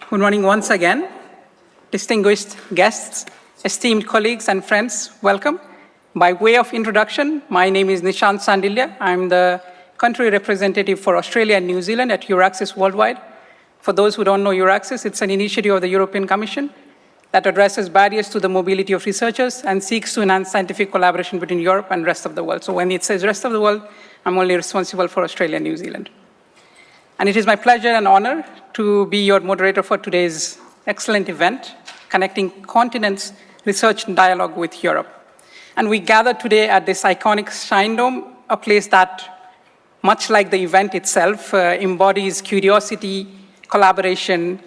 Good morning once again. Distinguished guests, esteemed colleagues and friends, welcome. By way of introduction, my name is Nishant Sandilya. I'm the country representative for Australia and New Zealand at Euraccess Worldwide. For those who don't know Euraccess, it's an initiative of the European Commission that addresses barriers to the mobility of researchers and seeks to enhance scientific collaboration between Europe and the rest of the world. So when it says rest of the world, I'm only responsible for Australia and New Zealand. And it is my pleasure and honor to be your moderator for today's excellent event, Connecting Continents Research Dialogue with Europe. And we gather today at this iconic Shine Dome, a place that, much like the event itself, embodies curiosity, collaboration.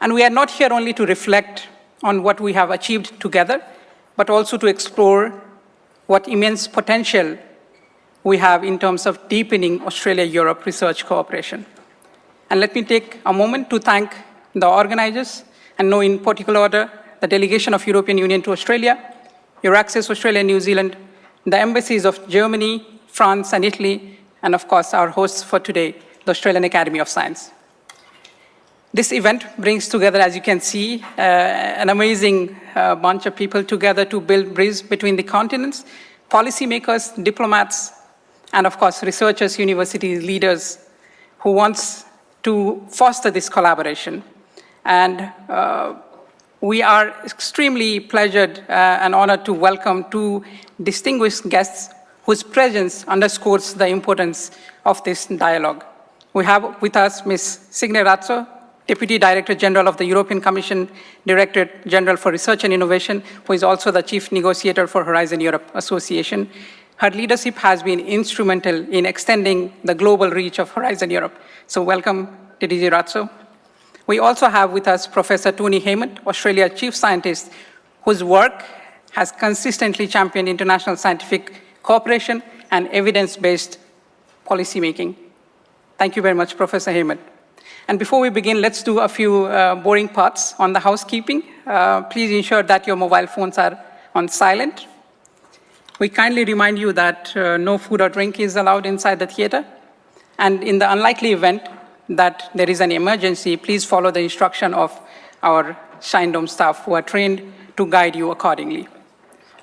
And we are not here only to reflect on what we have achieved together, but also to explore what immense potential we have in terms of deepening Australia-Europe research cooperation. And let me take a moment to thank the organizers, and know in particular order, the delegation of European Union to Australia, Euraccess Australia and New Zealand, the embassies of Germany, France, and Italy, and of course our hosts for today, the Australian Academy of Science. This event brings together, as you can see, an amazing bunch of people together to build bridges between the continents, policymakers, diplomats, and of course researchers, university leaders who wants to foster this collaboration. And we are extremely pleasured and honored to welcome two distinguished guests whose presence underscores the importance of this dialogue. We have with us Ms. Signe Ratzo, Deputy Director General of the European Commission, Directorate General for Research and Innovation, who is also the Chief Negotiator for Horizon Europe Association. Her leadership has been instrumental in extending the global reach of Horizon Europe. So welcome, DG Ratzo. We also have with us Professor Tony Hammond, Australia Chief Scientist, whose work has consistently championed international scientific cooperation and evidence-based policymaking. Thank you very much, Professor Hammond. And before we begin, let's do a few boring parts on the housekeeping. Please ensure that your mobile phones are on silent. We kindly remind you that no food or drink is allowed inside the theater. And in the unlikely event that there is an emergency, please follow the instruction of our Shine Dome staff who are trained to guide you accordingly.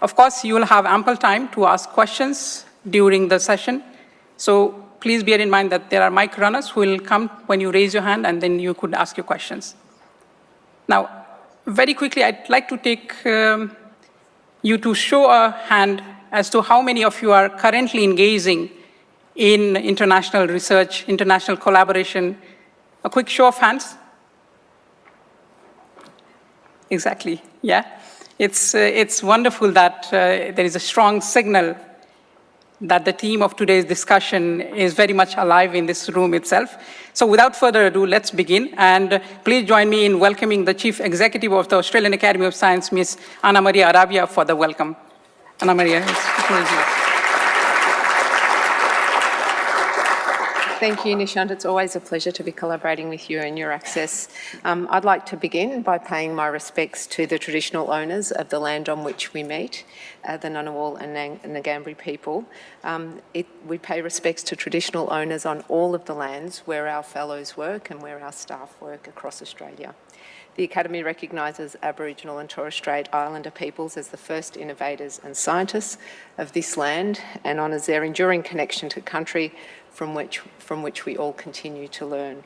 Of course, you will have ample time to ask questions during the session. So please bear in mind that there are mic runners who will come when you raise your hand, and then you could ask your questions. Now, very quickly, I'd like to take you to show a hand as to how many of you are currently engaging in international research, international collaboration. A quick show of hands. Exactly, yeah. It's wonderful that there is a strong signal that the theme of today's discussion is very much alive in this room itself. So without further ado, let's begin. And please join me in welcoming the Chief Executive of the Australian Academy of Science, Ms. Ana Maria Arabia, for the welcome. Ana Maria, it's yours. Thank you, Nishant. It's always a pleasure to be collaborating with you and Euraccess. I'd like to begin by paying my respects to the traditional owners of the land on which we meet, the Ngunnawal and Ngambri people. We pay respects to traditional owners on all of the lands where our fellows work and where our staff work across Australia. The Academy recognises Aboriginal and Torres Strait Islander peoples as the first innovators and scientists of this land and honours their enduring connection to country from which we all continue to learn.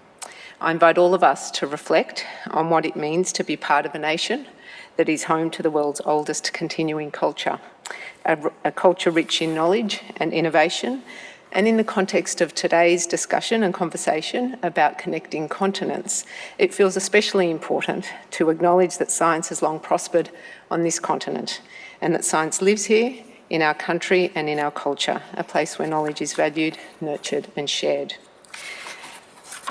I invite all of us to reflect on what it means to be part of a nation that is home to the world's oldest continuing culture, a culture rich in knowledge and innovation. And in the context of today's discussion and conversation about connecting continents, it feels especially important to acknowledge that science has long prospered on this continent and that science lives here in our country and in our culture, a place where knowledge is valued, nurtured and shared.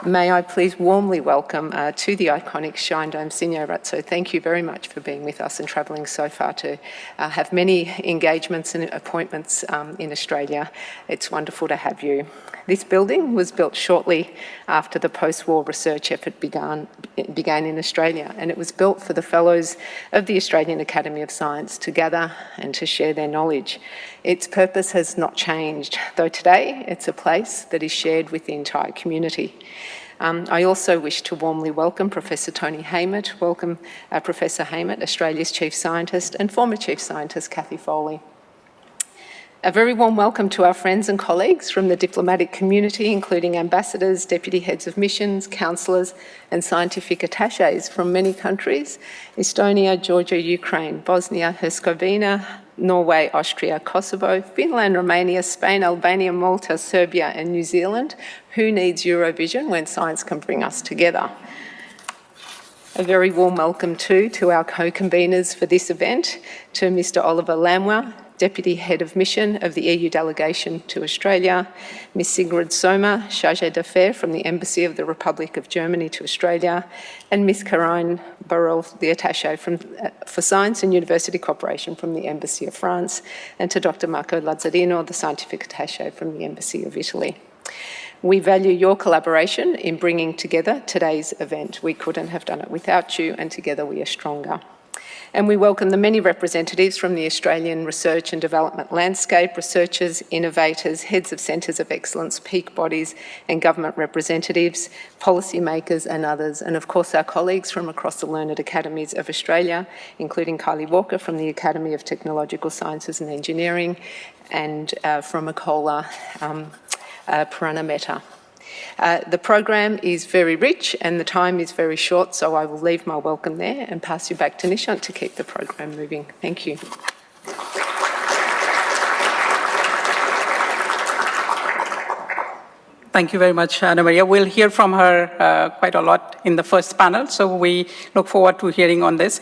May I please warmly welcome to the iconic Shine Dome, Signe Ratzo. Thank you very much for being with us and travelling so far to have many engagements and appointments in Australia. It's wonderful to have you. This building was built shortly after the post-war research effort began in Australia, and it was built for the fellows of the Australian Academy of Science to gather and to share their knowledge. Its purpose has not changed, though today it's a place that is shared with the entire community. I also wish to warmly welcome Professor Tony Haymet. Welcome, Professor Haymet, Australia's Chief Scientist, and former Chief Scientist Cathy Foley. A very warm welcome to our friends and colleagues from the diplomatic community, including ambassadors, deputy heads of missions, counsellors and scientific attaches from many countries: Estonia, Georgia, Ukraine, Bosnia, Herzegovina, Norway, Austria, Kosovo, Finland, Romania, Spain, Albania, Malta, Serbia and New Zealand. Who needs Eurovision when science can bring us together? A very warm welcome too to our co-conveners for this event, to Mr. Oliver Lamwer, Deputy Head of Mission of the EU Delegation to Australia, Ms. Sigrid Sommer, Chargée d'Affaires from the Embassy of the Republic of Germany to Australia, and Ms. Karine Burrell, the Attaché for Science and University Cooperation from the Embassy of France, and to Dr. Marco Lazzarino, the Scientific Attaché from the Embassy of Italy. We value your collaboration in bringing together today's event. We couldn't have done it without you, and together we are stronger. And we welcome the many representatives from the Australian research and development landscape, researchers, innovators, heads of centres of excellence, peak bodies and government representatives, policymakers and others, and of course our colleagues from across the learned academies of Australia, including Kylie Walker from the Academy of Technological Sciences and Engineering, and from Akola Purana Mehta. The program is very rich and the time is very short, so I will leave my welcome there and pass you back to Nishant to keep the program moving. Thank you. Thank you very much, Anna Maria. We'll hear from her quite a lot in the first panel, so we look forward to hearing on this.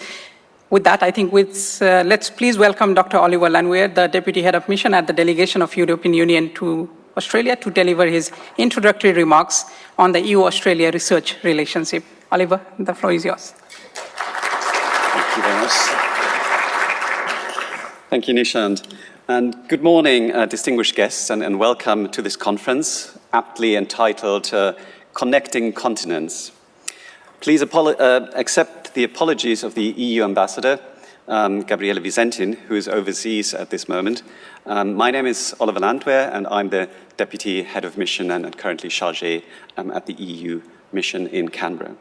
With that, I think let's please welcome Dr. Oliver Lamwer, the Deputy Head of Mission at the Delegation of European Union to Australia, to deliver his introductory remarks on the EU-Australia research relationship. Oliver, the floor is yours. Thank you very much. Thank you, Nishant. And good morning, distinguished guests, and welcome to this conference, aptly entitled Connecting Continents. Please accept the apologies of the EU Ambassador, Gabriele Visentin, who is overseas at this moment. My name is Oliver Lamwer, and I'm the Deputy Head of Mission and currently Chargé at the EU Mission in Canberra.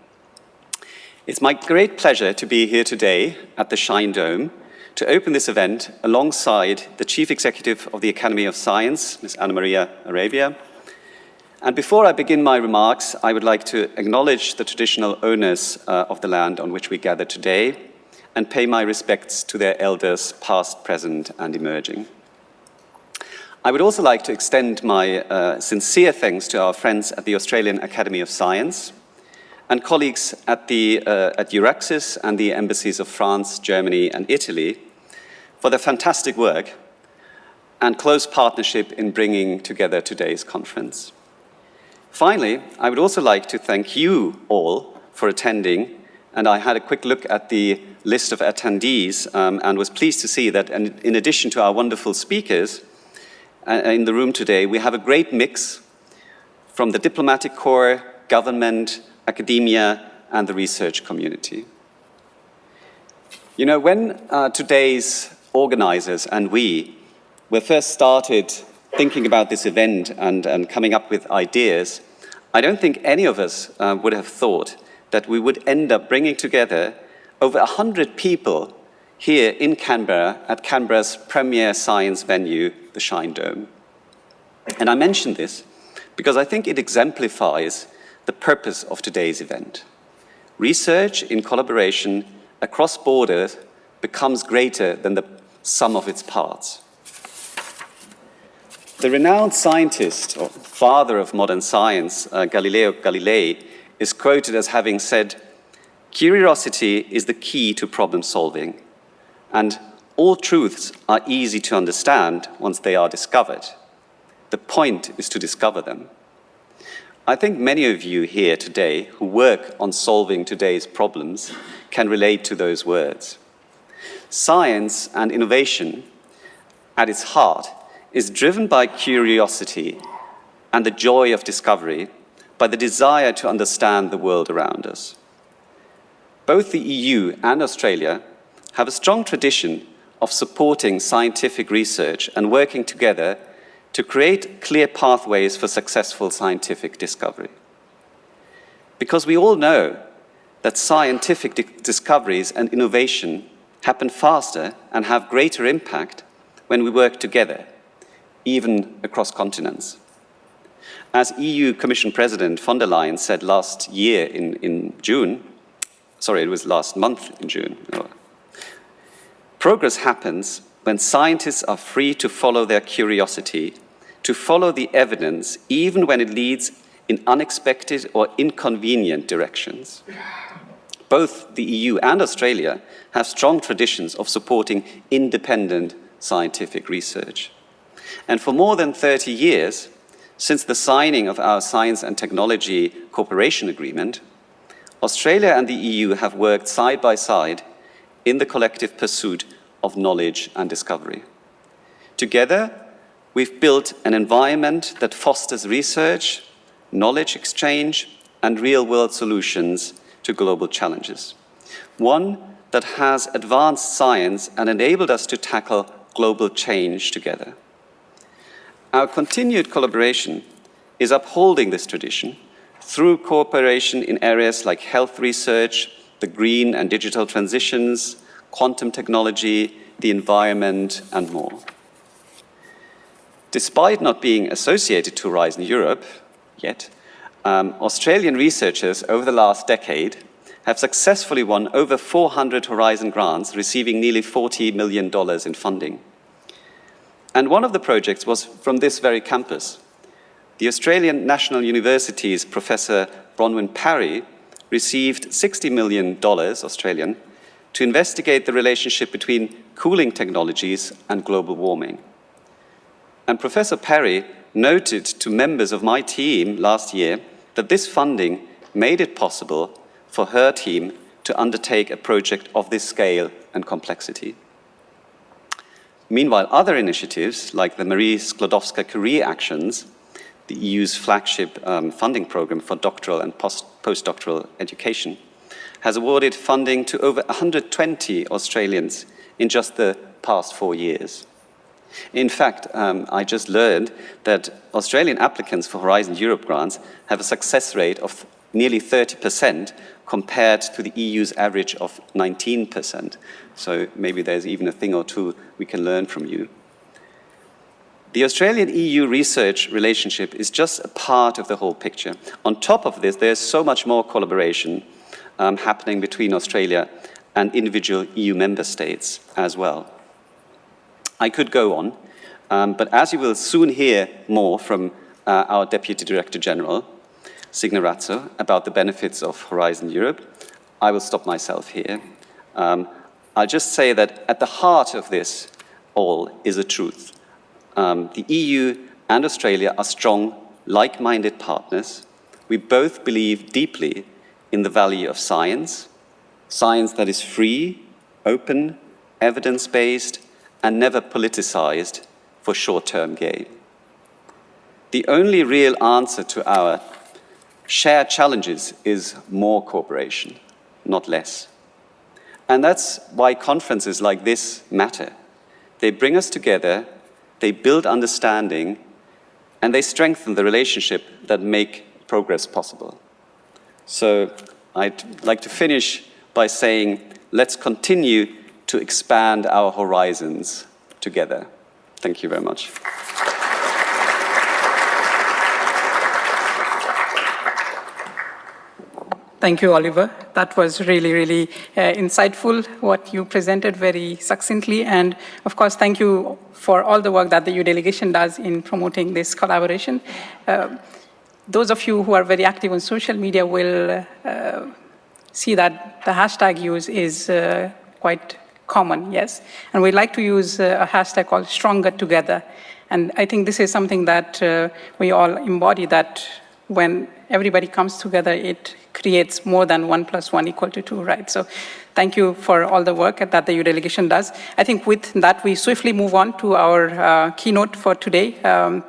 It's my great pleasure to be here today at the Shine Dome to open this event alongside the Chief Executive of the Academy of Science, Ms. Anna Maria Arabia. And before I begin my remarks, I would like to acknowledge the traditional owners of the land on which we gather today and pay my respects to their elders, past, present, and emerging. I would also like to extend my sincere thanks to our friends at the Australian Academy of Science and colleagues at Euraxis and the embassies of France, Germany, and Italy for their fantastic work and close partnership in bringing together today's conference. Finally, I would also like to thank you all for attending, and I had a quick look at the list of attendees and was pleased to see that in addition to our wonderful speakers in the room today, we have a great mix from the diplomatic corps, government, academia, and the research community. You know, when today's organizers and we were first started thinking about this event and coming up with ideas, I don't think any of us would have thought that we would end up bringing together over 100 people here in Canberra at Canberra's premier science venue, the Shine Dome. And I mention this because I think it exemplifies the purpose of today's event. Research in collaboration across borders becomes greater than the sum of its parts. The renowned scientist, or father of modern science, Galileo Galilei, is quoted as having said, "Curiosity is the key to problem solving, and all truths are easy to understand once they are discovered. The point is to discover them." I think many of you here today who work on solving today's problems can relate to those words. Science and innovation, at its heart, is driven by curiosity and the joy of discovery, by the desire to understand the world around us. Both the EU and Australia have a strong tradition of supporting scientific research and working together to create clear pathways for successful scientific discovery. because we all know that scientific discoveries and innovation happen faster and have greater impact when we work together, even across continents. As EU Commission President von der Leyen said last year in June, sorry, it was last month in June, progress happens when scientists are free to follow their curiosity, to follow the evidence, even when it leads in unexpected or inconvenient directions. Both the EU and Australia have strong traditions of supporting independent scientific research. And for more than 30 years, since the signing of our Science and Technology Cooperation Agreement, Australia and the EU have worked side by side in the collective pursuit of knowledge and discovery. Together, we've built an environment that fosters research, knowledge exchange, and real-world solutions to global challenges. One that has advanced science and enabled us to tackle global change together. Our continued collaboration is upholding this tradition through cooperation in areas like health research, the green and digital transitions, quantum technology, the environment, and more. Despite not being associated to Horizon Europe yet, Australian researchers over the last decade have successfully won over 400 Horizon grants, receiving nearly $40 million in funding. And one of the projects was from this very campus. The Australian National University's Professor Bronwyn Parry received $60 million Australian to investigate the relationship between cooling technologies and global warming. And Professor Parry noted to members of my team last year that this funding made it possible for her team to undertake a project of this scale and complexity. Meanwhile, other initiatives, like the Marie Sklodowska-Curie Actions, the EU's flagship funding program for doctoral and postdoctoral education, has awarded funding to over 120 Australians in just the past 4 years. In fact, I just learned that Australian applicants for Horizon Europe grants have a success rate of nearly 30% compared to the EU's average of 19%. So maybe there's even a thing or two we can learn from you. The Australian-EU research relationship is just a part of the whole picture. On top of this, there's so much more collaboration happening between Australia and individual EU member states as well. I could go on, but as you will soon hear more from our Deputy Director General, Signe Razzo, about the benefits of Horizon Europe, I will stop myself here. I'll just say that at the heart of this all is a truth. The EU and Australia are strong, like-minded partners. We both believe deeply in the value of science, science that is free, open, evidence-based, and never politicized for short-term gain. The only real answer to our shared challenges is more cooperation, not less. And that's why conferences like this matter. They bring us together, they build understanding, and they strengthen the relationship that make progress possible. So I'd like to finish by saying, let's continue to expand our horizons together. Thank you very much. Thank you, Oliver. That was really, really insightful, what you presented very succinctly. And of course, thank you for all the work that the EU delegation does in promoting this collaboration. Those of you who are very active on social media will see that the hashtag use is quite common, yes? And we'd like to use a hashtag called Stronger Together. And I think this is something that we all embody, that when everybody comes together, it creates more than 1 + 1 = 2, right? So thank you for all the work that the EU delegation does. I think with that, we swiftly move on to our keynote for today.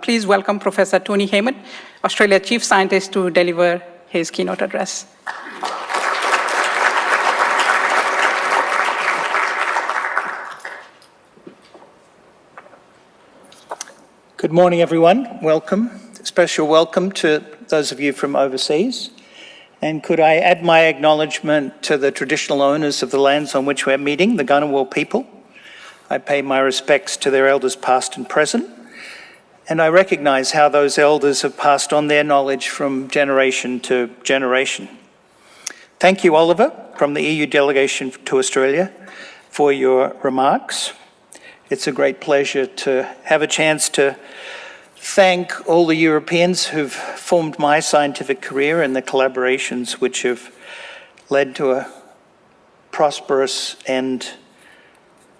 Please welcome Professor Tony Hayman, Australia Chief Scientist, to deliver his keynote address. Good morning, everyone. Welcome. Special welcome to those of you from overseas. And could I add my acknowledgement to the traditional owners of the lands on which we're meeting, the Ngunnawal people. I pay my respects to their elders past and present, and I recognise how those elders have passed on their knowledge from generation to generation. Thank you, Oliver, from the EU delegation to Australia, for your remarks. It's a great pleasure to have a chance to thank all the Europeans who've formed my scientific career and the collaborations which have led to a prosperous and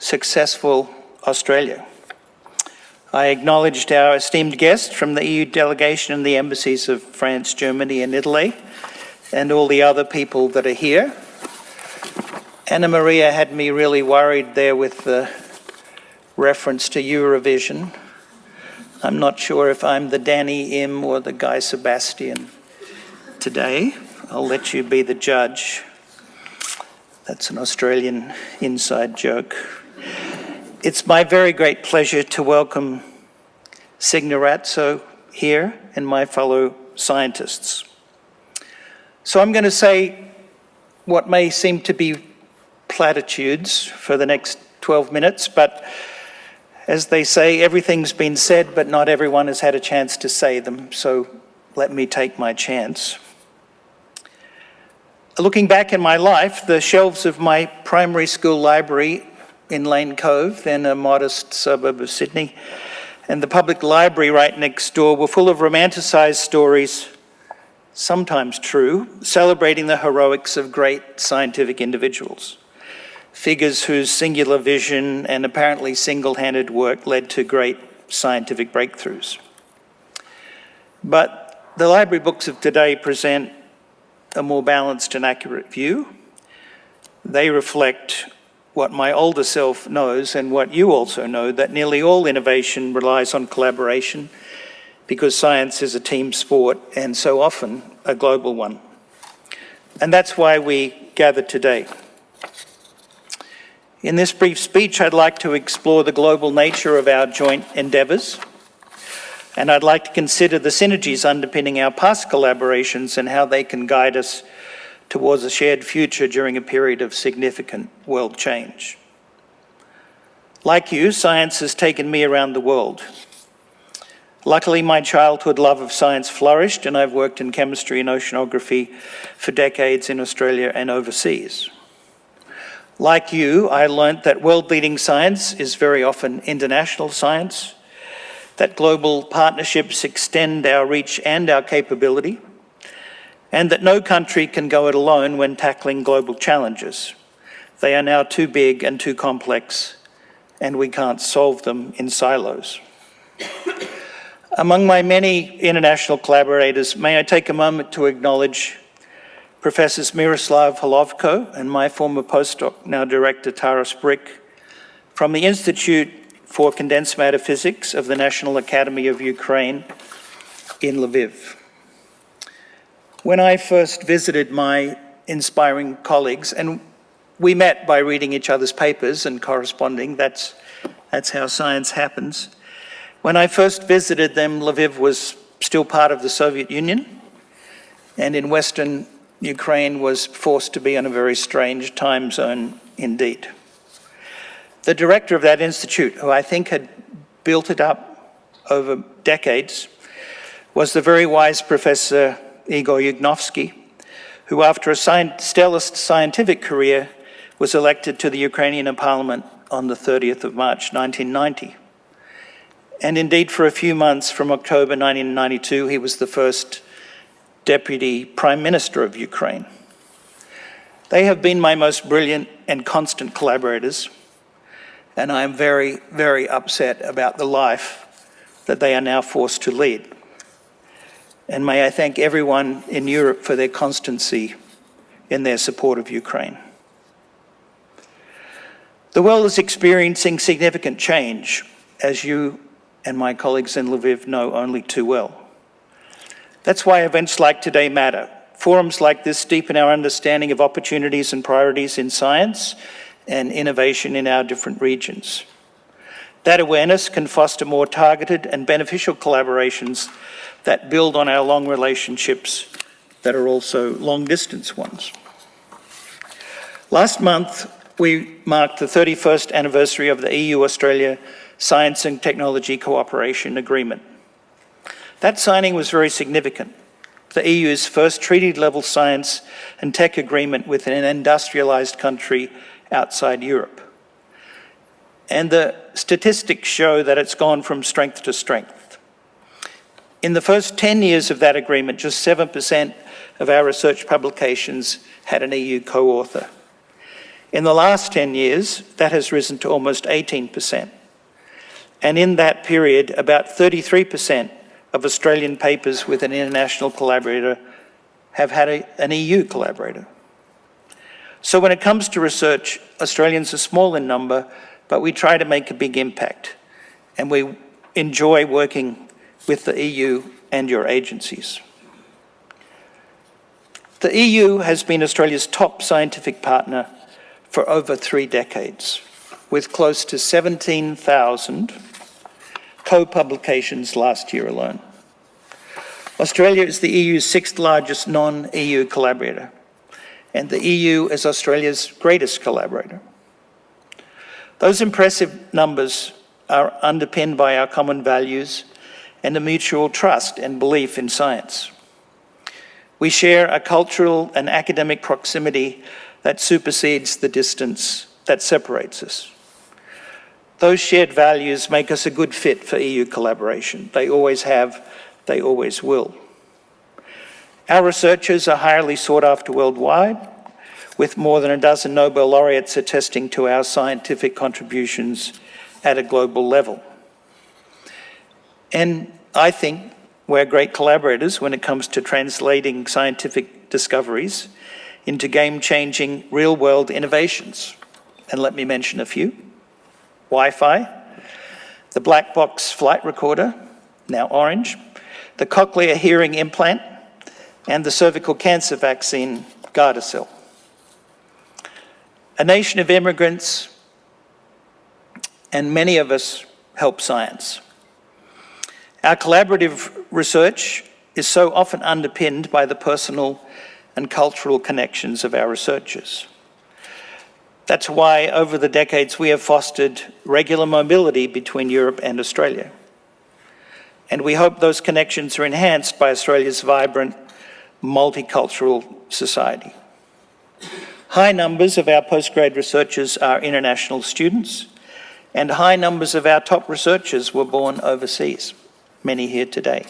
successful Australia. I acknowledged our esteemed guests from the EU delegation and the embassies of France, Germany and Italy, and all the other people that are here. Anna Maria had me really worried there with the reference to Eurovision. I'm not sure if I'm the Danny Im or the Guy Sebastian today. I'll let you be the judge. That's an Australian inside joke. It's my very great pleasure to welcome Signe Ratso here and my fellow scientists. So I'm going to say what may seem to be platitudes for the next 12 minutes, but as they say, everything's been said, but not everyone has had a chance to say them, so let me take my chance. Looking back in my life, the shelves of my primary school library in Lane Cove, then a modest suburb of Sydney, and the public library right next door were full of romanticised stories, sometimes true, celebrating the heroics of great scientific individuals, figures whose singular vision and apparently single-handed work led to great scientific breakthroughs. But the library books of today present a more balanced and accurate view. They reflect what my older self knows and what you also know, that nearly all innovation relies on collaboration because science is a team sport and so often a global one. And that's why we gather today. In this brief speech, I'd like to explore the global nature of our joint endeavours, and I'd like to consider the synergies underpinning our past collaborations and how they can guide us towards a shared future during a period of significant world change. Like you, science has taken me around the world. Luckily, my childhood love of science flourished, and I've worked in chemistry and oceanography for decades in Australia and overseas. Like you, I learnt that world-leading science is very often international science, that global partnerships extend our reach and our capability, and that no country can go it alone when tackling global challenges. They are now too big and too complex, and we can't solve them in silos. Among my many international collaborators, may I take a moment to acknowledge Professors Miroslav Holovko and my former postdoc, now Director Taras Brick, from the Institute for Condensed Matter Physics of the National Academy of Ukraine in Lviv. When I first visited my inspiring colleagues, and we met by reading each other's papers and corresponding, that's how science happens. When I first visited them, Lviv was still part of the Soviet Union, and in Western Ukraine was forced to be on a very strange time zone indeed. The director of that institute, who I think had built it up over decades, was the very wise Professor Igor Yugnovsky, who after a stellar scientific career was elected to the Ukrainian parliament on the 30th of March 1990. And indeed, for a few months from October 1992, he was the first Deputy Prime Minister of Ukraine. They have been my most brilliant and constant collaborators, and I am very, very upset about the life that they are now forced to lead. And may I thank everyone in Europe for their constancy in their support of Ukraine. The world is experiencing significant change, as you and my colleagues in Lviv know only too well. That's why events like today matter. Forums like this deepen our understanding of opportunities and priorities in science and innovation in our different regions. That awareness can foster more targeted and beneficial collaborations that build on our long relationships that are also long-distance ones. Last month, we marked the 31st anniversary of the EU-Australia Science and Technology Cooperation Agreement. That signing was very significant. The EU's first treaty-level science and tech agreement with an industrialised country outside Europe. And the statistics show that it's gone from strength to strength. In the first 10 years of that agreement, just 7% of our research publications had an EU co-author. In the last 10 years, that has risen to almost 18%. And in that period, about 33% of Australian papers with an international collaborator have had an EU collaborator. So when it comes to research, Australians are small in number, but we try to make a big impact. And we enjoy working with the EU and your agencies. The EU has been Australia's top scientific partner for over 3 decades, with close to 17,000 co-publications last year alone. Australia is the EU's 6th largest non-EU collaborator, and the EU is Australia's greatest collaborator. Those impressive numbers are underpinned by our common values and a mutual trust and belief in science. We share a cultural and academic proximity that supersedes the distance that separates us. Those shared values make us a good fit for EU collaboration. They always have, they always will. Our researchers are highly sought after worldwide, with more than a dozen Nobel laureates attesting to our scientific contributions at a global level. And I think we're great collaborators when it comes to translating scientific discoveries into game-changing real-world innovations. And let me mention a few. Wi-Fi, the black box flight recorder, now orange, the cochlear hearing implant, and the cervical cancer vaccine, Gardasil. A nation of immigrants, and many of us help science. Our collaborative research is so often underpinned by the personal and cultural connections of our researchers. That's why over the decades we have fostered regular mobility between Europe and Australia. And we hope those connections are enhanced by Australia's vibrant, multicultural society. High numbers of our postgrad researchers are international students, and high numbers of our top researchers were born overseas, many here today.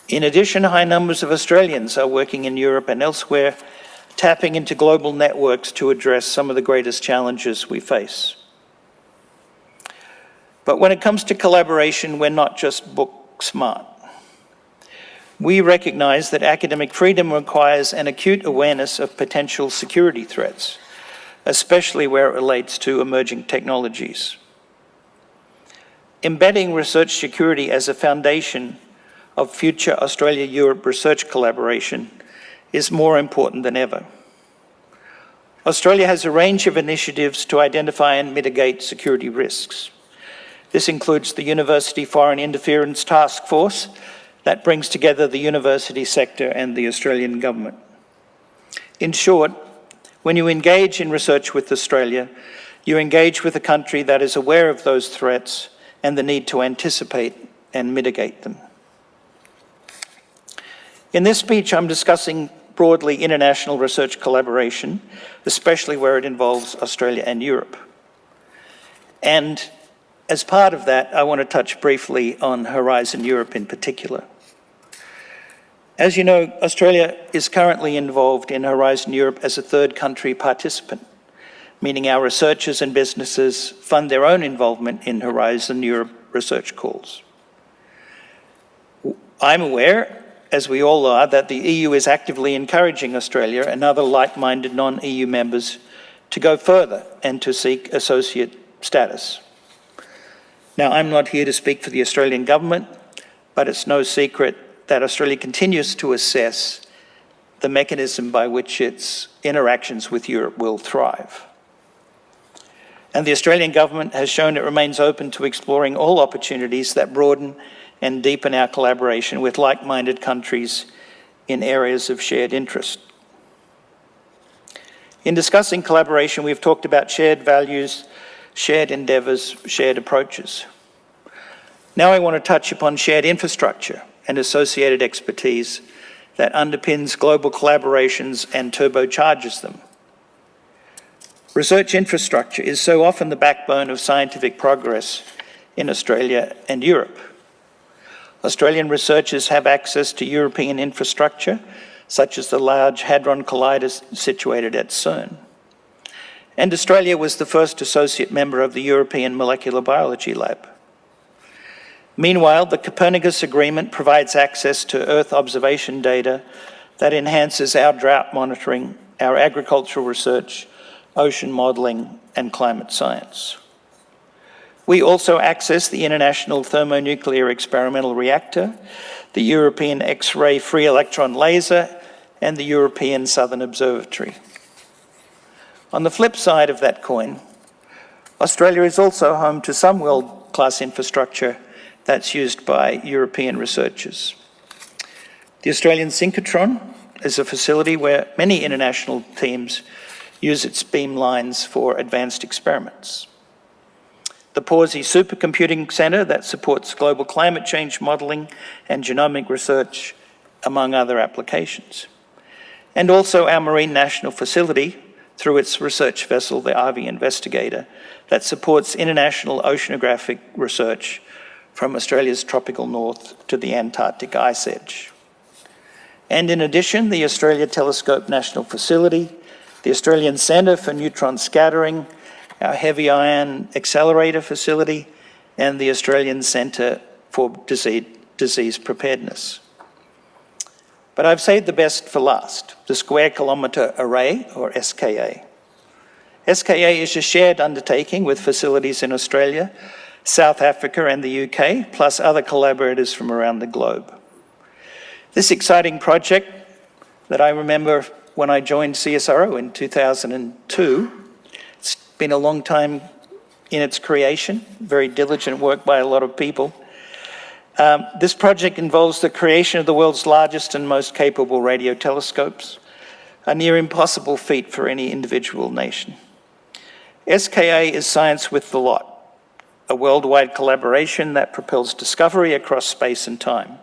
In addition, high numbers of Australians are working in Europe and elsewhere, tapping into global networks to address some of the greatest challenges we face. But when it comes to collaboration, we're not just book smart. We recognise that academic freedom requires an acute awareness of potential security threats, especially where it relates to emerging technologies. Embedding research security as a foundation of future Australia-Europe research collaboration is more important than ever. Australia has a range of initiatives to identify and mitigate security risks. This includes the University Foreign Interference Task Force that brings together the university sector and the Australian government. In short, when you engage in research with Australia, you engage with a country that is aware of those threats and the need to anticipate and mitigate them. In this speech, I'm discussing broadly international research collaboration, especially where it involves Australia and Europe. And as part of that, I want to touch briefly on Horizon Europe in particular. As you know, Australia is currently involved in Horizon Europe as a third country participant, meaning our researchers and businesses fund their own involvement in Horizon Europe research calls. I'm aware, as we all are, that the EU is actively encouraging Australia and other like-minded non-EU members to go further and to seek associate status. Now, I'm not here to speak for the Australian government, but it's no secret that Australia continues to assess the mechanism by which its interactions with Europe will thrive. And the Australian government has shown it remains open to exploring all opportunities that broaden and deepen our collaboration with like-minded countries in areas of shared interest. In discussing collaboration, we've talked about shared values, shared endeavours, shared approaches. Now I want to touch upon shared infrastructure and associated expertise that underpins global collaborations and turbocharges them. Research infrastructure is so often the backbone of scientific progress in Australia and Europe. Australian researchers have access to European infrastructure, such as the Large Hadron Collider situated at CERN. And Australia was the first associate member of the European Molecular Biology Lab. Meanwhile, the Copernicus Agreement provides access to Earth observation data that enhances our drought monitoring, our agricultural research, ocean modelling, and climate science. We also access the International Thermonuclear Experimental Reactor, the European X-ray free electron laser, and the European Southern Observatory. On the flip side of that coin, Australia is also home to some world-class infrastructure that's used by European researchers. The Australian synchrotron is a facility where many international teams use its beamlines for advanced experiments. The Pawsey Supercomputing Centre that supports global climate change modelling and genomic research, among other applications. And also our Marine National Facility, through its research vessel, the RV Investigator, that supports international oceanographic research from Australia's tropical north to the Antarctic ice edge. And in addition, the Australia Telescope National Facility, the Australian Centre for Neutron Scattering, our Heavy Ion Accelerator Facility, and the Australian Centre for Disease Preparedness. But I've saved the best for last, the Square Kilometre Array, or SKA. SKA is a shared undertaking with facilities in Australia, South Africa and the UK, plus other collaborators from around the globe. This exciting project that I remember when I joined CSIRO in 2002, it's been a long time in its creation, very diligent work by a lot of people. This project involves the creation of the world's largest and most capable radio telescopes, a near impossible feat for any individual nation. SKA is science with the lot, a worldwide collaboration that propels discovery across space and time.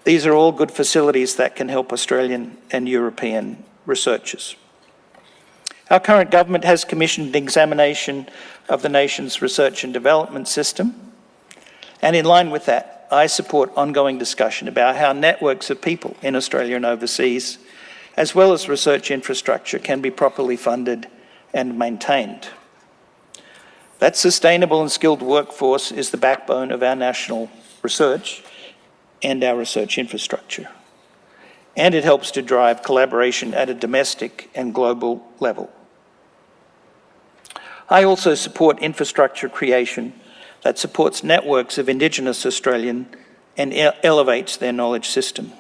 These are all good facilities that can help Australian and European researchers. Our current government has commissioned an examination of the nation's research and development system, and in line with that, I support ongoing discussion about how networks of people in Australia and overseas, as well as research infrastructure, can be properly funded and maintained. That sustainable and skilled workforce is the backbone of our national research and our research infrastructure. And it helps to drive collaboration at a domestic and global level. I also support infrastructure creation that supports networks of Indigenous Australian and elevates their knowledge system.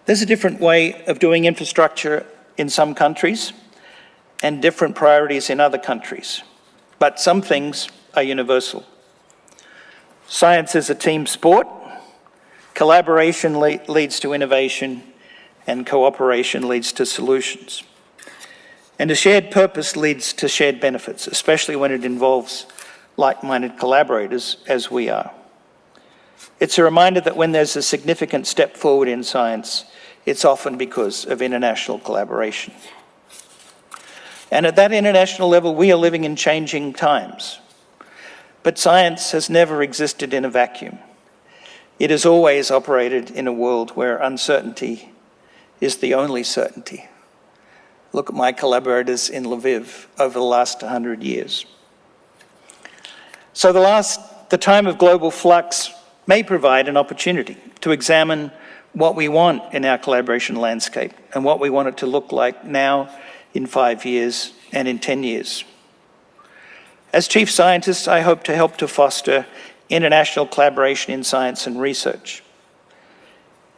There's a different way of doing infrastructure in some countries and different priorities in other countries, but some things are universal. Science is a team sport, collaboration leads to innovation, and cooperation leads to solutions. And a shared purpose leads to shared benefits, especially when it involves like-minded collaborators, as we are. It's a reminder that when there's a significant step forward in science, it's often because of international collaboration. And at that international level, we are living in changing times. But science has never existed in a vacuum. It has always operated in a world where uncertainty is the only certainty. Look at my collaborators in Lviv over the last 100 years. So the time of global flux may provide an opportunity to examine what we want in our collaboration landscape and what we want it to look like now, in 5 years, and in 10 years. As Chief Scientist, I hope to help to foster international collaboration in science and research.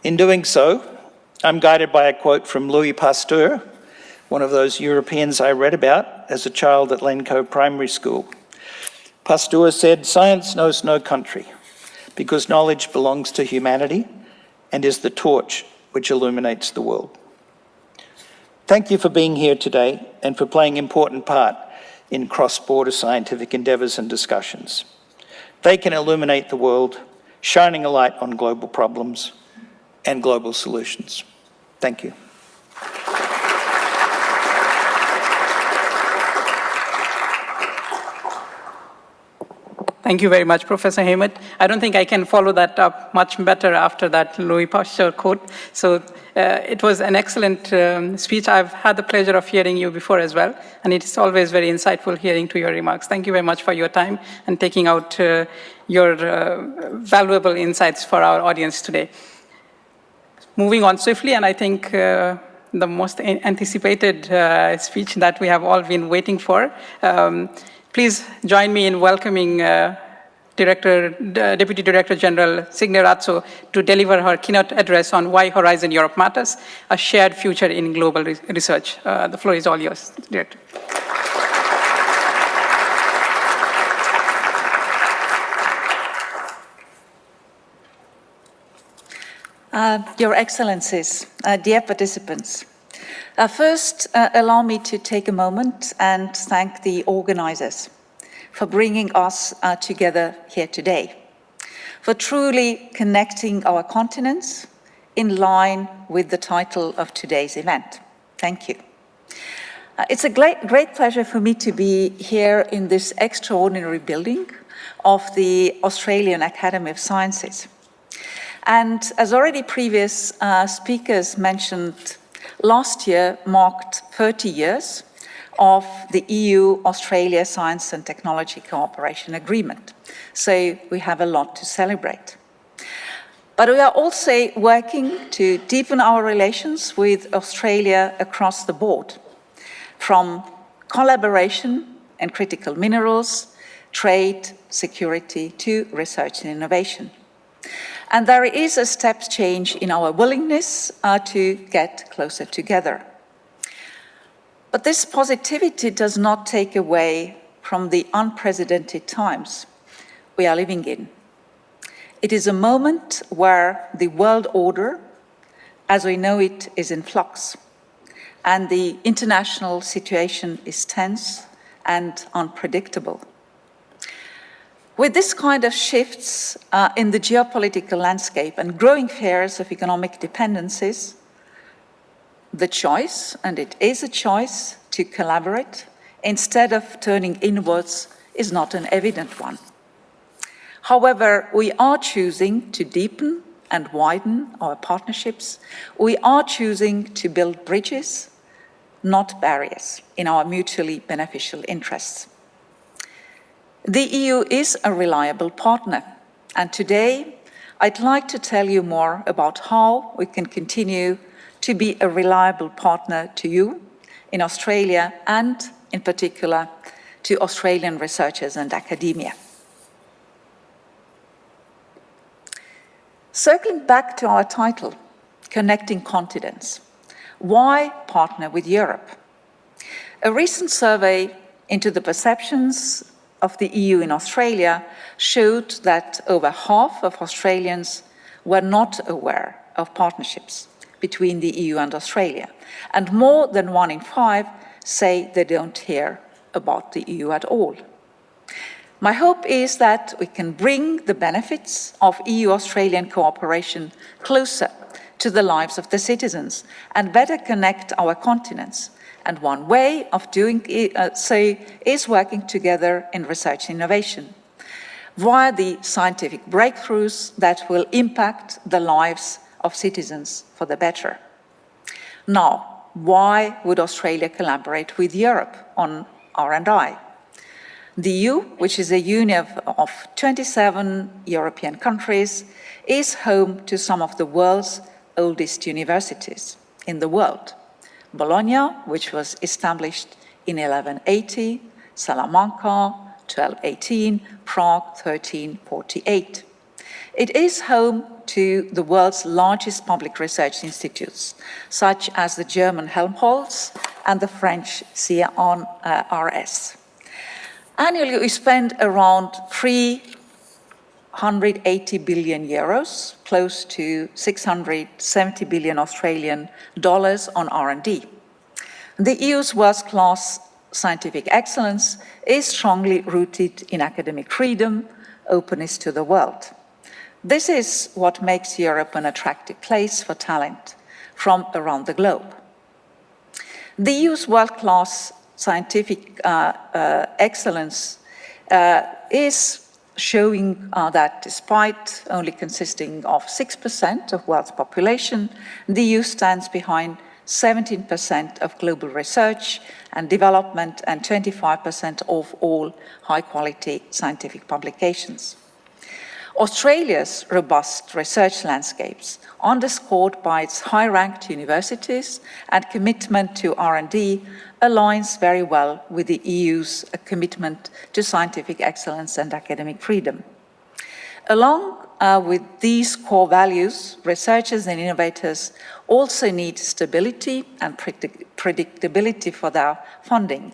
In doing so, I'm guided by a quote from Louis Pasteur, one of those Europeans I read about as a child at Lencoe Primary School. Pasteur said, "Science knows no country, because knowledge belongs to humanity and is the torch which illuminates the world. Thank you for being here today and for playing an important part in cross-border scientific endeavours and discussions. They can illuminate the world, shining a light on global problems and global solutions. Thank you. Thank you very much, Professor Hammett. I don't think I can follow that up much better after that Louis Pasteur quote. So it was an excellent speech. I've had the pleasure of hearing you before as well, and it's always very insightful hearing to your remarks. Thank you very much for your time and taking out your valuable insights for our audience today. Moving on swiftly, and I think the most anticipated speech that we have all been waiting for. Please join me in welcoming Deputy Director General Signe Ratzo to deliver her keynote address on why Horizon Europe matters, a shared future in global research. The floor is all yours, Director. Your Excellencies, dear participants, first, allow me to take a moment and thank the organizers for bringing us together here today, for truly connecting our continents in line with the title of today's event. Thank you. It's a great pleasure for me to be here in this extraordinary building of the Australian Academy of Sciences. And as already previous speakers mentioned, last year marked 30 years of the EU-Australia Science and Technology Cooperation Agreement. So we have a lot to celebrate. But we are also working to deepen our relations with Australia across the board, from collaboration and critical minerals, trade, security, to research and innovation. And there is a step change in our willingness to get closer together. But this positivity does not take away from the unprecedented times we are living in. It is a moment where the world order, as we know it, is in flux, and the international situation is tense and unpredictable. With this kind of shifts in the geopolitical landscape and growing fears of economic dependencies, the choice, and it is a choice, to collaborate instead of turning inwards is not an evident one. However, we are choosing to deepen and widen our partnerships. We are choosing to build bridges, not barriers, in our mutually beneficial interests. The EU is a reliable partner, and today I'd like to tell you more about how we can continue to be a reliable partner to you in Australia and, in particular, to Australian researchers and academia. Circling back to our title, Connecting Continents, why partner with Europe? A recent survey into the perceptions of the EU in Australia showed that over half of Australians were not aware of partnerships between the EU and Australia, and more than 1 in 5 say they don't hear about the EU at all. My hope is that we can bring the benefits of EU-Australian cooperation closer to the lives of the citizens and better connect our continents. And one way of doing so is working together in research and innovation via the scientific breakthroughs that will impact the lives of citizens for the better. Now, why would Australia collaborate with Europe on R&I? The EU, which is a union of 27 European countries, is home to some of the world's oldest universities in the world. Bologna, which was established in 1180, Salamanca, 1218, Prague, 1348. It is home to the world's largest public research institutes, such as the German Helmholtz and the French CNRS. Annually, we spend around 3 180 billion euros, close to 670 billion Australian dollars on R&D. The EU's world-class scientific excellence is strongly rooted in academic freedom, openness to the world. This is what makes Europe an attractive place for talent from around the globe. The EU's world-class scientific excellence is showing that despite only consisting of 6% of world's population, the EU stands behind 17% of global research and development and 25% of all high-quality scientific publications. Australia's robust research landscapes, underscored by its high-ranked universities and commitment to R&D, aligns very well with the EU's commitment to scientific excellence and academic freedom. Along with these core values, researchers and innovators also need stability and predictability for their funding.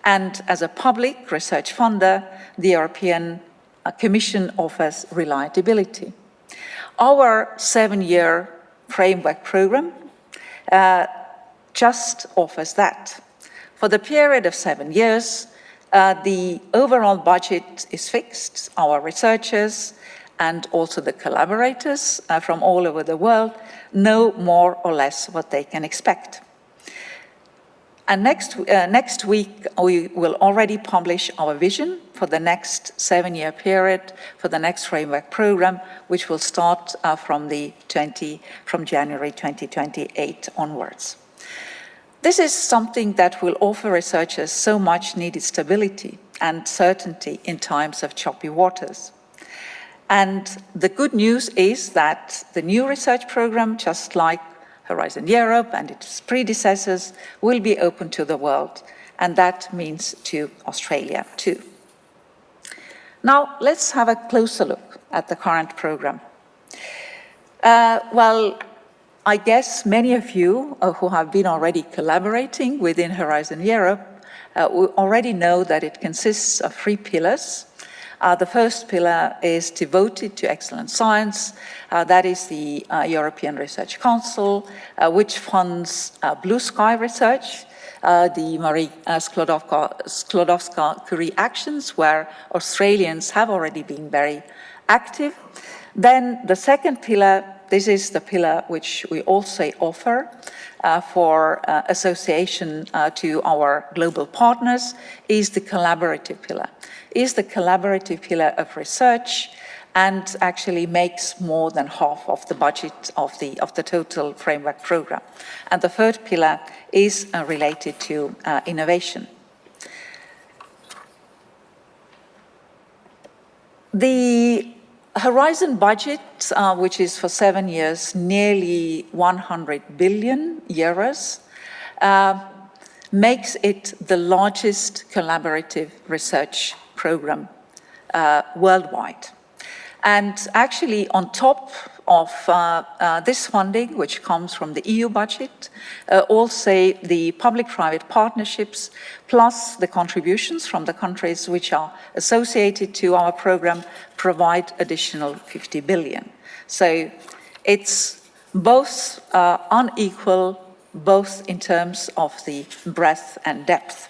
And as a public research funder, the European Commission offers reliability. Our 7-year framework program just offers that. For the period of 7 years, the overall budget is fixed. Our researchers and also the collaborators from all over the world know more or less what they can expect. And next week, we will already publish our vision for the next 7-year period, for the next framework program, which will start from January 2028 onwards. This is something that will offer researchers so much needed stability and certainty in times of choppy waters. And the good news is that the new research program, just like Horizon Europe and its predecessors, will be open to the world, and that means to Australia too. Now, let's have a closer look at the current program. Well, I guess many of you who have been already collaborating within Horizon Europe already know that it consists of 3 pillars. The first pillar is devoted to excellent science. That is the European Research Council, which funds blue sky research, the Marie Sklodowska-Curie actions, where Australians have already been very active. Then the second pillar, this is the pillar which we also offer for association to our global partners, is the collaborative pillar. Is the collaborative pillar of research and actually makes more than half of the budget of the total framework program. And the third pillar is related to innovation. The Horizon budget, which is for 7 years, nearly 100 billion euros, makes it the largest collaborative research program worldwide. And actually, on top of this funding, which comes from the EU budget, also the public-private partnerships, plus the contributions from the countries which are associated to our program, provide additional 50 billion. So it's both unequal, both in terms of the breadth and depth.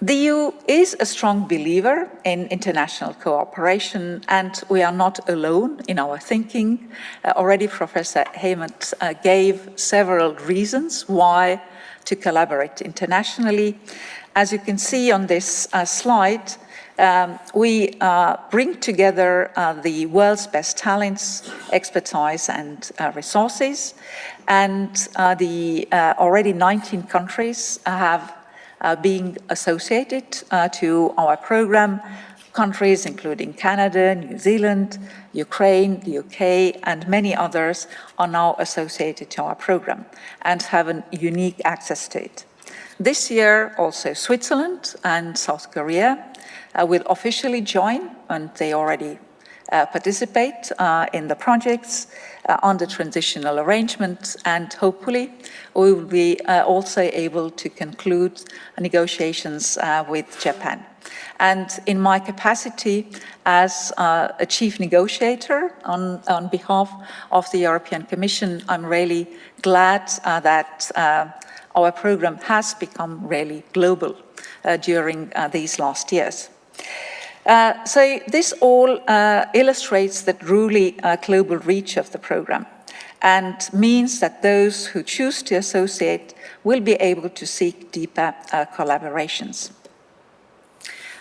The EU is a strong believer in international cooperation, and we are not alone in our thinking. Already Professor Heyment gave several reasons why to collaborate internationally. As you can see on this slide, we bring together the world's best talents, expertise, and resources, and the already 19 countries have being associated to our program. Countries including Canada, New Zealand, Ukraine, the UK, and many others are now associated to our program and have a unique access to it. This year, also Switzerland and South Korea will officially join, and they already participate in the projects under transitional arrangements, and hopefully we will be also able to conclude negotiations with Japan. And in my capacity as a chief negotiator on behalf of the European Commission, I'm really glad that our program has become really global during these last years. So this all illustrates the truly global reach of the program and means that those who choose to associate will be able to seek deeper collaborations.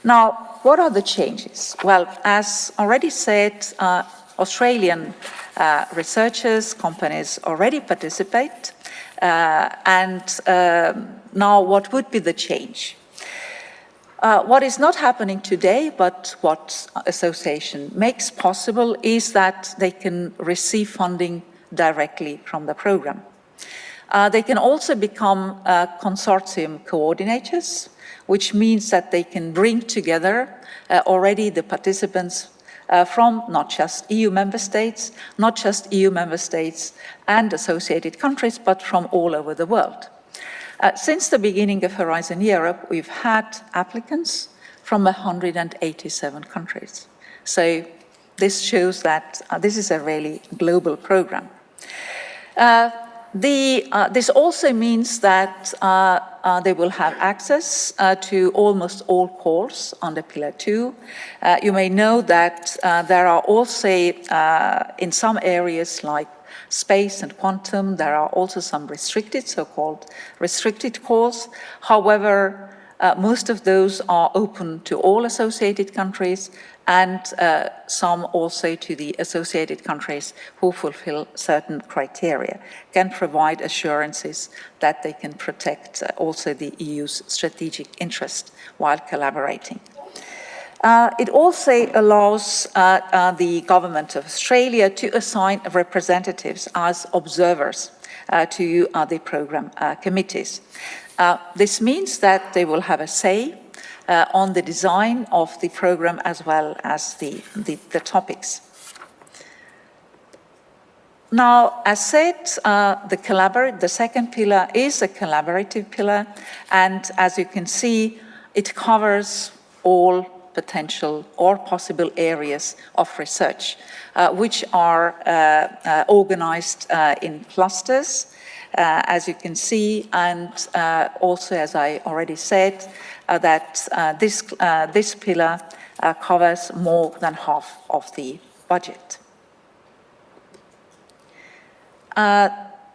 Now, what are the changes? Well, as already said, Australian researchers, companies already participate. And now what would be the change? What is not happening today, but what association makes possible is that they can receive funding directly from the program. They can also become consortium coordinators, which means that they can bring together already the participants from not just EU member states, and associated countries, but from all over the world. Since the beginning of Horizon Europe, we've had applicants from 187 countries. So this shows that this is a really global program. This also means that they will have access to almost all calls under Pillar 2. You may know that there are also, in some areas like space and quantum, there are also some restricted, so-called restricted calls. However, most of those are open to all associated countries and some also to the associated countries who fulfill certain criteria, can provide assurances that they can protect also the EU's strategic interest while collaborating. It also allows the Government of Australia to assign representatives as observers to the programme committees. This means that they will have a say on the design of the programme as well as the topics. Now, as said, the second pillar is a collaborative pillar, and as you can see, it covers all potential or possible areas of research, which are organized in clusters, as you can see, and also, as I already said, that this pillar covers more than half of the budget.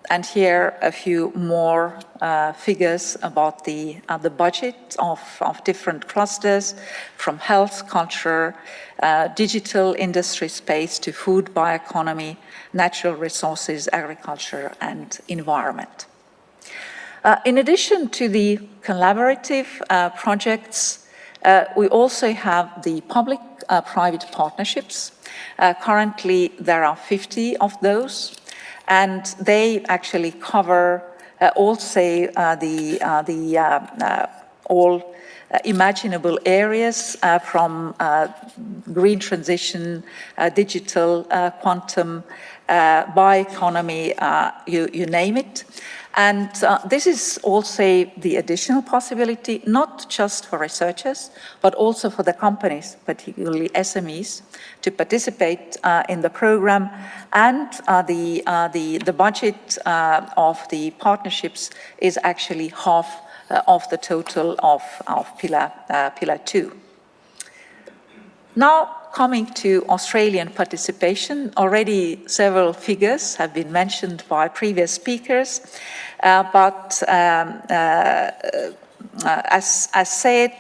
And here a few more figures about the budget of different clusters, from health, culture, digital industry space to food, bioeconomy, natural resources, agriculture, and environment. In addition to the collaborative projects, we also have the public-private partnerships. Currently, there are 50 of those, and they actually cover also all imaginable areas from green transition, digital, quantum, bioeconomy, you name it. And this is also the additional possibility, not just for researchers, but also for the companies, particularly SMEs, to participate in the program. And the budget of the partnerships is actually half of the total of Pillar 2. Now, coming to Australian participation, already several figures have been mentioned by previous speakers, but as said,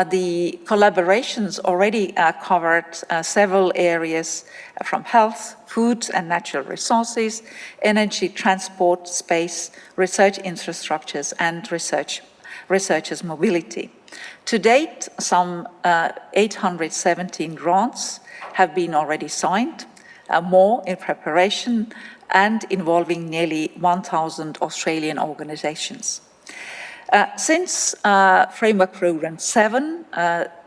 the collaborations already covered several areas from health, food and natural resources, energy, transport, space, research infrastructures, and researchers' mobility. To date, some 817 grants have been already signed, more in preparation, and involving nearly 1,000 Australian organisations. Since Framework Programme 7,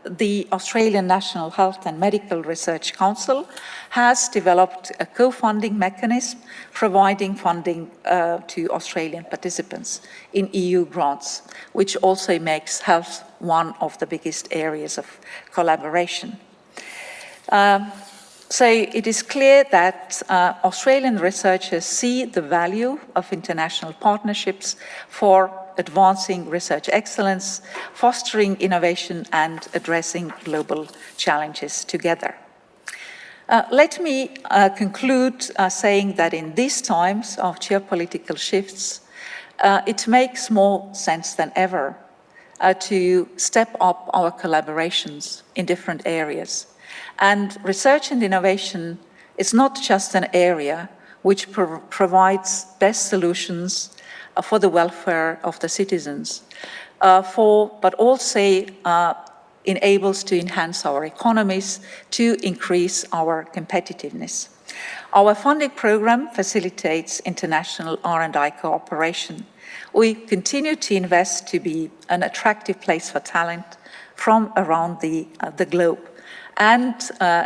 the Australian National Health and Medical Research Council has developed a co-funding mechanism providing funding to Australian participants in EU grants, which also makes health one of the biggest areas of collaboration. So it is clear that Australian researchers see the value of international partnerships for advancing research excellence, fostering innovation, and addressing global challenges together. Let me conclude saying that in these times of geopolitical shifts, it makes more sense than ever to step up our collaborations in different areas. And research and innovation is not just an area which provides best solutions for the welfare of the citizens, but also enables to enhance our economies, to increase our competitiveness. Our funding program facilitates international R&I cooperation. We continue to invest to be an attractive place for talent from around the globe. And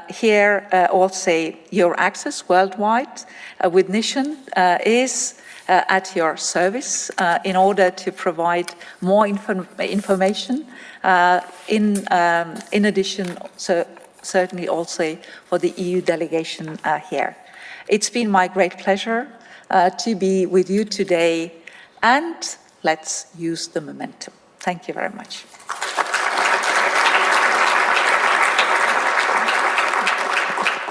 here also your access worldwide with Nishan is at your service in order to provide more information. In addition, certainly also for the EU delegation here. It's been my great pleasure to be with you today, and let's use the momentum. Thank you very much.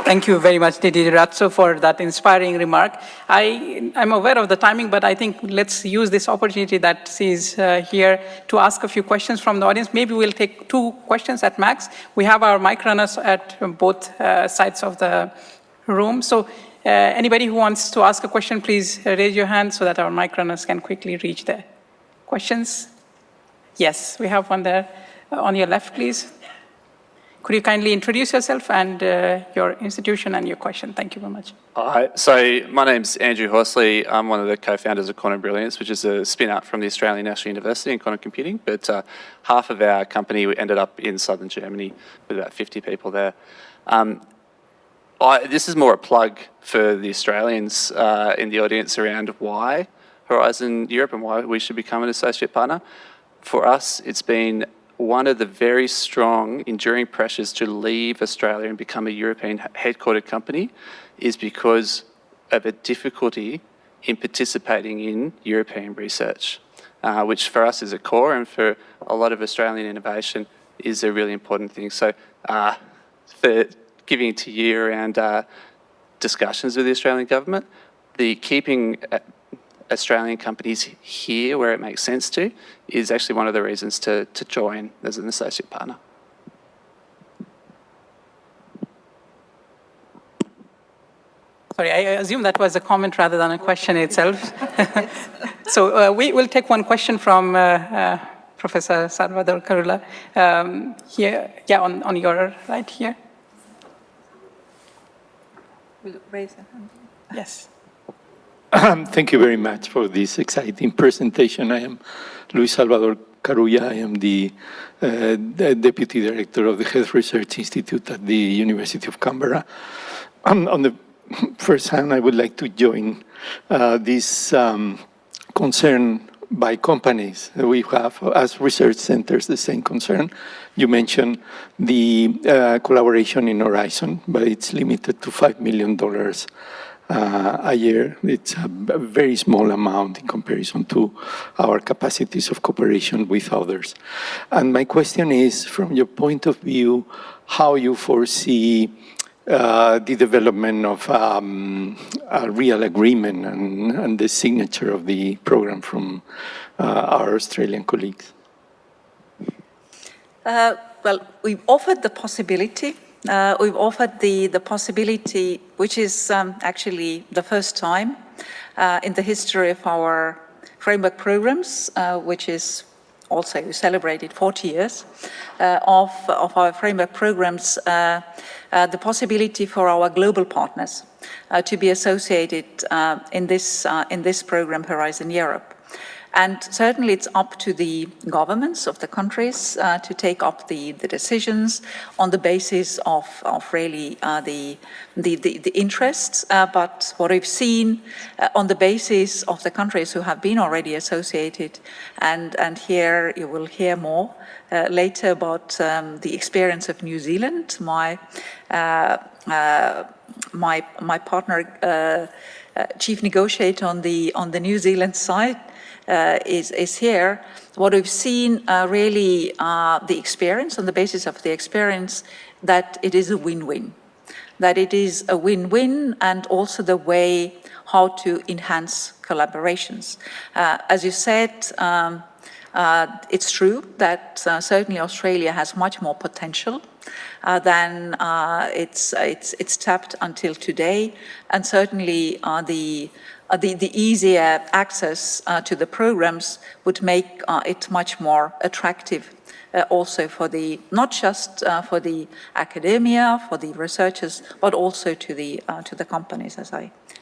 Thank you very much, Didi Ratso, for that inspiring remark. I'm aware of the timing, but I think let's use this opportunity that she's here to ask a few questions from the audience. Maybe we'll take 2 questions at max. We have our mic runners at both sides of the room. So anybody who wants to ask a question, please raise your hand so that our mic runners can quickly reach there. Questions? Yes, we have one there on your left, please. Could you kindly introduce yourself and your institution and your question? Thank you very much. Hi, so my name's Andrew Horsley. I'm one of the co-founders of Quantum Brilliance, which is a spin-out from the Australian National University in quantum computing. But half of our company ended up in southern Germany with about 50 people there. This is more a plug for the Australians in the audience around why Horizon Europe and why we should become an associate partner. For us, it's been one of the very strong, enduring pressures to leave Australia and become a European headquartered company is because of a difficulty in participating in European research, which for us is a core, and for a lot of Australian innovation is a really important thing. So for giving it to you around discussions with the Australian government, the keeping Australian companies here where it makes sense to is actually one of the reasons to join as an associate partner. Sorry, I assume that was a comment rather than a question itself. So we will take one question from Professor Salvador-Carulla. Here, yeah, on your right here. Will you raise a hand? Yes. Thank you very much for this exciting presentation. I am Luis Salvador-Carulla. I am the Deputy Director of the Health Research Institute at the University of Canberra. On the first hand, I would like to join this concern by companies. We have, as research centers, the same concern. You mentioned the collaboration in Horizon, but it's limited to $5 million a year. It's a very small amount in comparison to our capacities of cooperation with others. And my question is, from your point of view, how you foresee the development of a real agreement and the signature of the program from our Australian colleagues? Well, we've offered the possibility. We've offered the possibility, which is actually the first time in the history of our framework programs, which is also celebrated 40 years of our framework programs, the possibility for our global partners to be associated in this program, Horizon Europe. And certainly it's up to the governments of the countries to take up the decisions on the basis of really the interests. But what we've seen on the basis of the countries who have been already associated, and here you will hear more later about the experience of New Zealand. My partner, chief negotiator on the New Zealand side, is here. What we've seen really the experience, on the basis of the experience, that it is a win-win. That it is a win-win, and also the way how to enhance collaborations. As you said, it's true that certainly Australia has much more potential than it's tapped until today, and certainly the easier access to the programs would make it much more attractive also for not just for the academia, for the researchers, but also to the companies,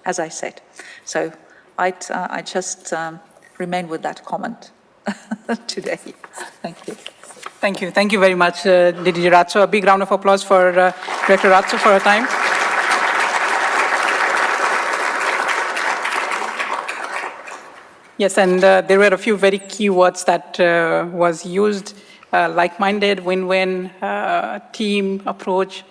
as I said. So I just remain with that comment today. Thank you. Thank you. Thank you very much, Didier Razzo. A big round of applause for Director Razzo for her time. Yes, and there were a few very key words that was used, like-minded, win-win, team approach.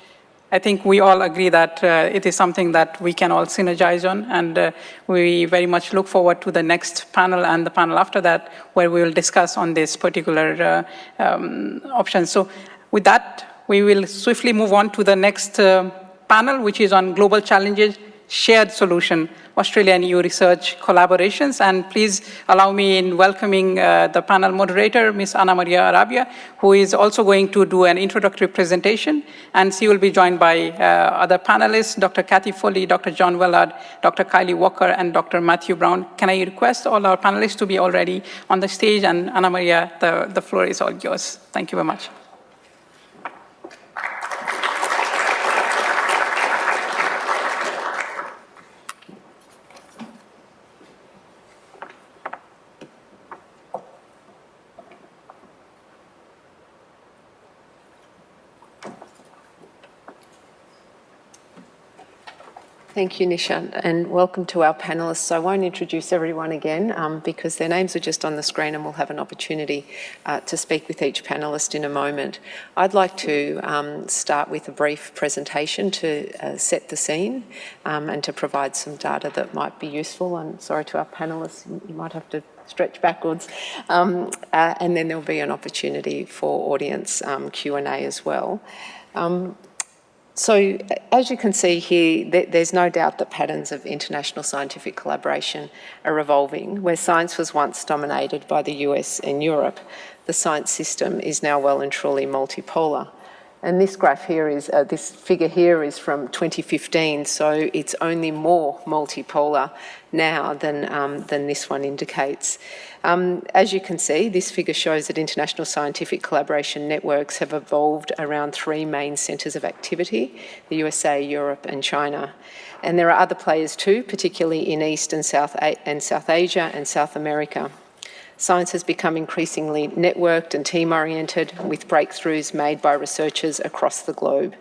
I think we all agree that it is something that we can all synergize on, and we very much look forward to the next panel and the panel after that, where we will discuss on this particular option. So with that, we will swiftly move on to the next panel, which is on global challenges, shared solution, Australia and EU research collaborations. And please allow me in welcoming the panel moderator, Ms. Ana Maria Arabia, who is also going to do an introductory presentation. And she will be joined by other panelists, Dr. Kathy Foley, Dr. John Wellard, Dr. Kylie Walker, and Dr. Matthew Brown. Can I request all our panelists to be already on the stage? And Ana Maria, the floor is all yours. Thank you very much. Thank you, Nisha, and welcome to our panellists. I won't introduce everyone again because their names are just on the screen, and we'll have an opportunity to speak with each panellist in a moment. I'd like to start with a brief presentation to set the scene and to provide some data that might be useful. And sorry to our panellists, you might have to stretch backwards. And then there'll be an opportunity for audience Q&A as well. So, as you can see here, there's no doubt that patterns of international scientific collaboration are evolving. Where science was once dominated by the US and Europe, the science system is now well and truly multipolar. And this graph here is, this figure here is from 2015, so it's only more multipolar now than this one indicates. As you can see, this figure shows that international scientific collaboration networks have evolved around three main centres of activity: the USA, Europe and China. And there are other players too, particularly in East and South Asia and South America. Science has become increasingly networked and team-oriented, with breakthroughs made by researchers across the globe.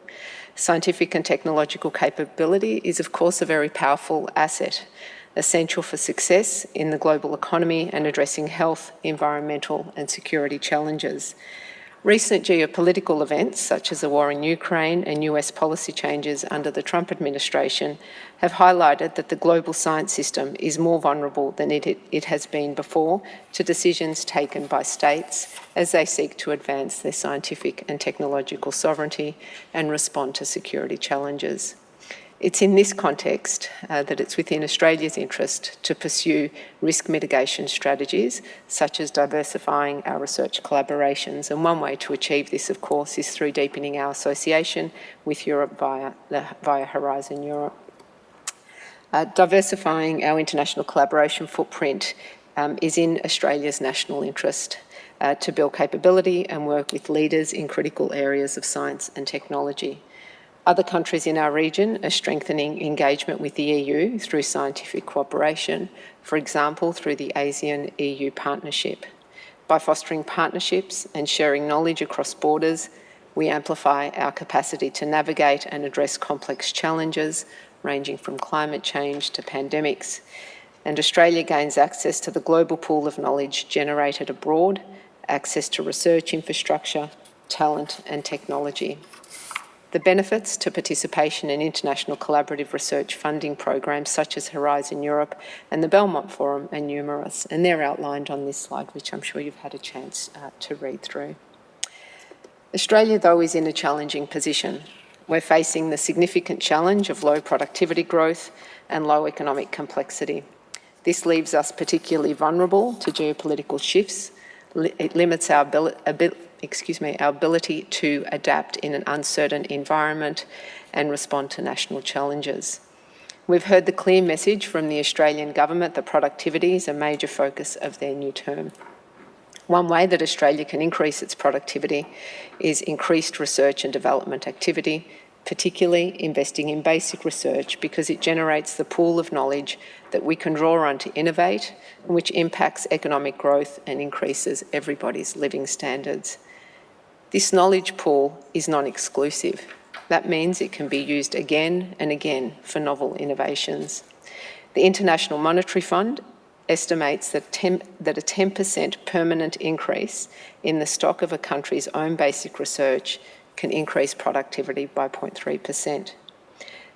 Scientific and technological capability is, of course, a very powerful asset, essential for success in the global economy and addressing health, environmental and security challenges. Recent geopolitical events, such as the war in Ukraine and US policy changes under the Trump administration, have highlighted that the global science system is more vulnerable than it has been before to decisions taken by states as they seek to advance their scientific and technological sovereignty and respond to security challenges. It's in this context that it's within Australia's interest to pursue risk mitigation strategies, such as diversifying our research collaborations. And one way to achieve this, of course, is through deepening our association with Europe via Horizon Europe. Diversifying our international collaboration footprint is in Australia's national interest to build capability and work with leaders in critical areas of science and technology. Other countries in our region are strengthening engagement with the EU through scientific cooperation, for example, through the ASEAN-EU partnership. By fostering partnerships and sharing knowledge across borders, we amplify our capacity to navigate and address complex challenges, ranging from climate change to pandemics. And Australia gains access to the global pool of knowledge generated abroad, access to research infrastructure, talent and technology. The benefits to participation in international collaborative research funding programs such as Horizon Europe and the Belmont Forum are numerous, and they're outlined on this slide, which I'm sure you've had a chance to read through. Australia, though, is in a challenging position. We're facing the significant challenge of low productivity growth and low economic complexity. This leaves us particularly vulnerable to geopolitical shifts. It limits our ability to adapt in an uncertain environment and respond to national challenges. We've heard the clear message from the Australian government that productivity is a major focus of their new term. One way that Australia can increase its productivity is increased research and development activity, particularly investing in basic research because it generates the pool of knowledge that we can draw on to innovate, which impacts economic growth and increases everybody's living standards. This knowledge pool is non-exclusive. That means it can be used again and again for novel innovations. The International Monetary Fund estimates that a 10% permanent increase in the stock of a country's own basic research can increase productivity by 0.3%.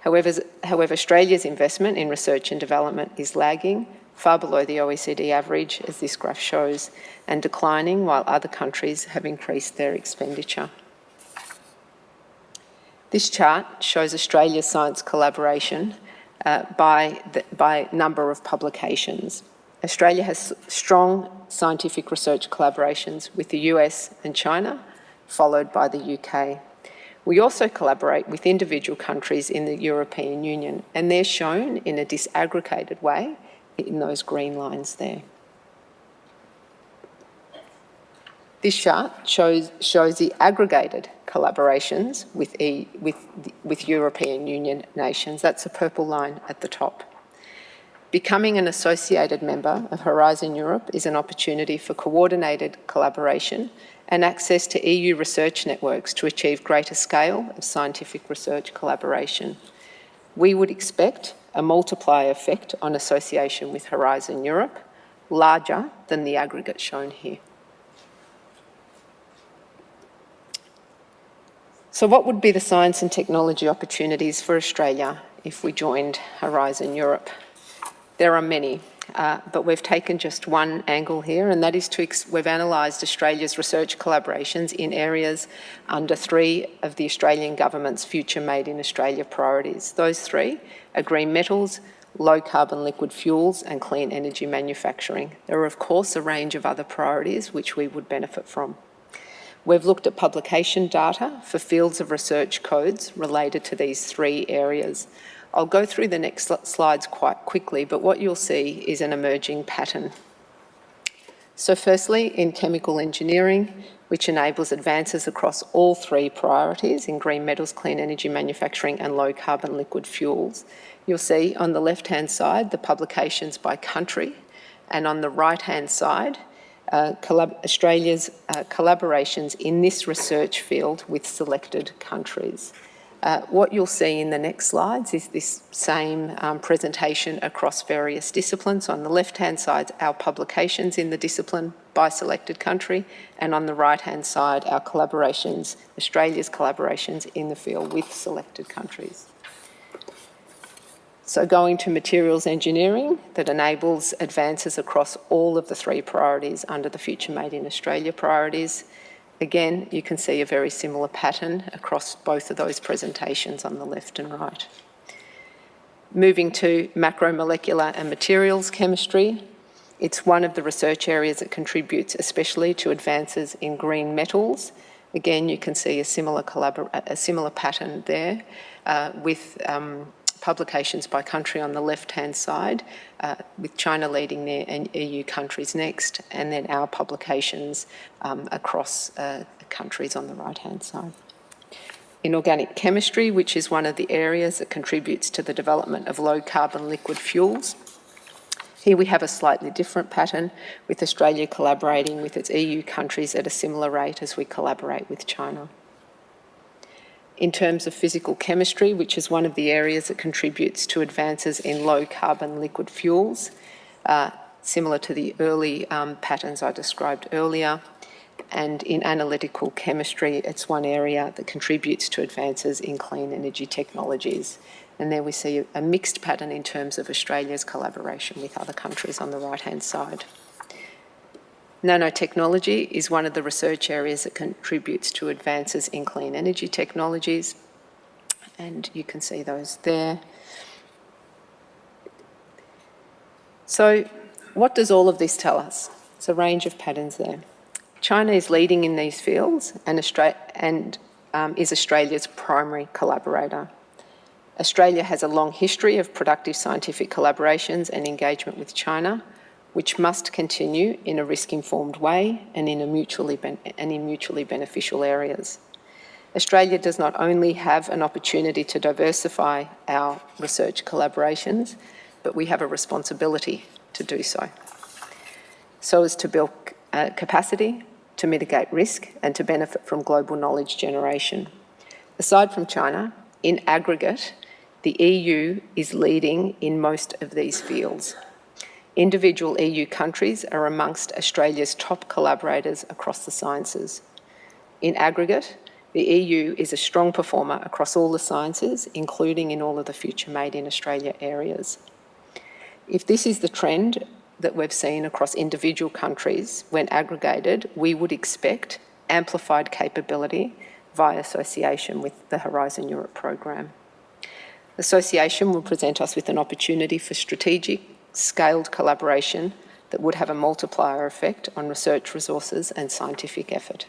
However, Australia's investment in research and development is lagging, far below the OECD average, as this graph shows, and declining while other countries have increased their expenditure. This chart shows Australia's science collaboration by number of publications. Australia has strong scientific research collaborations with the US and China, followed by the UK. We also collaborate with individual countries in the European Union, and they're shown in a disaggregated way in those green lines there. This chart shows the aggregated collaborations with European Union nations. That's a purple line at the top. Becoming an associated member of Horizon Europe is an opportunity for coordinated collaboration and access to EU research networks to achieve greater scale of scientific research collaboration. We would expect a multiplier effect on association with Horizon Europe, larger than the aggregate shown here. So what would be the science and technology opportunities for Australia if we joined Horizon Europe? There are many, but we've taken just one angle here, and that is we've analysed Australia's research collaborations in areas under 3 of the Australian government's Future Made in Australia priorities. Those 3 are green metals, low carbon liquid fuels and clean energy manufacturing. There are of course a range of other priorities which we would benefit from. We've looked at publication data for fields of research codes related to these 3 areas. I'll go through the next slides quite quickly, but what you'll see is an emerging pattern. So firstly, in chemical engineering, which enables advances across all 3 priorities in green metals, clean energy manufacturing and low carbon liquid fuels, you'll see on the left-hand side the publications by country, and on the right-hand side Australia's collaborations in this research field with selected countries. What you'll see in the next slides is this same presentation across various disciplines. On the left-hand side, our publications in the discipline by selected country, and on the right-hand side, our collaborations, Australia's collaborations in the field with selected countries. So going to materials engineering that enables advances across all of the 3 priorities under the Future Made in Australia priorities. Again, you can see a very similar pattern across both of those presentations on the left and right. Moving to macromolecular and materials chemistry, it's one of the research areas that contributes especially to advances in green metals. Again, you can see a similar pattern there with publications by country on the left-hand side, with China leading there and EU countries next, and then our publications across countries on the right-hand side. In organic chemistry, which is one of the areas that contributes to the development of low-carbon liquid fuels, here we have a slightly different pattern, with Australia collaborating with its EU countries at a similar rate as we collaborate with China. In terms of physical chemistry, which is one of the areas that contributes to advances in low-carbon liquid fuels, similar to the early patterns I described earlier, and in analytical chemistry, it's one area that contributes to advances in clean energy technologies. And there we see a mixed pattern in terms of Australia's collaboration with other countries on the right-hand side. Nanotechnology is one of the research areas that contributes to advances in clean energy technologies, and you can see those there. So what does all of this tell us? It's a range of patterns there. China is leading in these fields and is Australia's primary collaborator. Australia has a long history of productive scientific collaborations and engagement with China, which must continue in a risk-informed way and in mutually beneficial areas. Australia does not only have an opportunity to diversify our research collaborations, but we have a responsibility to do so as to build capacity, to mitigate risk, and to benefit from global knowledge generation. Aside from China, in aggregate, the EU is leading in most of these fields. Individual EU countries are amongst Australia's top collaborators across the sciences. In aggregate, the EU is a strong performer across all the sciences, including in all of the Future Made in Australia areas. If this is the trend that we've seen across individual countries, when aggregated, we would expect amplified capability via association with the Horizon Europe program. Association will present us with an opportunity for strategic, scaled collaboration that would have a multiplier effect on research resources and scientific effort.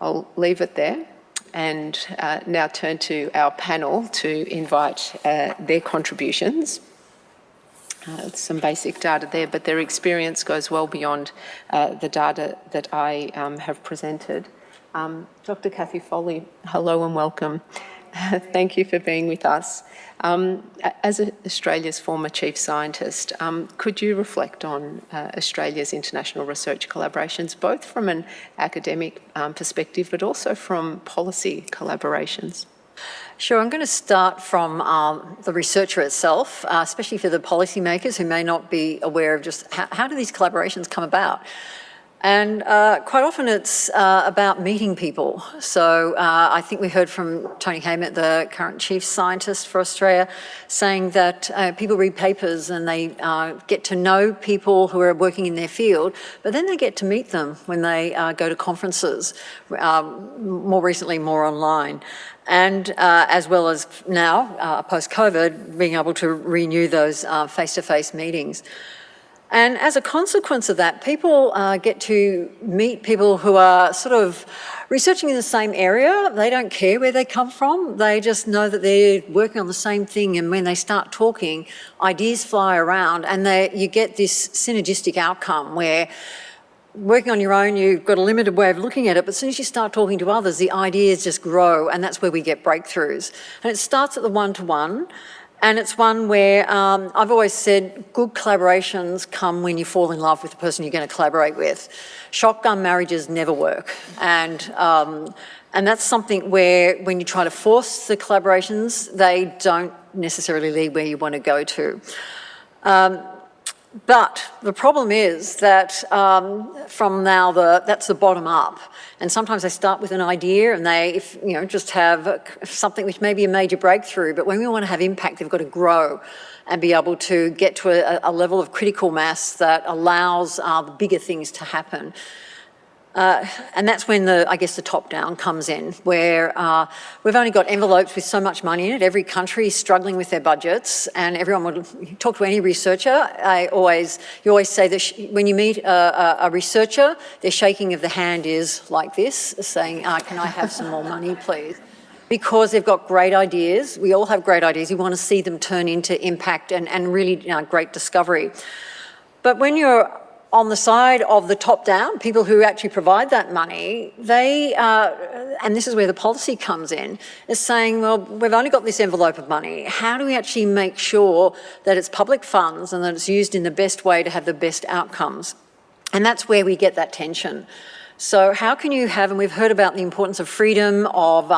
I'll leave it there and now turn to our panel to invite their contributions. Some basic data there, but their experience goes well beyond the data that I have presented. Dr. Cathy Foley, hello and welcome. Thank you for being with us. As Australia's former Chief Scientist, could you reflect on Australia's international research collaborations, both from an academic perspective, but also from policy collaborations? Sure, I'm going to start from the researcher itself, especially for the policymakers who may not be aware of just how do these collaborations come about. And quite often it's about meeting people. So I think we heard from Tony Haymet, the current Chief Scientist for Australia, saying that people read papers and they get to know people who are working in their field, but then they get to meet them when they go to conferences, more recently more online. And as well as now, post-COVID, being able to renew those face-to-face meetings. And as a consequence of that, people get to meet people who are sort of researching in the same area. They don't care where they come from. They just know that they're working on the same thing, and when they start talking, ideas fly around, and you get this synergistic outcome where working on your own, you've got a limited way of looking at it, but as soon as you start talking to others, the ideas just grow, and that's where we get breakthroughs. And it starts at the one-to-one, and it's one where I've always said good collaborations come when you fall in love with the person you're going to collaborate with. Shotgun marriages never work, and that's something where when you try to force the collaborations, they don't necessarily lead where you want to go to. But the problem is that from now, that's the bottom up. And sometimes they start with an idea and they just have something which may be a major breakthrough, but when we want to have impact, they've got to grow and be able to get to a level of critical mass that allows the bigger things to happen. And that's when I guess the top-down comes in, where we've only got envelopes with so much money in it. Every country is struggling with their budgets, and everyone would talk to any researcher. You always say that when you meet a researcher, their shaking of the hand is like this, saying, "Can I have some more money, please?" Because they've got great ideas. We all have great ideas. We want to see them turn into impact and really great discovery. But when you're on the side of the top-down, people who actually provide that money, they, and this is where the policy comes in, is saying, well, we've only got this envelope of money. How do we actually make sure that it's public funds and that it's used in the best way to have the best outcomes? And that's where we get that tension. So how can you have, and we've heard about the importance of freedom, of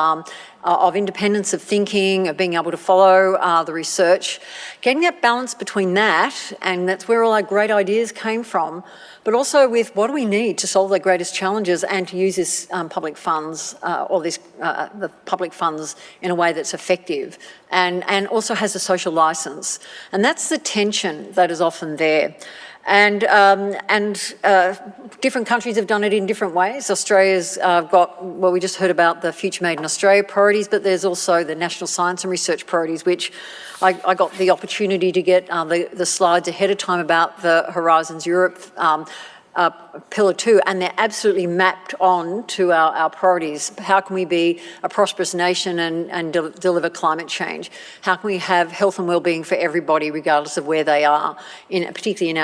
independence of thinking, of being able to follow the research, getting that balance between that, and that's where all our great ideas came from, but also with what do we need to solve the greatest challenges and to use this public funds, the public funds in a way that's effective and also has a social license. And that's the tension that is often there. And different countries have done it in different ways. Australia's got, well, we just heard about the Future Made in Australia priorities, but there's also the National Science and Research priorities, which I got the opportunity to get the slides ahead of time about the Horizons Europe Pillar 2, and they're absolutely mapped on to our priorities. How can we be a prosperous nation and deliver climate change? How can we have health and wellbeing for everybody, regardless of where they are, particularly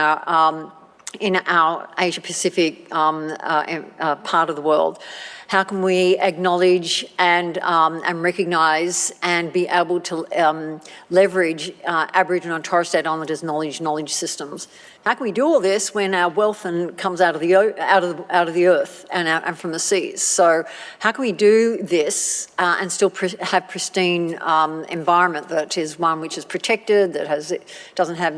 in our Asia-Pacific part of the world? How can we acknowledge and recognise and be able to leverage Aboriginal and Torres Strait Islanders' knowledge systems? How can we do all this when our wealth comes out of the earth and from the seas? So how can we do this and still have pristine environment that is one which is protected, that doesn't have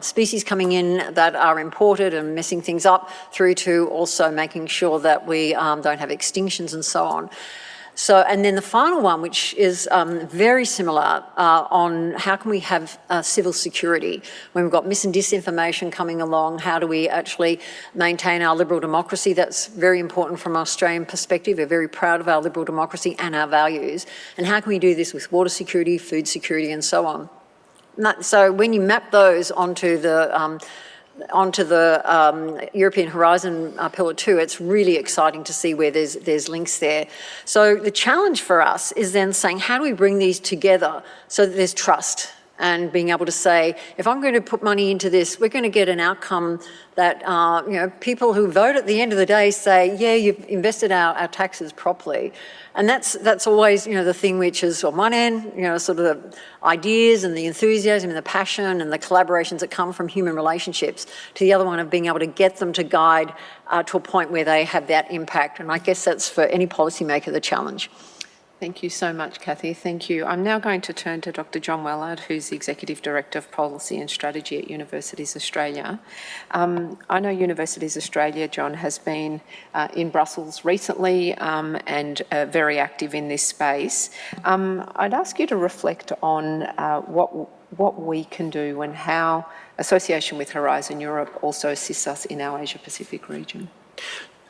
species coming in that are imported and messing things up, through to also making sure that we don't have extinctions and so on. So, and then the final one, which is very similar on how can we have civil security when we've got mis and disinformation coming along. How do we actually maintain our liberal democracy? That's very important from an Australian perspective. We're very proud of our liberal democracy and our values. And how can we do this with water security, food security, and so on? So when you map those onto the European Horizon Pillar 2, it's really exciting to see where there's links there. So the challenge for us is then saying, how do we bring these together so that there's trust? And being able to say, if I'm going to put money into this, we're going to get an outcome that people who vote at the end of the day say, yeah, you've invested our taxes properly. And that's always, the thing which is, on one end, sort of the ideas and the enthusiasm and the passion and the collaborations that come from human relationships, to the other one of being able to get them to guide to a point where they have that impact. And I guess that's for any policymaker the challenge. Thank you so much, Cathy. Thank you. I'm now going to turn to Dr. John Wellard, who's the Executive Director of Policy and Strategy at Universities Australia. I know Universities Australia, John, has been in Brussels recently and very active in this space. I'd ask you to reflect on what we can do and how association with Horizon Europe also assists us in our Asia-Pacific region.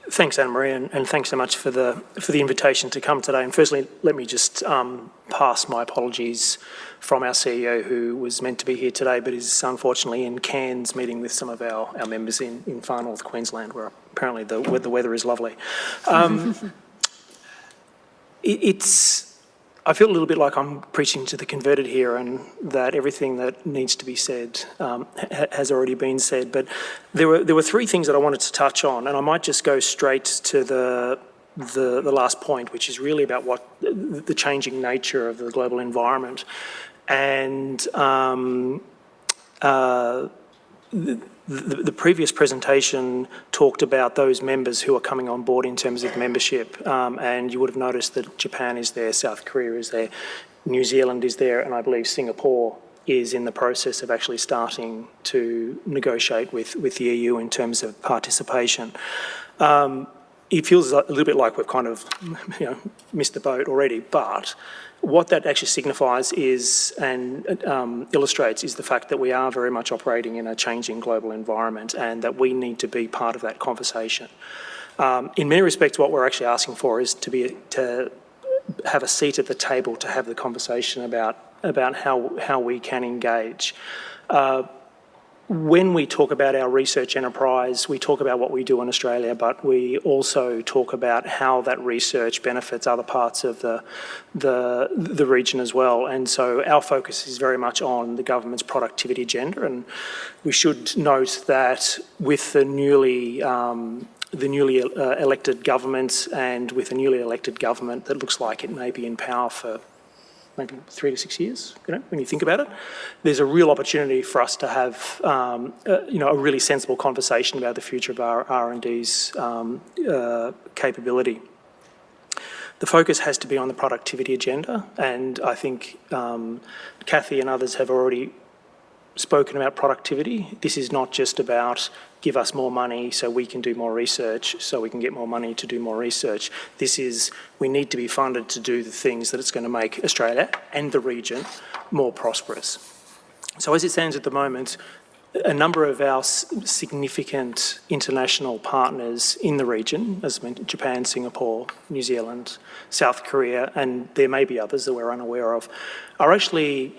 Thanks, Anne-Marie, and thanks so much for the invitation to come today. And firstly, let me just pass my apologies from our CEO, who was meant to be here today, but is unfortunately in Cairns meeting with some of our members in far north Queensland, where apparently the weather is lovely. I feel a little bit like I'm preaching to the converted here, and that everything that needs to be said has already been said. But there were three things that I wanted to touch on, and I might just go straight to the last point, which is really about what the changing nature of the global environment, and the previous presentation talked about those members who are coming on board in terms of membership, and you would have noticed that Japan is there, South Korea is there, New Zealand is there, and I believe Singapore is in the process of actually starting to negotiate with the EU in terms of participation. It feels a little bit like we've kind of missed the boat already, but what that actually signifies is, and illustrates, is the fact that we are very much operating in a changing global environment, and that we need to be part of that conversation. In many respects, what we're actually asking for is to have a seat at the table to have the conversation about how we can engage. when we talk about our research enterprise, we talk about what we do in Australia, but we also talk about how that research benefits other parts of the region as well. And so our focus is very much on the government's productivity agenda. And we should note that with the newly elected government, and with a newly elected government that looks like it may be in power for maybe 3 to 6 years, when you think about it, there's a real opportunity for us to have, a really sensible conversation about the future of our R&D's capability. The focus has to be on the productivity agenda, and I think Kathy and others have already spoken about productivity. This is not just about give us more money so we can do more research, so we can get more money to do more research. This is, we need to be funded to do the things that it's going to make Australia and the region more prosperous. So as it stands at the moment, a number of our significant international partners in the region, as I mentioned, Japan, Singapore, New Zealand, South Korea, and there may be others that we're unaware of, are actually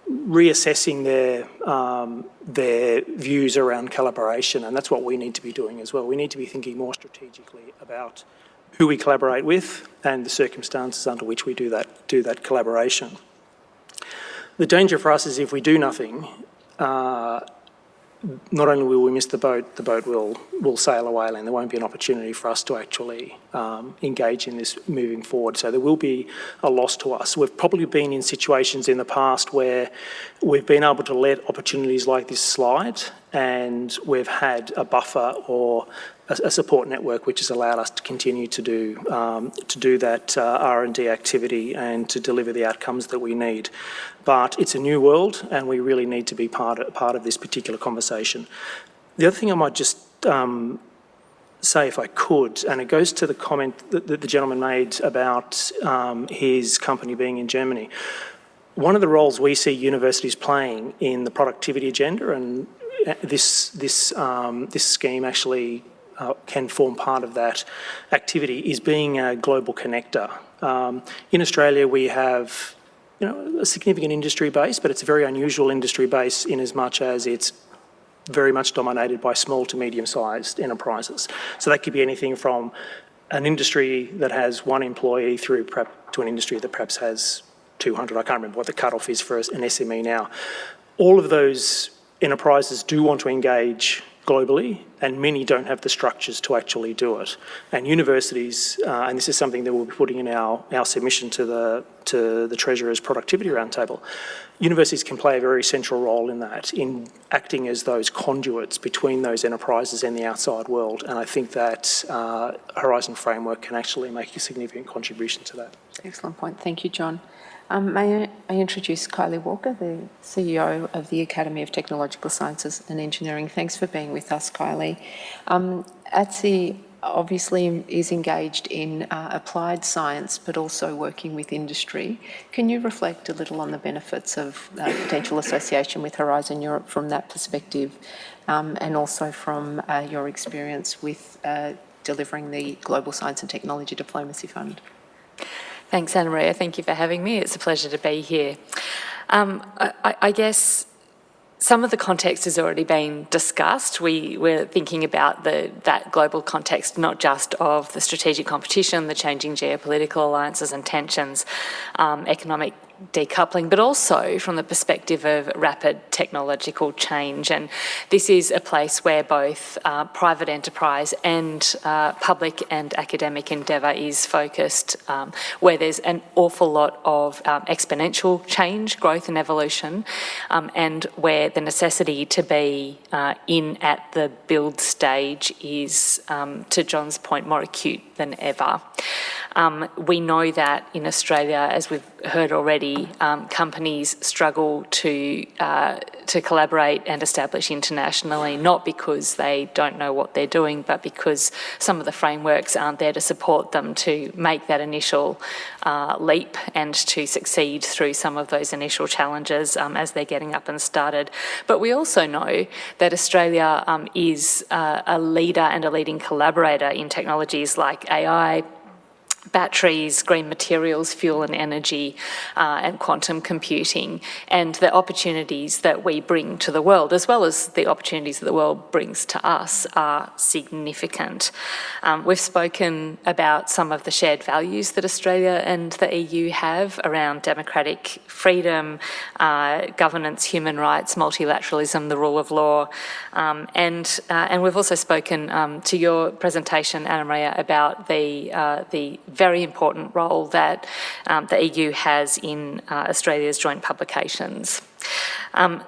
reassessing their views around collaboration, and that's what we need to be doing as well. We need to be thinking more strategically about who we collaborate with and the circumstances under which we do that collaboration. The danger for us is if we do nothing, not only will we miss the boat will sail away, and there won't be an opportunity for us to actually engage in this moving forward. So there will be a loss to us. We've probably been in situations in the past where we've been able to let opportunities like this slide, and we've had a buffer or a support network which has allowed us to continue to do that R&D activity and to deliver the outcomes that we need. But it's a new world, and we really need to be part of this particular conversation. The other thing I might just say, if I could, and it goes to the comment that the gentleman made about his company being in Germany. One of the roles we see universities playing in the productivity agenda, and this scheme actually can form part of that activity, is being a global connector. In Australia, we have a significant industry base, but it's a very unusual industry base in as much as it's very much dominated by small to medium-sized enterprises. So that could be anything from an industry that has one employee through to an industry that perhaps has 200. I can't remember what the cutoff is for an SME now. All of those enterprises do want to engage globally, and many don't have the structures to actually do it. And universities, and this is something that we'll be putting in our submission to the Treasurer's Productivity Roundtable, universities can play a very central role in that, in acting as those conduits between those enterprises and the outside world. And I think that Horizon Framework can actually make a significant contribution to that. Excellent point. Thank you, John. May I introduce Kylie Walker, the CEO of the Academy of Technological Sciences and Engineering. Thanks for being with us, Kylie. ATSE obviously is engaged in applied science, but also working with industry. Can you reflect a little on the benefits of potential association with Horizon Europe from that perspective, and also from your experience with delivering the Global Science and Technology Diplomacy Fund? Thanks, Anna Maria. Thank you for having me. It's a pleasure to be here. I guess some of the context has already been discussed. We're thinking about that global context, not just of the strategic competition, the changing geopolitical alliances and tensions, economic decoupling, but also from the perspective of rapid technological change. And this is a place where both private enterprise and public and academic endeavour is focused, where there's an awful lot of exponential change, growth and evolution, and where the necessity to be in at the build stage is, to John's point, more acute than ever. We know that in Australia, as we've heard already, companies struggle to collaborate and establish internationally, not because they don't know what they're doing, but because some of the frameworks aren't there to support them to make that initial leap and to succeed through some of those initial challenges as they're getting up and started. But we also know that Australia is a leader and a leading collaborator in technologies like AI, batteries, green materials, fuel and energy, and quantum computing, and the opportunities that we bring to the world, as well as the opportunities that the world brings to us, are significant. We've spoken about some of the shared values that Australia and the EU have around democratic freedom, governance, human rights, multilateralism, the rule of law, and we've also spoken to your presentation, Anna Maria, about the very important role that the EU has in Australia's joint publications.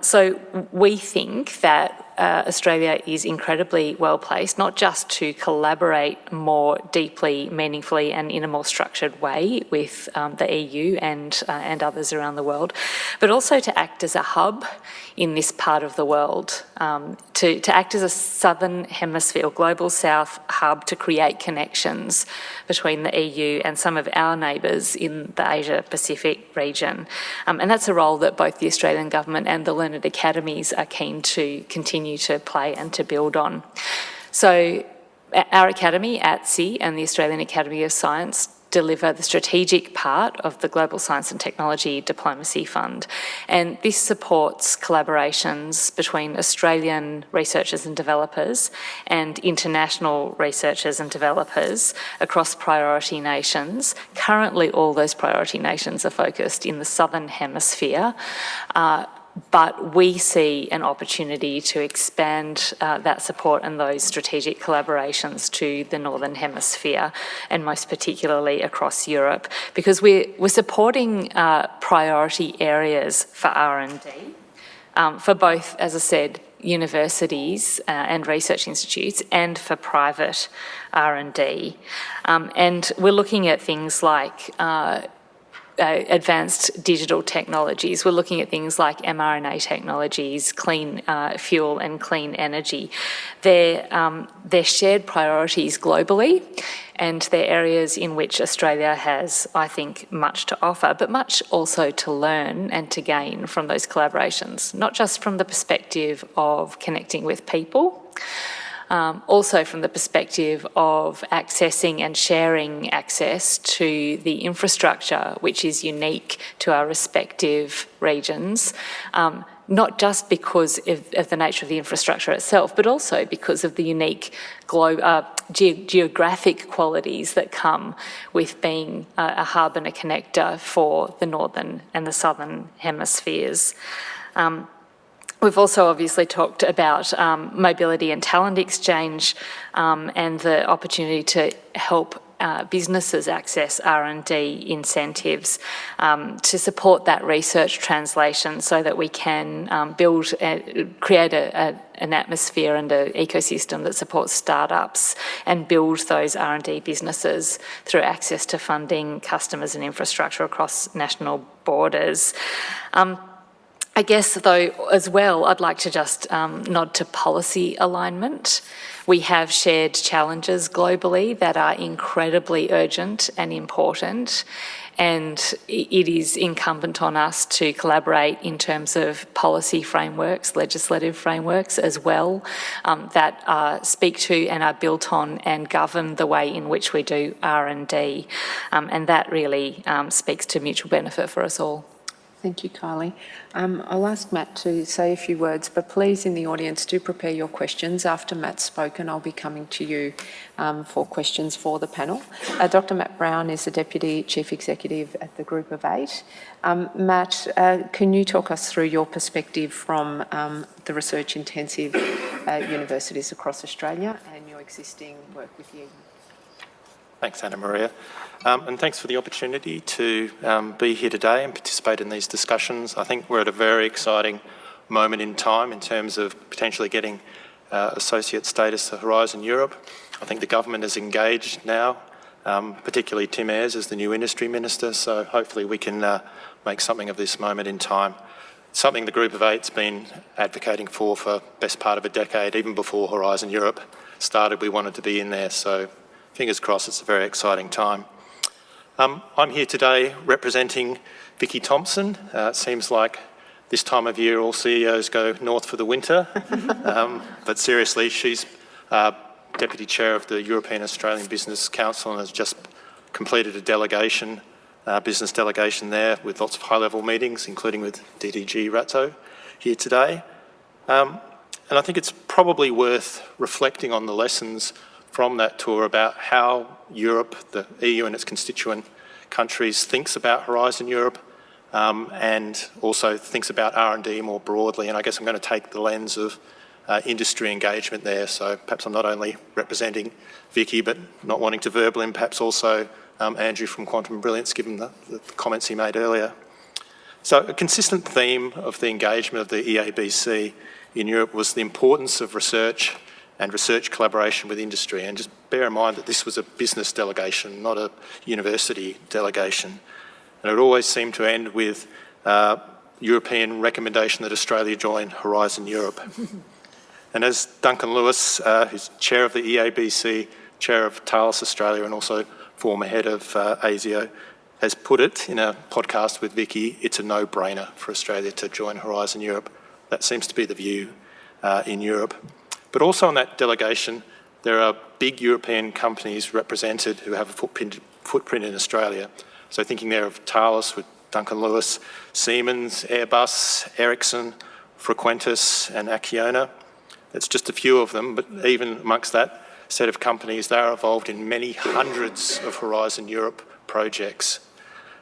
So we think that Australia is incredibly well placed, not just to collaborate more deeply, meaningfully, and in a more structured way with the EU and others around the world, but also to act as a hub in this part of the world, to act as a southern hemisphere, or global south hub, to create connections between the EU and some of our neighbours in the Asia-Pacific region. And that's a role that both the Australian government and the learned academies are keen to continue to play and to build on. So our academy, ATSI, and the Australian Academy of Science deliver the strategic part of the Global Science and Technology Diplomacy Fund. And this supports collaborations between Australian researchers and developers and international researchers and developers across priority nations. Currently, all those priority nations are focused in the Southern Hemisphere, but we see an opportunity to expand that support and those strategic collaborations to the Northern Hemisphere, and most particularly across Europe, because we're supporting priority areas for R&D, for both, as I said, universities and research institutes, and for private R&D. And we're looking at things like advanced digital technologies. We're looking at things like mRNA technologies, clean fuel and clean energy. They're shared priorities globally, and they're areas in which Australia has, I think, much to offer, but much also to learn and to gain from those collaborations, not just from the perspective of connecting with people, also from the perspective of accessing and sharing access to the infrastructure which is unique to our respective regions, not just because of the nature of the infrastructure itself, but also because of the unique geographic qualities that come with being a hub and a connector for the northern and the southern hemispheres. We've also obviously talked about mobility and talent exchange, and the opportunity to help businesses access R&D incentives to support that research translation, so that we can create an atmosphere and an ecosystem that supports startups and build those R&D businesses through access to funding, customers and infrastructure across national borders. I guess, though, as well, I'd like to just nod to policy alignment. We have shared challenges globally that are incredibly urgent and important, and it is incumbent on us to collaborate in terms of policy frameworks, legislative frameworks as well, that speak to and are built on and govern the way in which we do R&D. And that really speaks to mutual benefit for us all. Thank you, Kylie. I'll ask Matt to say a few words, but please, in the audience, do prepare your questions. After Matt's spoken, I'll be coming to you for questions for the panel. Dr. Matt Brown is the Deputy Chief Executive at the Group of 8. Matt, can you talk us through your perspective from the research-intensive universities across Australia and your existing work with you? Thanks, Anna Maria. And thanks for the opportunity to be here today and participate in these discussions. I think we're at a very exciting moment in time in terms of potentially getting associate status to Horizon Europe. I think the government is engaged now, particularly Tim Ayres as the new Industry Minister, so hopefully we can make something of this moment in time. Something the Group of 8's been advocating for best part of a decade, even before Horizon Europe started. We wanted to be in there, so fingers crossed, it's a very exciting time. I'm here today representing Vicky Thompson. It seems like this time of year all CEOs go north for the winter, but seriously, she's Deputy Chair of the European Australian Business Council and has just completed a delegation, business delegation there with lots of high-level meetings, including with DDG Ratzo here today. And I think it's probably worth reflecting on the lessons from that tour about how Europe, the EU and its constituent countries, thinks about Horizon Europe, and also thinks about R&D more broadly. And I guess I'm going to take the lens of industry engagement there. So perhaps I'm not only representing Vicky, but not wanting to verbal him, perhaps also Andrew from Quantum Brilliance, given the comments he made earlier. So a consistent theme of the engagement of the EABC in Europe was the importance of research and research collaboration with industry. And just bear in mind that this was a business delegation, not a university delegation. And it always seemed to end with European recommendation that Australia join Horizon Europe. And as Duncan Lewis, who's chair of the EABC, chair of Thales Australia and also former head of ASIO, has put it in a podcast with Vicky, it's a no-brainer for Australia to join Horizon Europe. That seems to be the view in Europe. But also on that delegation, there are big European companies represented who have a footprint in Australia. So thinking there of Thales with Duncan Lewis, Siemens, Airbus, Ericsson, Frequentis and Acciona. That's just a few of them, but even amongst that set of companies, they are involved in many hundreds of Horizon Europe projects.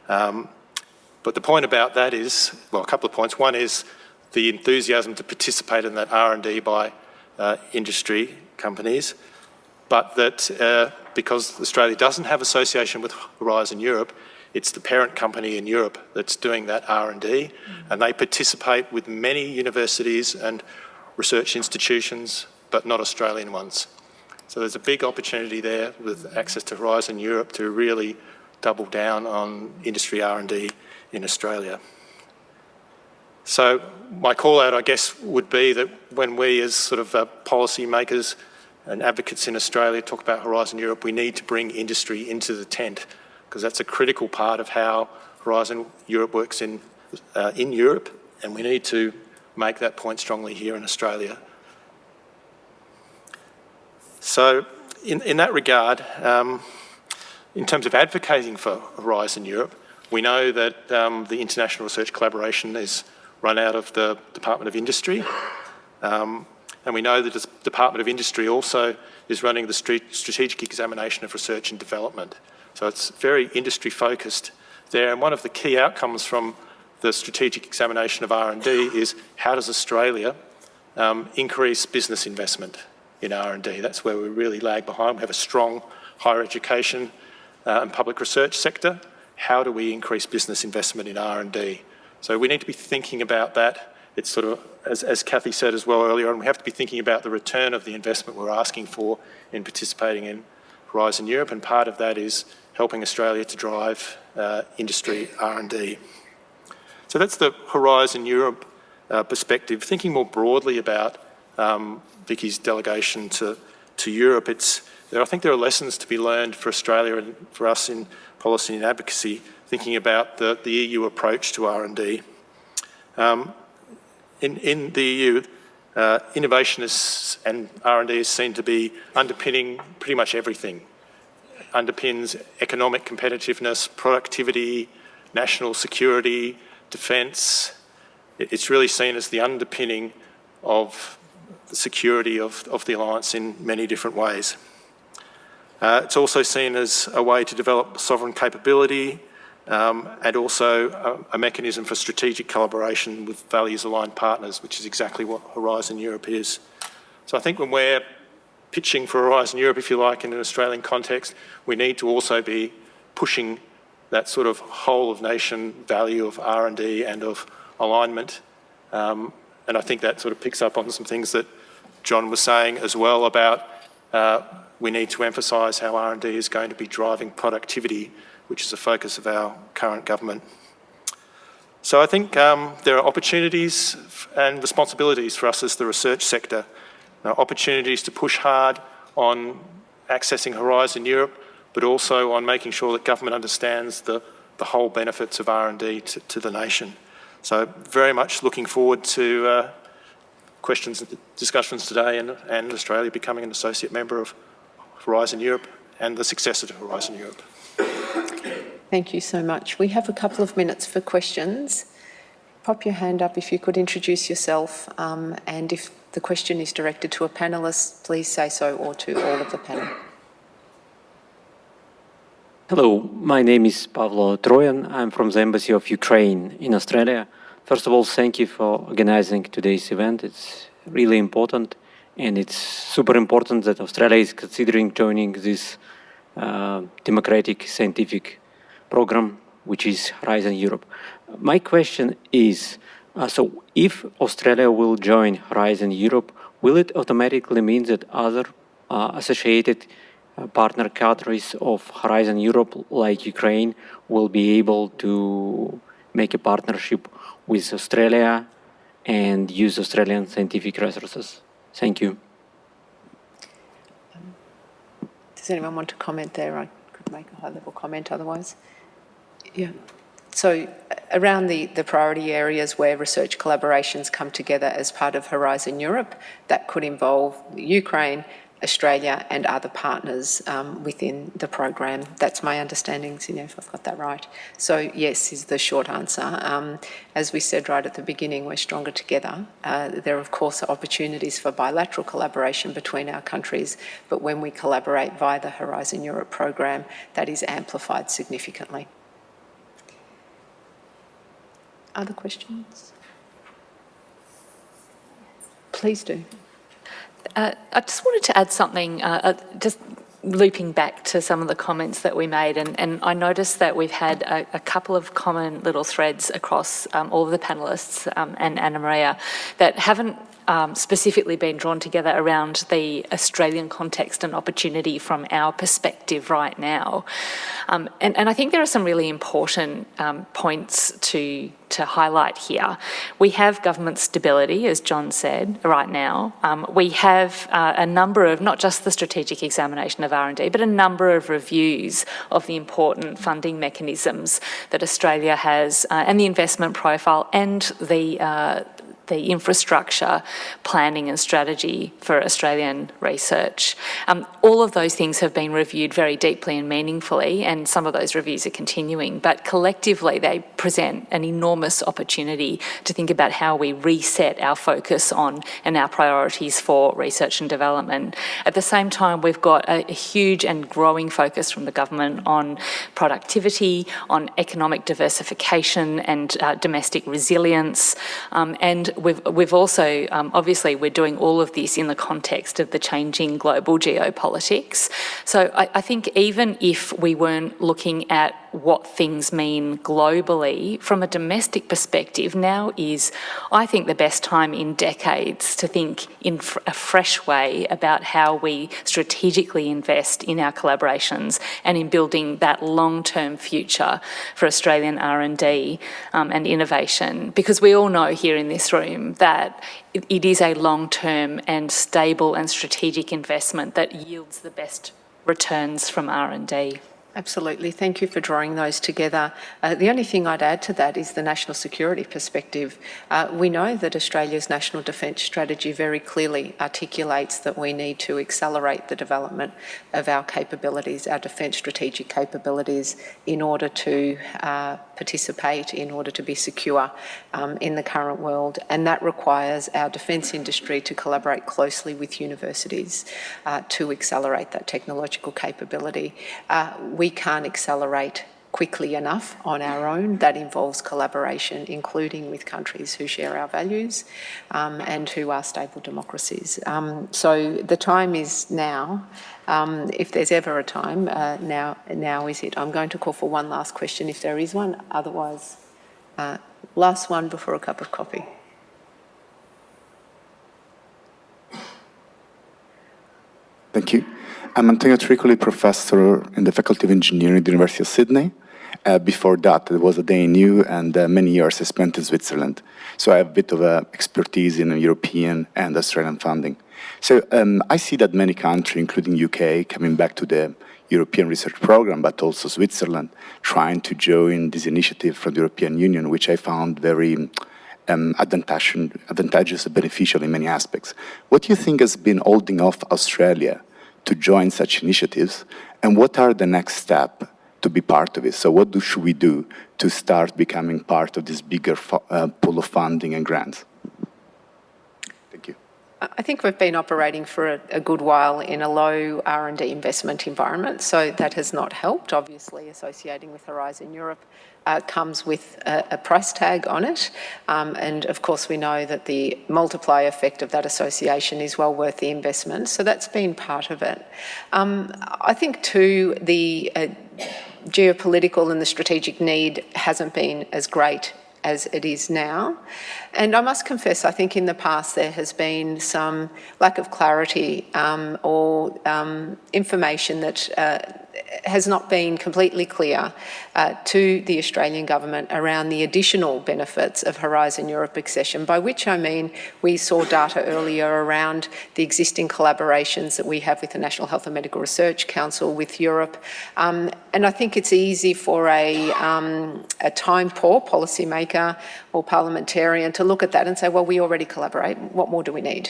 But the point about that is, well, a couple of points. One is the enthusiasm to participate in that R&D by industry companies, but that because Australia doesn't have association with Horizon Europe, it's the parent company in Europe that's doing that R&D, and they participate with many universities and research institutions, but not Australian ones. So there's a big opportunity there with access to Horizon Europe to really double down on industry R&D in Australia. So my call out, I guess, would be that when we as sort of policy makers and advocates in Australia talk about Horizon Europe, we need to bring industry into the tent, because that's a critical part of how Horizon Europe works in Europe, and we need to make that point strongly here in Australia. So in that regard, in terms of advocating for Horizon Europe, we know that the international research collaboration is run out of the Department of Industry, and we know that the Department of Industry also is running the strategic examination of research and development. So it's very industry focused there, and one of the key outcomes from the strategic examination of R&D is how does Australia increase business investment in R&D? That's where we really lag behind. We have a strong higher education and public research sector. How do we increase business investment in R&D? So we need to be thinking about that. It's sort of, as Kathy said as well earlier on, we have to be thinking about the return of the investment we're asking for in participating in Horizon Europe, and part of that is helping Australia to drive industry R&D. So that's the Horizon Europe perspective. Thinking more broadly about Vicky's delegation to Europe, I think there are lessons to be learned for Australia and for us in policy and advocacy, thinking about the EU approach to R&D. In the EU, innovation and R&D is seen to be underpinning pretty much everything. Underpins economic competitiveness, productivity, national security, defence. It's really seen as the underpinning of the security of the alliance in many different ways. It's also seen as a way to develop sovereign capability, and also a mechanism for strategic collaboration with values-aligned partners, which is exactly what Horizon Europe is. So I think when we're pitching for Horizon Europe, if you like, in an Australian context, we need to also be pushing that sort of whole-of-nation value of R&D and of alignment. And I think that sort of picks up on some things that John was saying as well about we need to emphasise how R&D is going to be driving productivity, which is a focus of our current government. So I think there are opportunities and responsibilities for us as the research sector. Opportunities to push hard on accessing Horizon Europe, but also on making sure that government understands the whole benefits of R&D to the nation. So very much looking forward to questions and discussions today, and Australia becoming an associate member of Horizon Europe and the successor to Horizon Europe. Thank you so much. We have a couple of minutes for questions. Pop your hand up if you could introduce yourself, and if the question is directed to a panellist, please say so, or to all of the panel. Hello, my name is Pavlo Trojan. I'm from the Embassy of Ukraine in Australia. First of all, thank you for organizing today's event. It's really important, and it's super important that Australia is considering joining this democratic scientific program, which is Horizon Europe. My question is, so if Australia will join Horizon Europe, will it automatically mean that other associated partner countries of Horizon Europe, like Ukraine, will be able to make a partnership with Australia and use Australian scientific resources? Thank you. Does anyone want to comment there? I could make a high-level comment otherwise. Yeah. So around the priority areas where research collaborations come together as part of Horizon Europe, that could involve Ukraine, Australia and other partners within the program. That's my understanding, Zinnia, if I've got that right. So yes is the short answer. As we said right at the beginning, we're stronger together. There, of course, are opportunities for bilateral collaboration between our countries, but when we collaborate via the Horizon Europe program, that is amplified significantly. Other questions? Please do. I just wanted to add something, just looping back to some of the comments that we made, and I noticed that we've had a couple of common little threads across all of the panellists and Anna Maria that haven't specifically been drawn together around the Australian context and opportunity from our perspective right now. And I think there are some really important points to highlight here. We have government stability, as John said, right now. We have a number of, not just the strategic examination of R&D, but a number of reviews of the important funding mechanisms that Australia has and the investment profile and the infrastructure planning and strategy for Australian research. All of those things have been reviewed very deeply and meaningfully, and some of those reviews are continuing, but collectively they present an enormous opportunity to think about how we reset our focus on and our priorities for research and development. At the same time, we've got a huge and growing focus from the government on productivity, on economic diversification and domestic resilience, and we've also, obviously, we're doing all of this in the context of the changing global geopolitics. So I think even if we weren't looking at what things mean globally, from a domestic perspective, now is, I think, the best time in decades to think in a fresh way about how we strategically invest in our collaborations and in building that long-term future for Australian R&D and innovation. Because we all know here in this room that it is a long-term and stable and strategic investment that yields the best returns from R&D. Absolutely. Thank you for drawing those together. The only thing I'd add to that is the national security perspective. We know that Australia's national defence strategy very clearly articulates that we need to accelerate the development of our capabilities, our defence strategic capabilities, in order to participate, in order to be secure in the current world. And that requires our defence industry to collaborate closely with universities to accelerate that technological capability. We can't accelerate quickly enough on our own. That involves collaboration, including with countries who share our values and who are stable democracies. So the time is now. If there's ever a time, now is it. I'm going to call for one last question if there is one. Otherwise, last one before a cup of coffee. Thank you. I'm Antonio Tricoli, professor in the Faculty of Engineering at the University of Sydney. Before that, it was at the ANU, and many years I spent in Switzerland. So I have a bit of expertise in European and Australian funding. So I see that many countries, including UK, coming back to the European research program, but also Switzerland, trying to join this initiative from the European Union, which I found very advantageous and beneficial in many aspects. What do you think has been holding off Australia to join such initiatives, and what are the next steps to be part of it. So what should we do to start becoming part of this bigger pool of funding and grants? Thank you. I think we've been operating for a good while in a low R&D investment environment, so that has not helped. Obviously, associating with Horizon Europe comes with a price tag on it, and of course we know that the multiplier effect of that association is well worth the investment, so that's been part of it. I think too, the geopolitical and the strategic need hasn't been as great as it is now. And I must confess, I think in the past there has been some lack of clarity or information that has not been completely clear to the Australian government around the additional benefits of Horizon Europe accession, by which I mean we saw data earlier around the existing collaborations that we have with the National Health and Medical Research Council with Europe. And I think it's easy for a time-poor policymaker or parliamentarian to look at that and say, well, we already collaborate, what more do we need?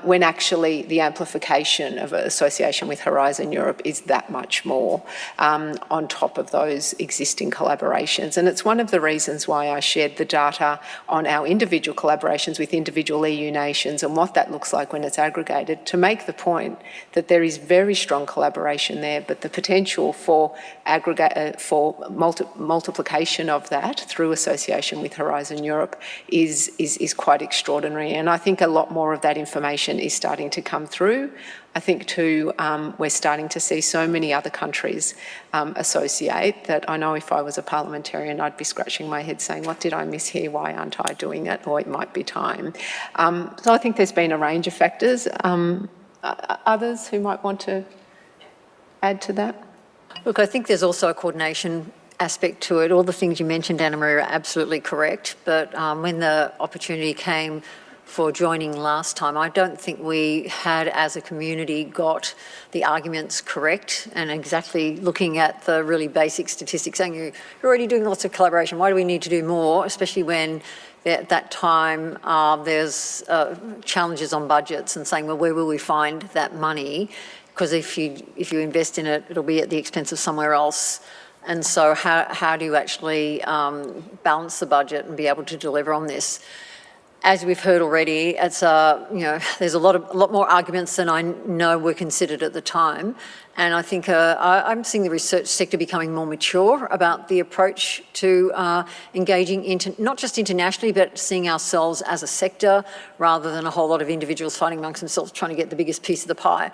When actually the amplification of an association with Horizon Europe is that much more on top of those existing collaborations. And it's one of the reasons why I shared the data on our individual collaborations with individual EU nations and what that looks like when it's aggregated, to make the point that there is very strong collaboration there, but the potential for multiplication of that through association with Horizon Europe is quite extraordinary. And I think a lot more of that information is starting to come through. I think too, we're starting to see so many other countries associate that I know if I was a parliamentarian, I'd be scratching my head saying, what did I miss here? Why aren't I doing it? Or it might be time. So I think there's been a range of factors. Others who might want to add to that? Look, I think there's also a coordination aspect to it. All the things you mentioned, Anna Maria, are absolutely correct. But when the opportunity came for joining last time, I don't think we had, as a community, got the arguments correct and exactly looking at the really basic statistics, saying you're already doing lots of collaboration, why do we need to do more, especially when at that time there's challenges on budgets and saying, well, where will we find that money? Because if you invest in it, it'll be at the expense of somewhere else. And so how do you actually balance the budget and be able to deliver on this? As we've heard already, it's there's a lot more arguments than I know were considered at the time, and I think I'm seeing the research sector becoming more mature about the approach to engaging not just internationally, but seeing ourselves as a sector rather than a whole lot of individuals fighting amongst themselves trying to get the biggest piece of the pie.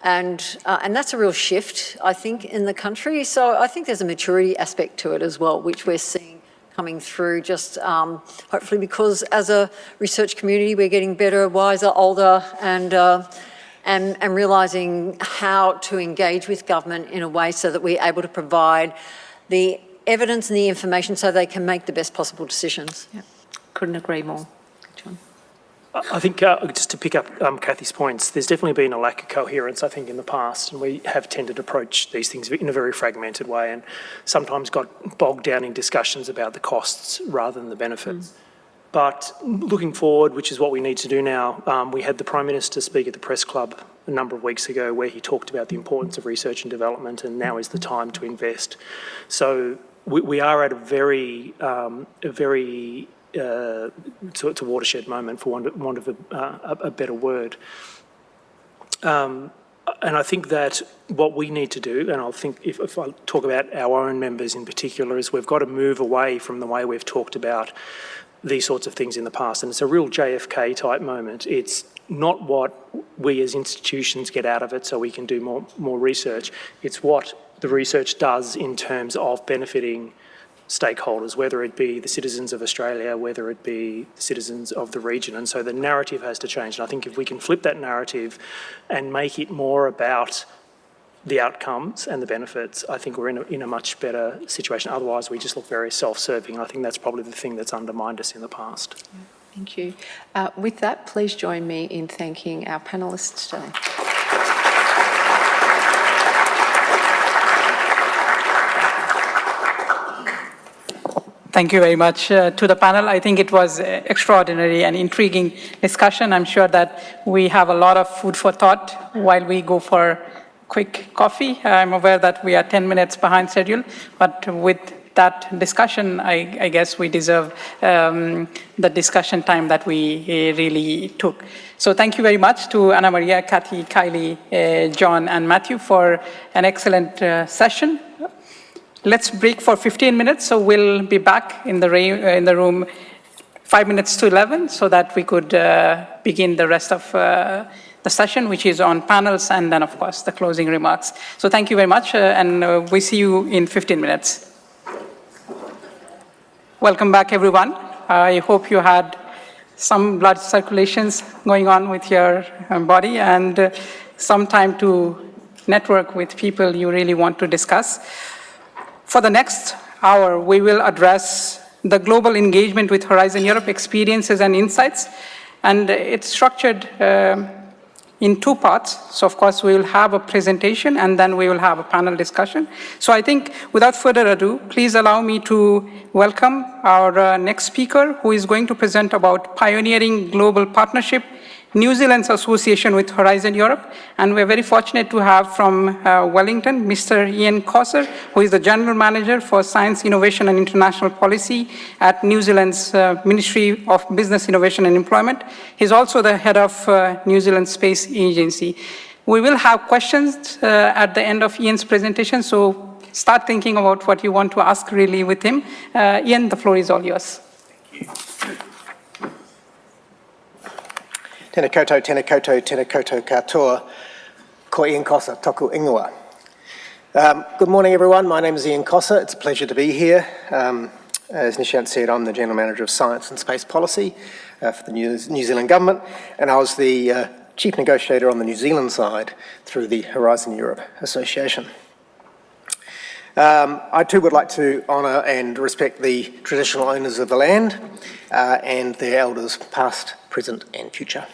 And that's a real shift, I think, in the country. So I think there's a maturity aspect to it as well, which we're seeing coming through, just hopefully because as a research community we're getting better, wiser, older, and realising how to engage with government in a way so that we're able to provide the evidence and the information so they can make the best possible decisions. Yeah. Couldn't agree more. John. I think, just to pick up Kathy's points, there's definitely been a lack of coherence, I think, in the past, and we have tended to approach these things in a very fragmented way and sometimes got bogged down in discussions about the costs rather than the benefits. But looking forward, which is what we need to do now, we had the Prime Minister speak at the Press Club a number of weeks ago where he talked about the importance of research and development, and now is the time to invest. So we are at a very it's a watershed moment, for want of a better word. And I think that what we need to do, and I think if I talk about our own members in particular, is we've got to move away from the way we've talked about these sorts of things in the past. And it's a real JFK type moment. It's not what we as institutions get out of it so we can do more research. It's what the research does in terms of benefiting stakeholders, whether it be the citizens of Australia, whether it be the citizens of the region. And so the narrative has to change. And I think if we can flip that narrative and make it more about the outcomes and the benefits, I think we're in a much better situation. Otherwise, we just look very self-serving. And I think that's probably the thing that's undermined us in the past. Thank you. With that, please join me in thanking our panellists today. Thank you very much to the panel. I think it was extraordinary and intriguing discussion. I'm sure that we have a lot of food for thought while we go for quick coffee. I'm aware that we are 10 minutes behind schedule, but with that discussion, I guess we deserve the discussion time that we really took. So thank you very much to Anna Maria, Kathy, Kylie, John, and Matthew for an excellent session. Let's break for 15 minutes, so we'll be back in the room 5 minutes to 11, so that we could begin the rest of the session, which is on panels, and then, of course, the closing remarks. So thank you very much, and we see you in 15 minutes. Welcome back, everyone. I hope you had some blood circulations going on with your body and some time to network with people you really want to discuss. For the next hour, we will address the global engagement with Horizon Europe experiences and insights, and it's structured in two parts. So, of course, we will have a presentation, and then we will have a panel discussion. So I think, without further ado, please allow me to welcome our next speaker, who is going to present about pioneering global partnership, New Zealand's association with Horizon Europe. And we're very fortunate to have from Wellington, Mr. Ian Cosser, who is the General Manager for Science, Innovation and International Policy at New Zealand's Ministry of Business, Innovation and Employment. He's also the head of New Zealand Space Agency. We will have questions at the end of Ian's presentation, so start thinking about what you want to ask really with him. Ian, the floor is all yours. Thank you. Tēnā koutou, tēnā koutou, tēnā koutou katoa, ko Ian Cosser, toku ingoa. Good morning, everyone. My name is Ian Cosser. It's a pleasure to be here. As Nishant said, I'm the General Manager of Science and Space Policy for the New Zealand Government, and I was the Chief Negotiator on the New Zealand side through the Horizon Europe Association. I too would like to honour and respect the traditional owners of the land and their elders past, present and future.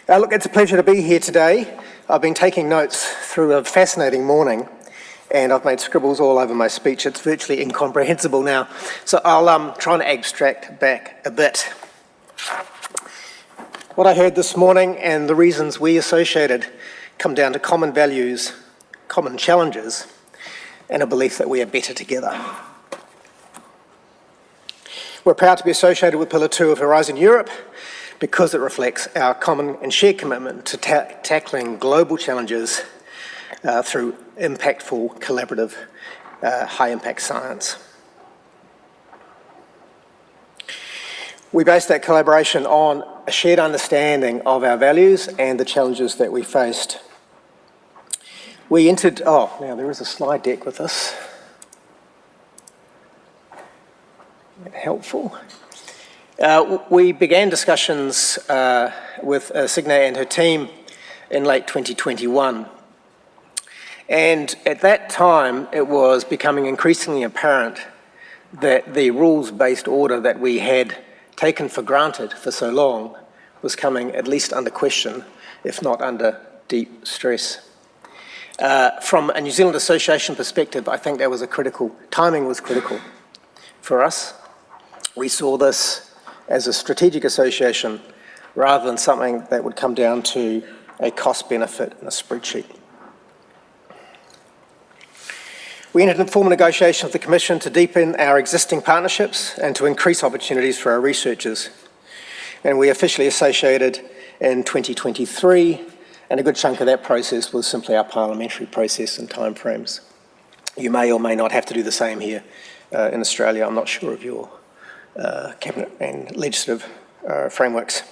Look, it's a pleasure to be here today. I've been taking notes through a fascinating morning and I've made scribbles all over my speech. It's virtually incomprehensible now. So I'll try and abstract back a bit. What I heard this morning and the reasons we associated come down to common values, common challenges, and a belief that we are better together. We're proud to be associated with Pillar 2 of Horizon Europe because it reflects our common and shared commitment to tackling global challenges through impactful, collaborative, high-impact science. We base that collaboration on a shared understanding of our values and the challenges that we faced. We entered, now there is a slide deck with us. Helpful. We began discussions with Signe and her team in late 2021. And at that time, it was becoming increasingly apparent that the rules-based order that we had taken for granted for so long was coming at least under question, if not under deep stress. From a New Zealand Association perspective, I think that was timing was critical for us. We saw this as a strategic association rather than something that would come down to a cost benefit in a spreadsheet. We entered into formal negotiation with the Commission to deepen our existing partnerships and to increase opportunities for our researchers. And we officially associated in 2023, and a good chunk of that process was simply our parliamentary process and timeframes. You may or may not have to do the same here in Australia. I'm not sure of your cabinet and legislative frameworks.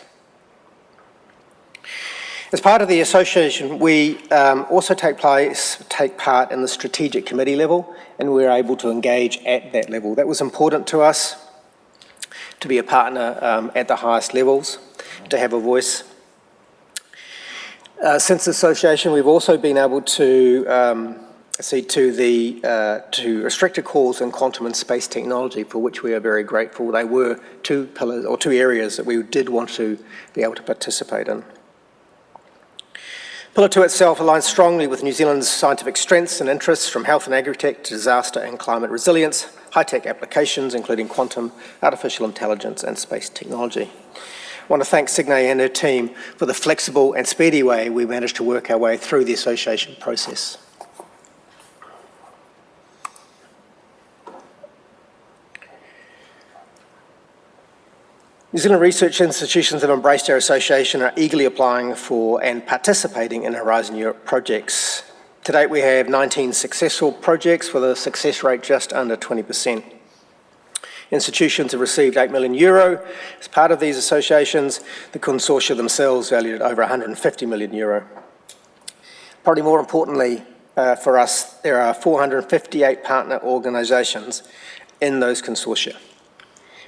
As part of the association, we also take part in the strategic committee level, and we're able to engage at that level. That was important to us, to be a partner at the highest levels, to have a voice. Since the association, we've also been able to see to restricted calls in quantum and space technology, for which we are very grateful. They were two pillars or two areas that we did want to be able to participate in. Pillar 2 itself aligns strongly with New Zealand's scientific strengths and interests, from health and agri-tech to disaster and climate resilience, high-tech applications including quantum, artificial intelligence and space technology. want to thank Signe and her team for the flexible and speedy way we managed to work our way through the association process. New Zealand research institutions have embraced our association and are eagerly applying for and participating in Horizon Europe projects. To date, we have 19 successful projects with a success rate just under 20%. Institutions have received €8 million as part of these associations, the consortia themselves valued at over €150 million. Probably more importantly for us, there are 458 partner organisations in those consortia,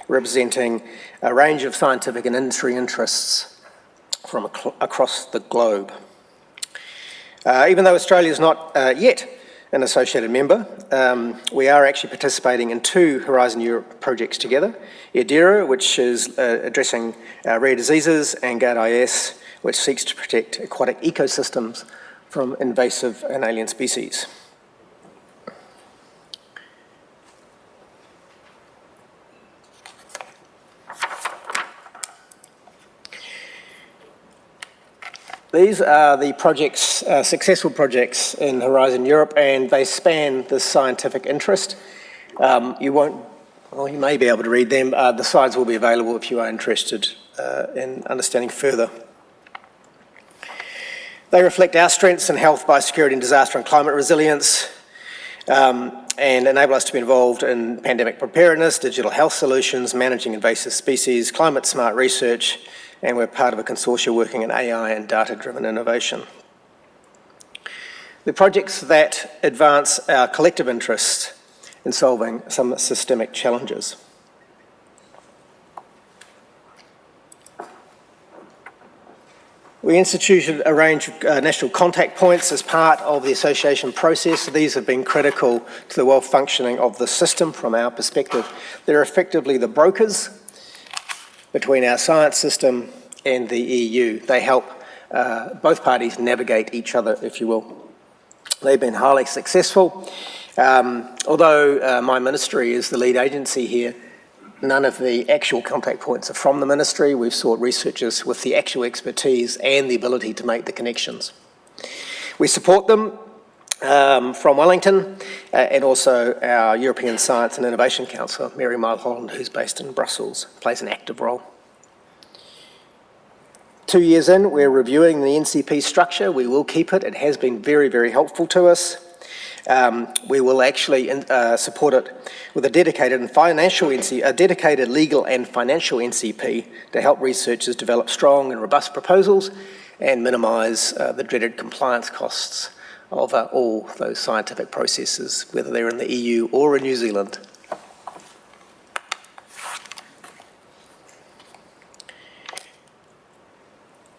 representing a range of scientific and industry interests from across the globe. Even though Australia is not yet an associated member, we are actually participating in 2 Horizon Europe projects together. ERDERA, which is addressing rare diseases, and GARD-IS, which seeks to protect aquatic ecosystems from invasive and alien species. These are the projects, successful projects in Horizon Europe, and they span the scientific interest. You may be able to read them. The slides will be available if you are interested in understanding further. They reflect our strengths in health, biosecurity and disaster and climate resilience, and enable us to be involved in pandemic preparedness, digital health solutions, managing invasive species, climate smart research, and we're part of a consortia working in AI and data-driven innovation. The projects that advance our collective interest in solving some systemic challenges. We instituted a range of national contact points as part of the association process. These have been critical to the well-functioning of the system from our perspective. They're effectively the brokers between our science system and the EU. They help both parties navigate each other, if you will. They've been highly successful. Although my ministry is the lead agency here, none of the actual contact points are from the ministry. We've sought researchers with the actual expertise and the ability to make the connections. We support them from Wellington and also our European Science and Innovation Council, Mary Mulholland, who's based in Brussels, plays an active role. 2 years in, we're reviewing the NCP structure. We will keep it. It has been very, very helpful to us. We will actually support it with a dedicated legal and financial NCP to help researchers develop strong and robust proposals and minimise the dreaded compliance costs of all those scientific processes, whether they're in the EU or in New Zealand.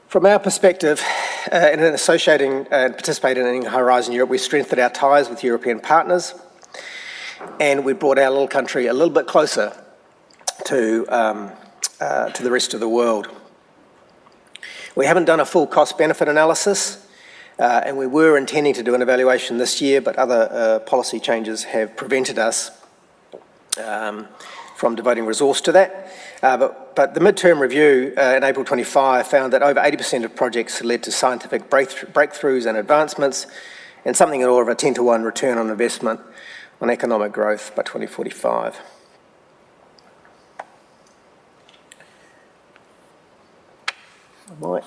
From our perspective, in associating and participating in Horizon Europe, we strengthened our ties with European partners, and we brought our little country a little bit closer to the rest of the world. We haven't done a full cost-benefit analysis, and we were intending to do an evaluation this year, but other policy changes have prevented us from devoting resource to that. But the midterm review in April 25 found that over 80% of projects led to scientific breakthroughs and advancements, and something in order of a 10-to-1 return on investment on economic growth by 2045. I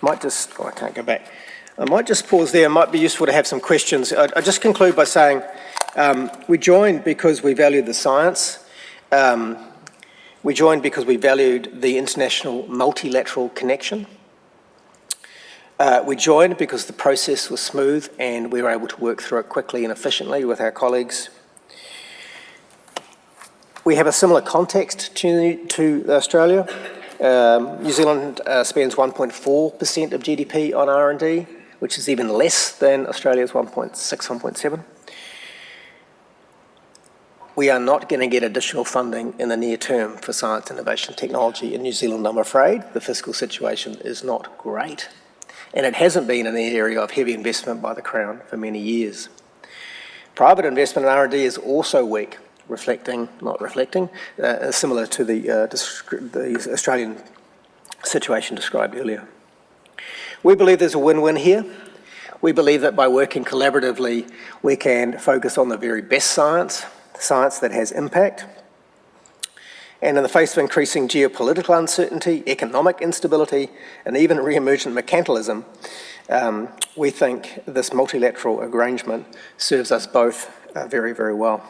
might just, I can't go back. I might just pause there. It might be useful to have some questions. I just conclude by saying we joined because we valued the science. We joined because we valued the international multilateral connection. We joined because the process was smooth and we were able to work through it quickly and efficiently with our colleagues. We have a similar context to Australia. New Zealand spends 1.4% of GDP on R&D, which is even less than Australia's 1.6, 1.7. We are not going to get additional funding in the near term for science, innovation, technology in New Zealand, I'm afraid. The fiscal situation is not great, and it hasn't been in the area of heavy investment by the Crown for many years. Private investment in R&D is also weak, similar to the Australian situation described earlier. We believe there's a win-win here. We believe that by working collaboratively, we can focus on the very best science, science that has impact. And in the face of increasing geopolitical uncertainty, economic instability, and even re-emergent mercantilism, we think this multilateral arrangement serves us both very, very well.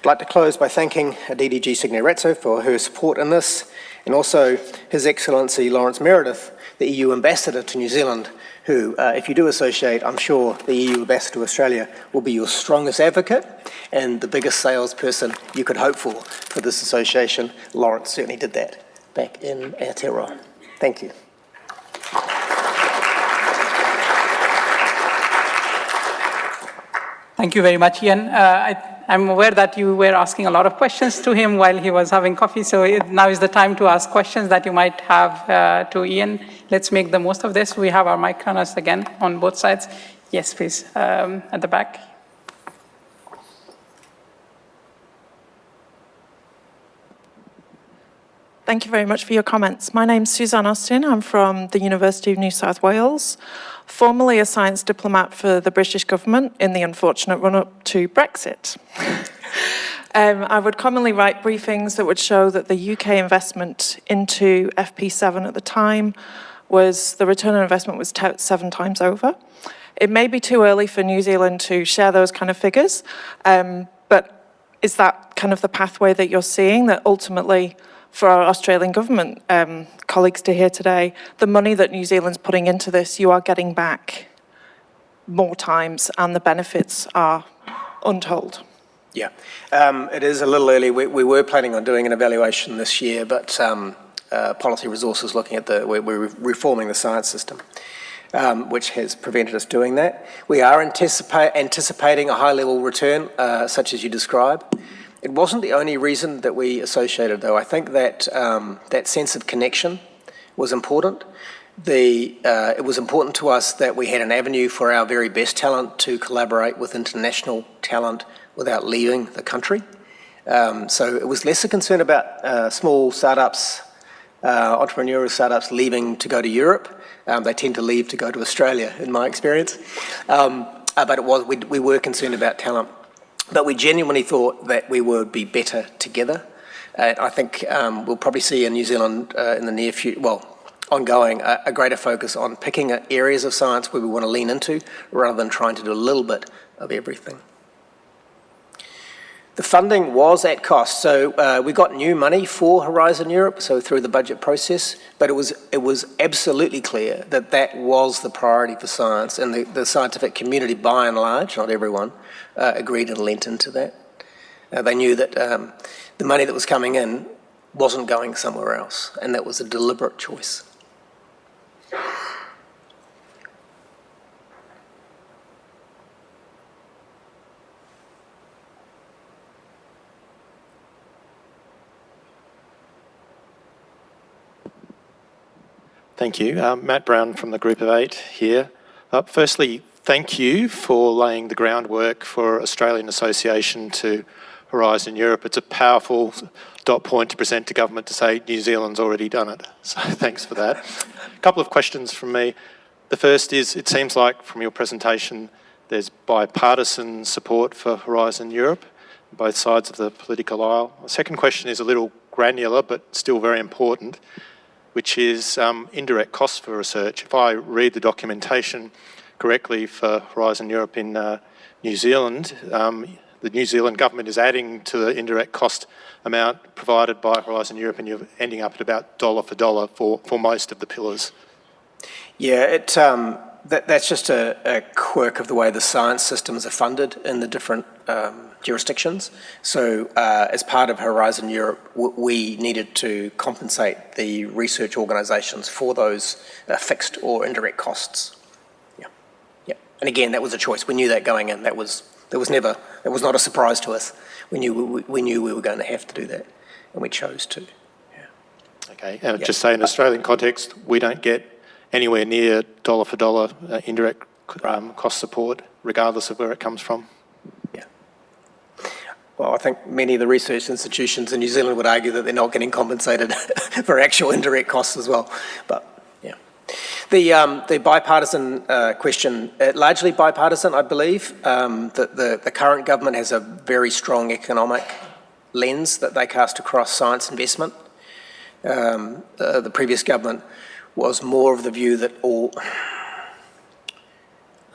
I'd like to close by thanking DDG Signe Ratso for her support in this, and also His Excellency Lawrence Meredith, the EU Ambassador to New Zealand, who, if you do associate, I'm sure the EU Ambassador to Australia will be your strongest advocate and the biggest salesperson you could hope for this association. Lawrence certainly did that back in Aotearoa. Thank you. Thank you very much, Ian. I'm aware that you were asking a lot of questions to him while he was having coffee, so now is the time to ask questions that you might have to Ian. Let's make the most of this. We have our mic runners again on both sides. Yes, please, at the back. Thank you very much for your comments. My name's Suzanne Austin. I'm from the University of New South Wales, formerly a science diplomat for the British government in the unfortunate run-up to Brexit. I would commonly write briefings that would show that the UK investment into FP7 at the time was, the return on investment was 7 times over. It may be too early for New Zealand to share those kind of figures, but is that kind of the pathway that you're seeing, that ultimately for our Australian government colleagues to hear today, the money that New Zealand's putting into this, you are getting back more times and the benefits are untold? Yeah, it is a little early. We were planning on doing an evaluation this year, but Policy Resources looking at we're reforming the science system, which has prevented us doing that. We are anticipating a high-level return, such as you describe. It wasn't the only reason that we associated, though. I think that that sense of connection was important. It was important to us that we had an avenue for our very best talent to collaborate with international talent without leaving the country. So it was less a concern about small startups, entrepreneurial startups leaving to go to Europe. They tend to leave to go to Australia, in my experience. But we were concerned about talent. But we genuinely thought that we would be better together. I think we'll probably see in New Zealand in the near future, ongoing, a greater focus on picking areas of science where we want to lean into rather than trying to do a little bit of everything. The funding was at cost, so we got new money for Horizon Europe, so through the budget process, but it was absolutely clear that that was the priority for science, and the scientific community, by and large, not everyone, agreed and lent into that. They knew that the money that was coming in wasn't going somewhere else, and that was a deliberate choice. Thank you. Matt Brown from the Group of 8 here. Firstly, thank you for laying the groundwork for Australian association to Horizon Europe. It's a powerful dot point to present to government to say New Zealand's already done it. So thanks for that. A couple of questions from me. The first is, it seems like from your presentation there's bipartisan support for Horizon Europe, both sides of the political aisle. The second question is a little granular but still very important, which is indirect costs for research. If I read the documentation correctly for Horizon Europe in New Zealand, the New Zealand government is adding to the indirect cost amount provided by Horizon Europe, and you're ending up at about dollar for dollar for most of the pillars. Yeah, that's just a quirk of the way the science systems are funded in the different jurisdictions. So as part of Horizon Europe, we needed to compensate the research organisations for those fixed or indirect costs. Yeah. And again, that was a choice. We knew that going in. That was not a surprise to us. We knew we were going to have to do that, and we chose to. Yeah. Okay, and just say in Australian context, we don't get anywhere near dollar for dollar indirect cost support, regardless of where it comes from. well, I think many of the research institutions in New Zealand would argue that they're not getting compensated for actual indirect costs as well. But yeah, the bipartisan question, largely bipartisan, I believe. The current government has a very strong economic lens that they cast across science investment. The previous government was more of the view that all,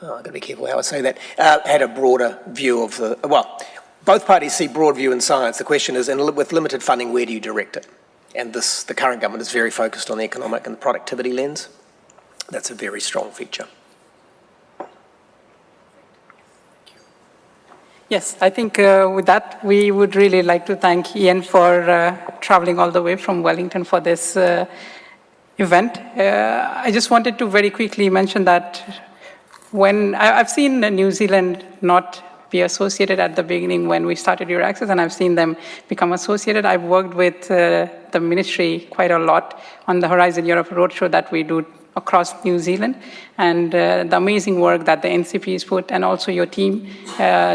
I've got to be careful how I say that, had a broader view of the, well, both parties see broad view in science. The question is, with limited funding, where do you direct it? And the current government is very focused on the economic and the productivity lens. That's a very strong feature. Yes, I think with that, we would really like to thank Ian for traveling all the way from Wellington for this event. I just wanted to very quickly mention that when I've seen New Zealand not be associated at the beginning when we started Your Access, and I've seen them become associated. I've worked with the ministry quite a lot on the Horizon Europe roadshow that we do across New Zealand, and the amazing work that the NCP's put, and also your team,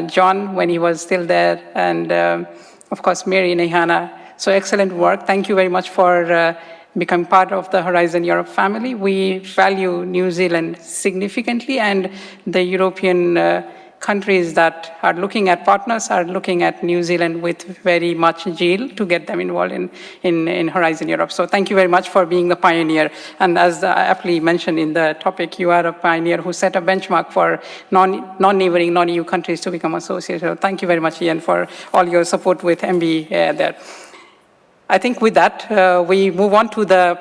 John, when he was still there, and of course, Mary and Ihana. So excellent work. Thank you very much for becoming part of the Horizon Europe family. We value New Zealand significantly, and the European countries that are looking at partners are looking at New Zealand with very much zeal to get them involved in Horizon Europe. So thank you very much for being the pioneer. And as aptly mentioned in the topic, you are a pioneer who set a benchmark for non-neighboring, non-EU countries to become associated. So thank you very much, Ian, for all your support with MB there. I think with that, we move on to the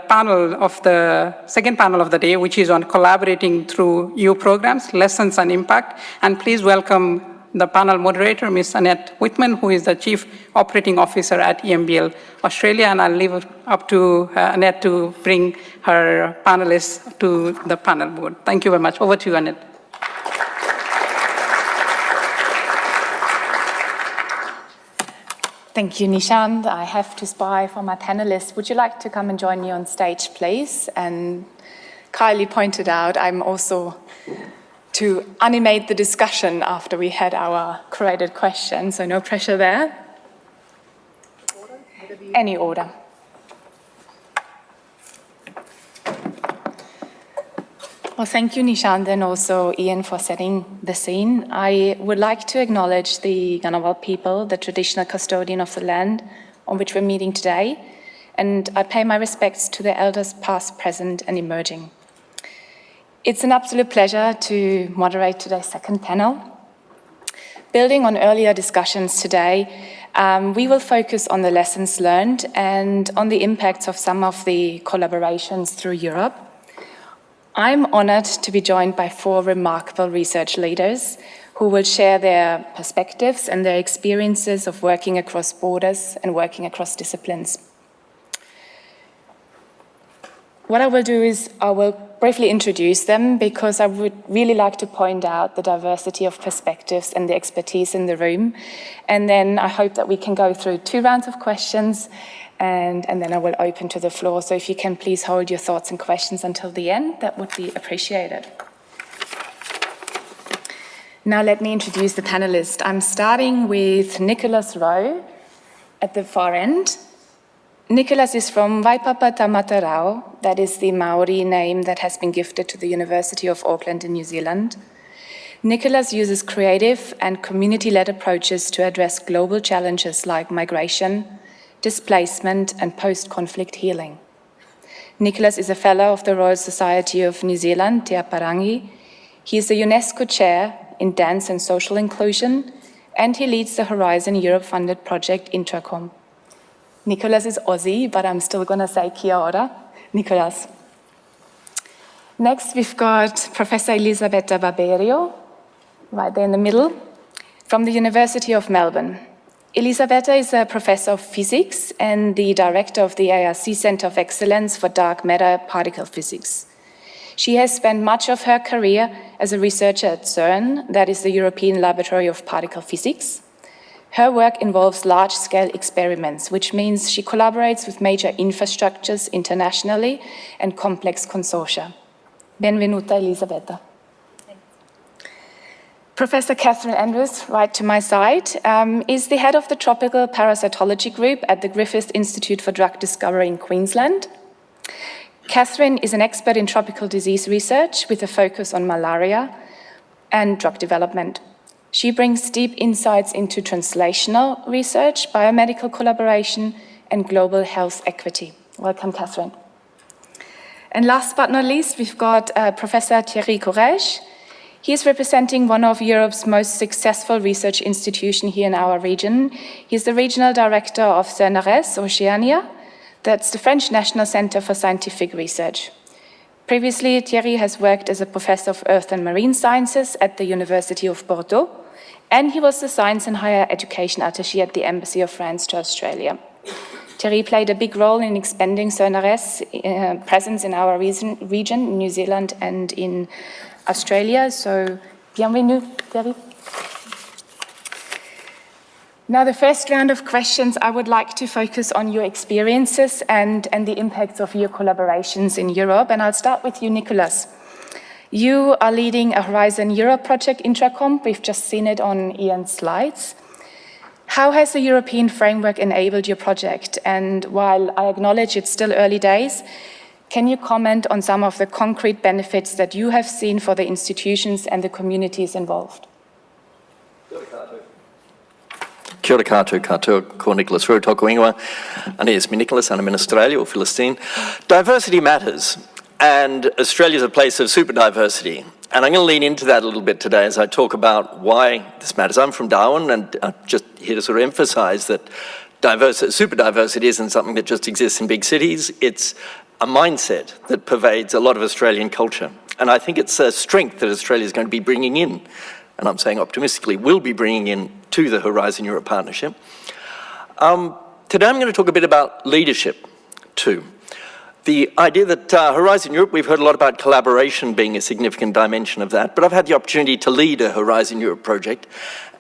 second panel of the day, which is on collaborating through EU programs, lessons and impact. And please welcome the panel moderator, Ms. Annette Whitman, who is the Chief Operating Officer at EMBL Australia. And I'll leave it up to Annette to bring her panelists to the panel board. Thank you very much. Over to you, Annette. Thank you, Nishant. I have to spy for my panelists. Would you like to come and join me on stage, please? And Kylie pointed out, I'm also to animate the discussion after we had our curated questions, so no pressure there. Any order. Well, thank you, Nishant, and also Ian for setting the scene. I would like to acknowledge the Ngunnawal people, the traditional custodian of the land on which we're meeting today, and I pay my respects to the elders past, present, and emerging. It's an absolute pleasure to moderate today's second panel. Building on earlier discussions today, we will focus on the lessons learned and on the impacts of some of the collaborations through Europe. I'm honored to be joined by 4 remarkable research leaders who will share their perspectives and their experiences of working across borders and working across disciplines. What I will do is I will briefly introduce them because I would really like to point out the diversity of perspectives and the expertise in the room. And then I hope that we can go through 2 rounds of questions and then I will open to the floor. So if you can please hold your thoughts and questions until the end, that would be appreciated. Now let me introduce the panelists. I'm starting with Nicholas Rowe at the far end. Nicholas is from Waipapa Tamatarao, that is the Maori name that has been gifted to the University of Auckland in New Zealand. Nicholas uses creative and community-led approaches to address global challenges like migration, displacement, and post-conflict healing. Nicholas is a fellow of the Royal Society of New Zealand, Te Aparangi. He is the UNESCO Chair in Dance and Social Inclusion, and he leads the Horizon Europe-funded project Introductory. Nicholas is Aussie, but I'm still going to say kia ora, Nicholas. Next, we've got Professor Elisabetta Barberio, right there in the middle, from the University of Melbourne. Elisabetta is a professor of physics and the director of the ARC Centre of Excellence for Dark Matter Particle Physics. She has spent much of her career as a researcher at CERN, that is the European Laboratory of Particle Physics. Her work involves large-scale experiments, which means she collaborates with major infrastructures internationally and complex consortia. Benvenuta, Elisabetta. Professor Catherine Andrews, right to my side, is the head of the Tropical Parasitology Group at the Griffith Institute for Drug Discovery in Queensland. Catherine is an expert in tropical disease research with a focus on malaria and drug development. She brings deep insights into translational research, biomedical collaboration, and global health equity. Welcome, Catherine. And last but not least, we've got Professor Thierry Courage. He is representing one of Europe's most successful research institutions here in our region. He's the regional director of CNRS Oceania. That's the French National Center for Scientific Research. Previously, Thierry has worked as a professor of Earth and Marine Sciences at the University of Bordeaux, and he was the Science and Higher Education Attaché at the Embassy of France to Australia. Thierry played a big role in expanding CNRS presence in our region, New Zealand and in Australia. So, bienvenue, Thierry. Now, the first round of questions, I would like to focus on your experiences and the impacts of your collaborations in Europe. And I'll start with you, Nicholas. You are leading a Horizon Europe project, Intracomp. We've just seen it on Ian's slides. How has the European framework enabled your project? And while I acknowledge it's still early days, can you comment on some of the concrete benefits that you have seen for the institutions and the communities involved? Kia ora koutou, ko Nicholas Rowe tōku ingoa. Ani is me Nicholas, and I'm in Australia, or Philistine. Diversity matters, and Australia's a place of super diversity. And I'm going to lean into that a little bit today as I talk about why this matters. I'm from Darwin, and I'm just here to sort of emphasise that super diversity isn't something that just exists in big cities. It's a mindset that pervades a lot of Australian culture. And I think it's a strength that Australia is going to be bringing in, and I'm saying optimistically, will be bringing in to the Horizon Europe Partnership. Today I'm going to talk a bit about leadership too. The idea that Horizon Europe, we've heard a lot about collaboration being a significant dimension of that, but I've had the opportunity to lead a Horizon Europe project,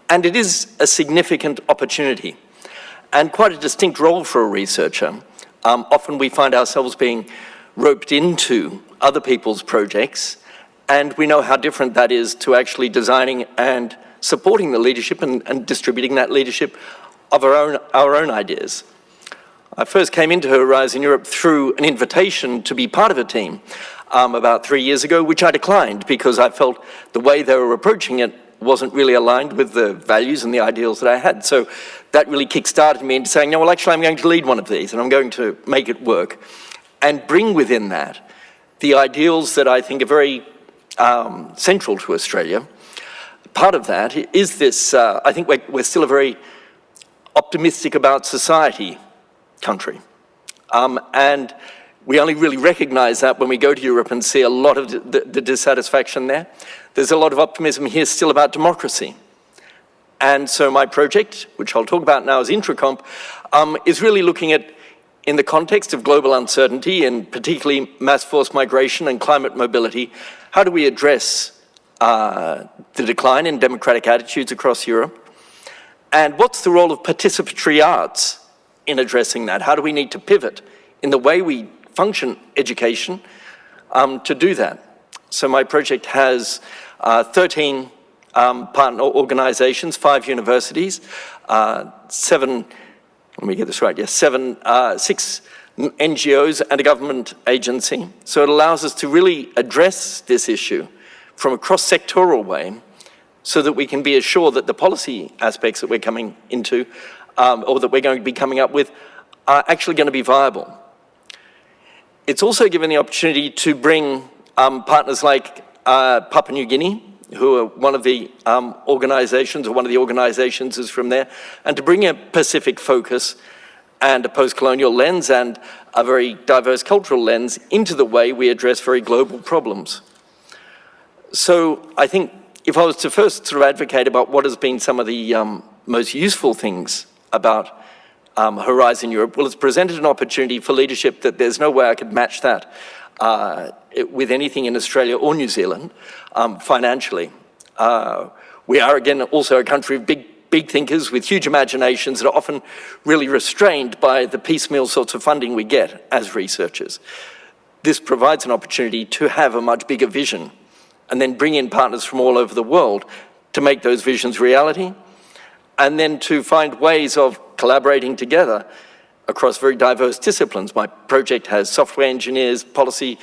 and it is a significant opportunity and quite a distinct role for a researcher. Often we find ourselves being roped into other people's projects, and we know how different that is to actually designing and supporting the leadership and distributing that leadership of our own ideas. I first came into Horizon Europe through an invitation to be part of a team about 3 years ago, which I declined because I felt the way they were approaching it wasn't really aligned with the values and the ideals that I had. So that really kick-started me into saying, no, well, actually, I'm going to lead one of these, and I'm going to make it work and bring within that the ideals that I think are very central to Australia. Part of that is this, I think we're still a very optimistic about society country. And we only really recognise that when we go to Europe and see a lot of the dissatisfaction there. There's a lot of optimism here still about democracy. And so my project, which I'll talk about now as Intracomp, is really looking at, in the context of global uncertainty and particularly mass forced migration and climate mobility, how do we address the decline in democratic attitudes across Europe? And what's the role of participatory arts in addressing that? How do we need to pivot in the way we function education to do that? So my project has 13 partner organizations, 5 universities, 7, let me get this right, yes, 6 NGOs and a government agency. So it allows us to really address this issue from a cross-sectoral way so that we can be assured that the policy aspects that we're coming into or that we're going to be coming up with are actually going to be viable. It's also given the opportunity to bring partners like Papua New Guinea, who are one of the organizations, or one of the organizations is from there, and to bring a Pacific focus and a post-colonial lens and a very diverse cultural lens into the way we address very global problems. So I think if I was to first sort of advocate about what has been some of the most useful things about Horizon Europe, well, it's presented an opportunity for leadership that there's no way I could match that with anything in Australia or New Zealand financially. We are, again, also a country of big thinkers with huge imaginations that are often really restrained by the piecemeal sorts of funding we get as researchers. This provides an opportunity to have a much bigger vision and then bring in partners from all over the world to make those visions reality, and then to find ways of collaborating together across very diverse disciplines. My project has software engineers, policy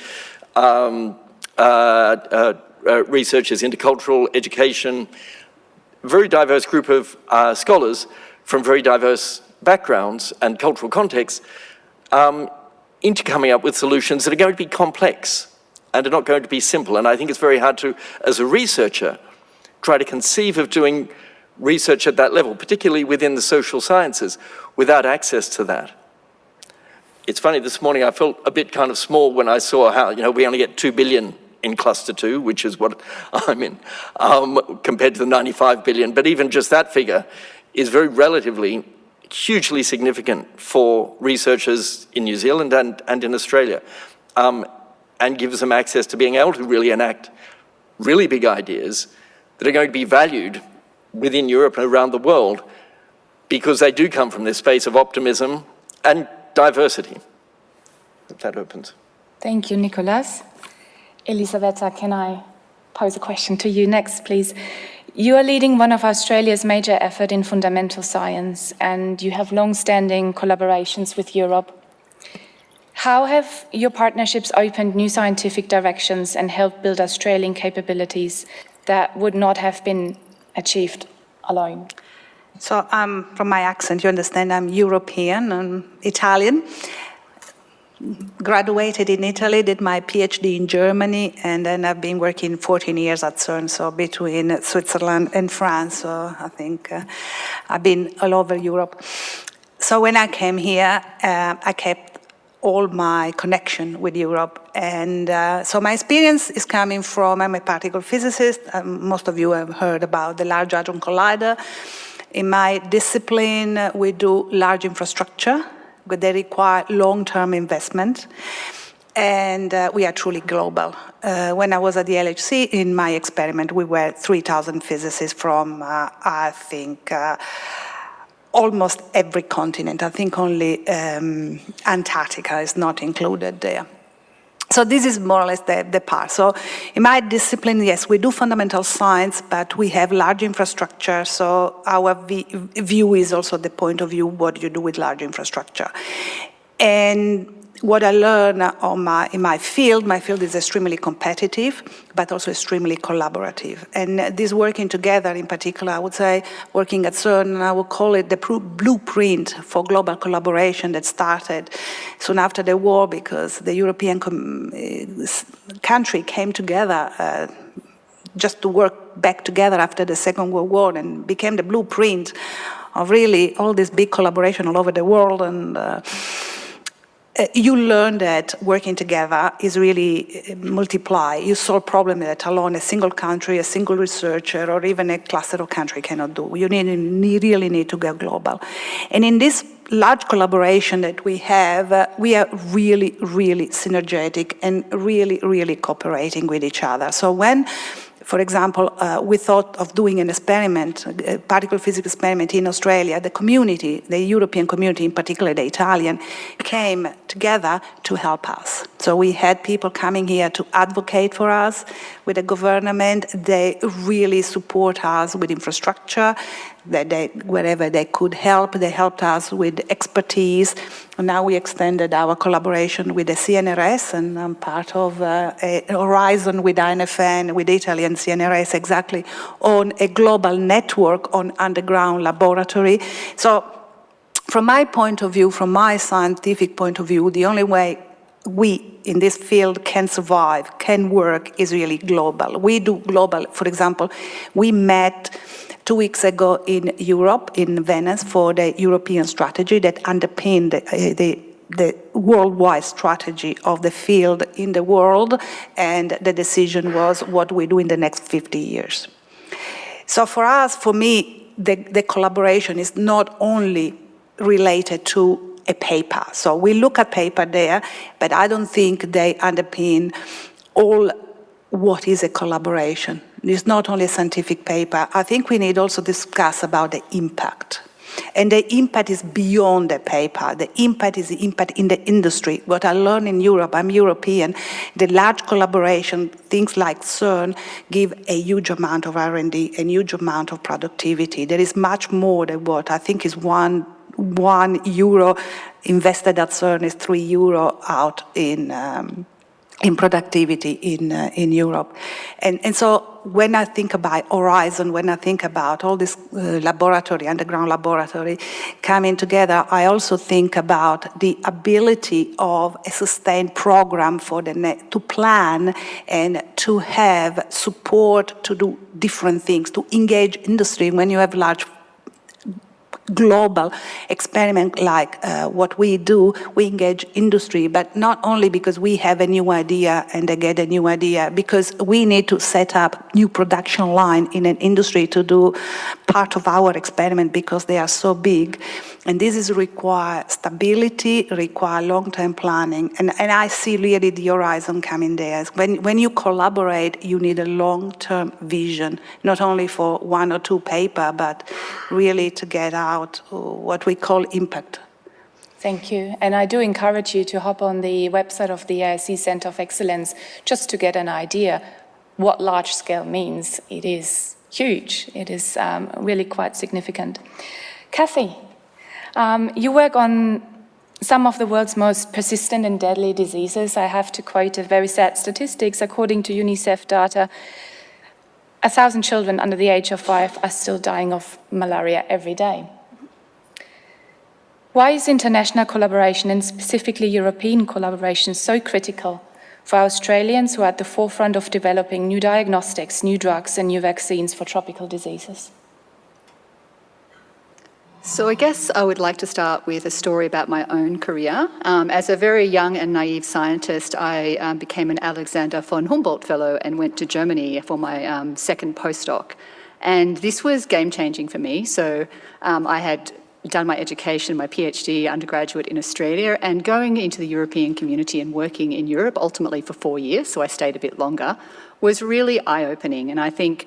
researchers, intercultural education, very diverse group of scholars from very diverse backgrounds and cultural contexts into coming up with solutions that are going to be complex and are not going to be simple. And I think it's very hard to, as a researcher, try to conceive of doing research at that level, particularly within the social sciences, without access to that. It's funny, this morning I felt a bit kind of small when I saw how, we only get 2 billion in cluster 2, which is what I'm in, compared to the 95 billion. But even just that figure is very relatively hugely significant for researchers in New Zealand and in Australia, and gives them access to being able to really enact really big ideas that are going to be valued within Europe and around the world, because they do come from this space of optimism and diversity. That opens. Thank you, Nicholas. Elisabetta, can I pose a question to you next, please? You are leading one of Australia's major efforts in fundamental science, and you have long-standing collaborations with Europe. How have your partnerships opened new scientific directions and helped build Australian capabilities that would not have been achieved alone? So from my accent, you understand I'm European and Italian. Graduated in Italy, did my PhD in Germany, and then I've been working 14 years at CERN, so between Switzerland and France. So I think I've been all over Europe. So when I came here, I kept all my connection with Europe. And so my experience is coming from, I'm a particle physicist. Most of you have heard about the Large Hadron Collider. In my discipline, we do large infrastructure, but they require long-term investment, and we are truly global. When I was at the LHC, in my experiment, we were 3,000 physicists from, I think, almost every continent. I think only Antarctica is not included there. So this is more or less the part. So in my discipline, yes, we do fundamental science, but we have large infrastructure. So our view is also the point of view, what you do with large infrastructure. And what I learned in my field is extremely competitive, but also extremely collaborative. And this working together, in particular, I would say, working at CERN, I would call it the blueprint for global collaboration that started soon after the war, because the European country came together just to work back together after the Second World War, and became the blueprint of really all this big collaboration all over the world. And you learn that working together is really multiply. You solve problems that alone a single country, a single researcher, or even a cluster of countries cannot do. You really need to go global. And in this large collaboration that we have, we are really, really synergetic and really, really cooperating with each other. So when, for example, we thought of doing an experiment, a particle physics experiment in Australia, the community, the European community, in particular the Italian, came together to help us. So we had people coming here to advocate for us with the government. They really support us with infrastructure. Wherever they could help, they helped us with expertise. And now we extended our collaboration with the CNRS, and I'm part of a Horizon with INFN, with Italy and CNRS, exactly on a global network on underground laboratory. So from my point of view, from my scientific point of view, the only way we in this field can survive, can work, is really global. We do global. For example, we met 2 weeks ago in Europe, in Venice, for the European strategy that underpinned the worldwide strategy of the field in the world, and the decision was what we do in the next 50 years. So for us, for me, the collaboration is not only related to a paper. So we look at paper there, but I don't think they underpin all what is a collaboration. It's not only a scientific paper. I think we need also to discuss about the impact. And the impact is beyond the paper. The impact is the impact in the industry. What I learned in Europe, I'm European, the large collaboration, things like CERN, give a huge amount of R&D, a huge amount of productivity. There is much more than what I think is €1 invested at CERN is €3 out in productivity in Europe. And so when I think about Horizon, when I think about all this laboratory, underground laboratory coming together, I also think about the ability of a sustained program for to plan and to have support to do different things, to engage industry. When you have large global experiment like what we do, we engage industry, but not only because we have a new idea and they get a new idea, because we need to set up new production line in an industry to do part of our experiment because they are so big. And this is require stability, require long-term planning. And I see really the horizon coming there. When you collaborate, you need a long-term vision, not only for 1 or 2 paper, but really to get out what we call impact. Thank you. And I do encourage you to hop on the website of the AIC Centre of Excellence just to get an idea what large scale means. It is huge. It is really quite significant. Kathy, you work on some of the world's most persistent and deadly diseases. I have to quote a very sad statistics. According to UNICEF data, 1,000 children under the age of 5 are still dying of malaria every day. Why is international collaboration, and specifically European collaboration, so critical for Australians who are at the forefront of developing new diagnostics, new drugs, and new vaccines for tropical diseases? So I guess I would like to start with a story about my own career. As a very young and naive scientist, I became an Alexander von Humboldt Fellow and went to Germany for my second postdoc. And this was game-changing for me. So I had done my education, my PhD undergraduate in Australia, and going into the European community and working in Europe, ultimately for 4 years, so I stayed a bit longer, was really eye-opening. And I think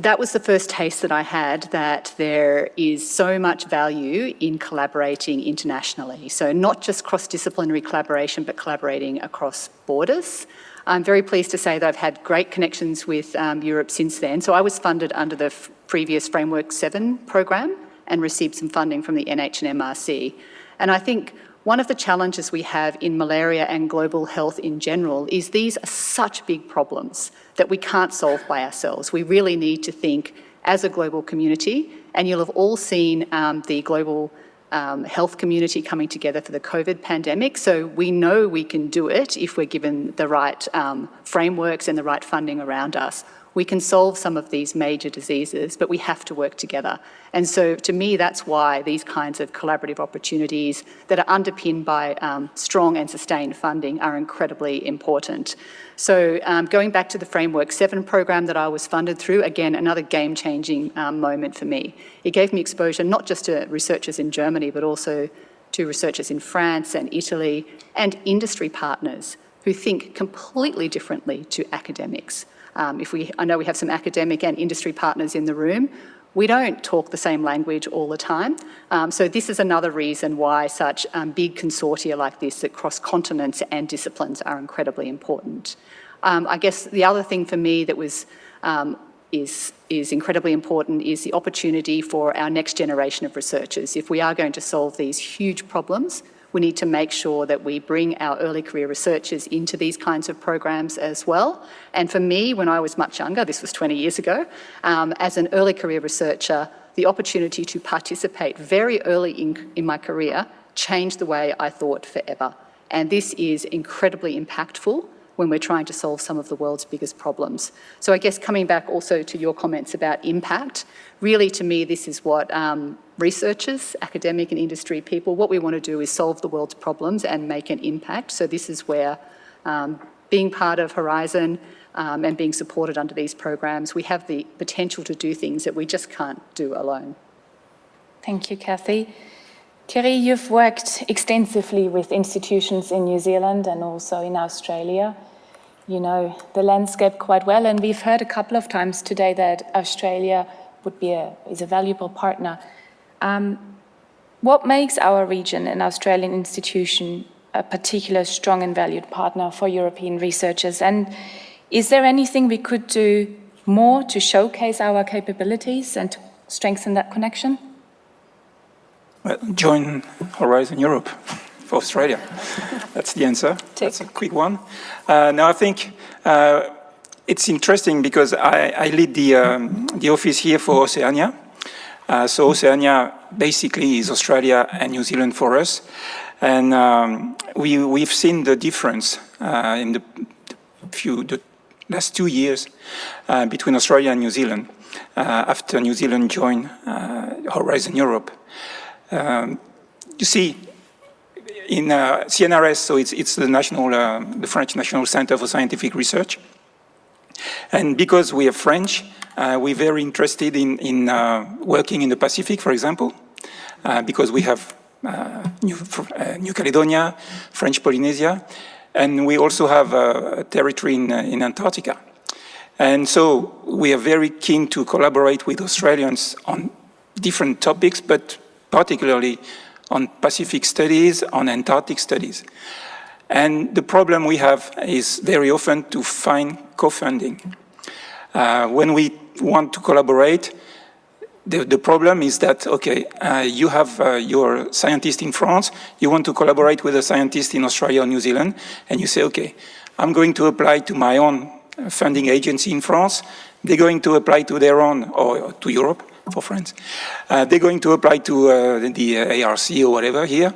that was the first taste that I had that there is so much value in collaborating internationally. So not just cross-disciplinary collaboration, but collaborating across borders. I'm very pleased to say that I've had great connections with Europe since then. So I was funded under the previous Framework 7 program and received some funding from the NH and MRC. And I think one of the challenges we have in malaria and global health in general is these are such big problems that we can't solve by ourselves. We really need to think as a global community, and you'll have all seen the global health community coming together for the COVID pandemic. So we know we can do it if we're given the right frameworks and the right funding around us. We can solve some of these major diseases, but we have to work together. And so to me, that's why these kinds of collaborative opportunities that are underpinned by strong and sustained funding are incredibly important. So going back to the Framework 7 program that I was funded through, again, another game-changing moment for me. It gave me exposure not just to researchers in Germany, but also to researchers in France and Italy and industry partners who think completely differently to academics. I know we have some academic and industry partners in the room. We don't talk the same language all the time. So this is another reason why such big consortia like this that cross continents and disciplines are incredibly important. I guess the other thing for me that was is incredibly important is the opportunity for our next generation of researchers. If we are going to solve these huge problems, we need to make sure that we bring our early career researchers into these kinds of programs as well. And for me, when I was much younger, this was 20 years ago, as an early career researcher, the opportunity to participate very early in my career changed the way I thought forever. And this is incredibly impactful when we're trying to solve some of the world's biggest problems. So I guess coming back also to your comments about impact, really to me this is what researchers, academic and industry people, what we want to do is solve the world's problems and make an impact. So this is where being part of Horizon and being supported under these programs, we have the potential to do things that we just can't do alone. Thank you, Kathy. Thierry, you've worked extensively with institutions in New Zealand and also in Australia. You know the landscape quite well, and we've heard a couple of times today that Australia is a valuable partner. What makes our region an Australian institution a particular strong and valued partner for European researchers? And is there anything we could do more to showcase our capabilities and to strengthen that connection? Well, join Horizon Europe for Australia. That's the answer. That's a quick one. Now, I think it's interesting because I lead the office here for Oceania. So Oceania basically is Australia and New Zealand for us. And we've seen the difference in the last 2 years between Australia and New Zealand after New Zealand joined Horizon Europe. You see, in CNRS, so it's the French National Center for Scientific Research. And because we are French, we're very interested in working in the Pacific, for example, because we have New Caledonia, French Polynesia, and we also have a territory in Antarctica. And so we are very keen to collaborate with Australians on different topics, but particularly on Pacific studies, on Antarctic studies. And the problem we have is very often to find co-funding. When we want to collaborate, the problem is that, okay, you have your scientist in France, you want to collaborate with a scientist in Australia or New Zealand, and you say, okay, I'm going to apply to my own funding agency in France, they're going to apply to their own, or to Europe, for France. They're going to apply to the ARC or whatever here,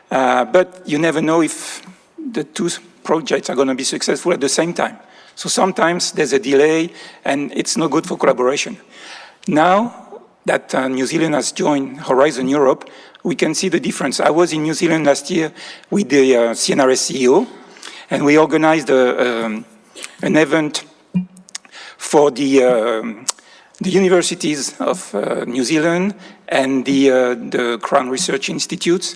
but you never know if the two projects are going to be successful at the same time. So sometimes there's a delay, and it's not good for collaboration. Now that New Zealand has joined Horizon Europe, we can see the difference. I was in New Zealand last year with the CNRS CEO, and we organized an event for the universities of New Zealand and the Crown Research Institutes,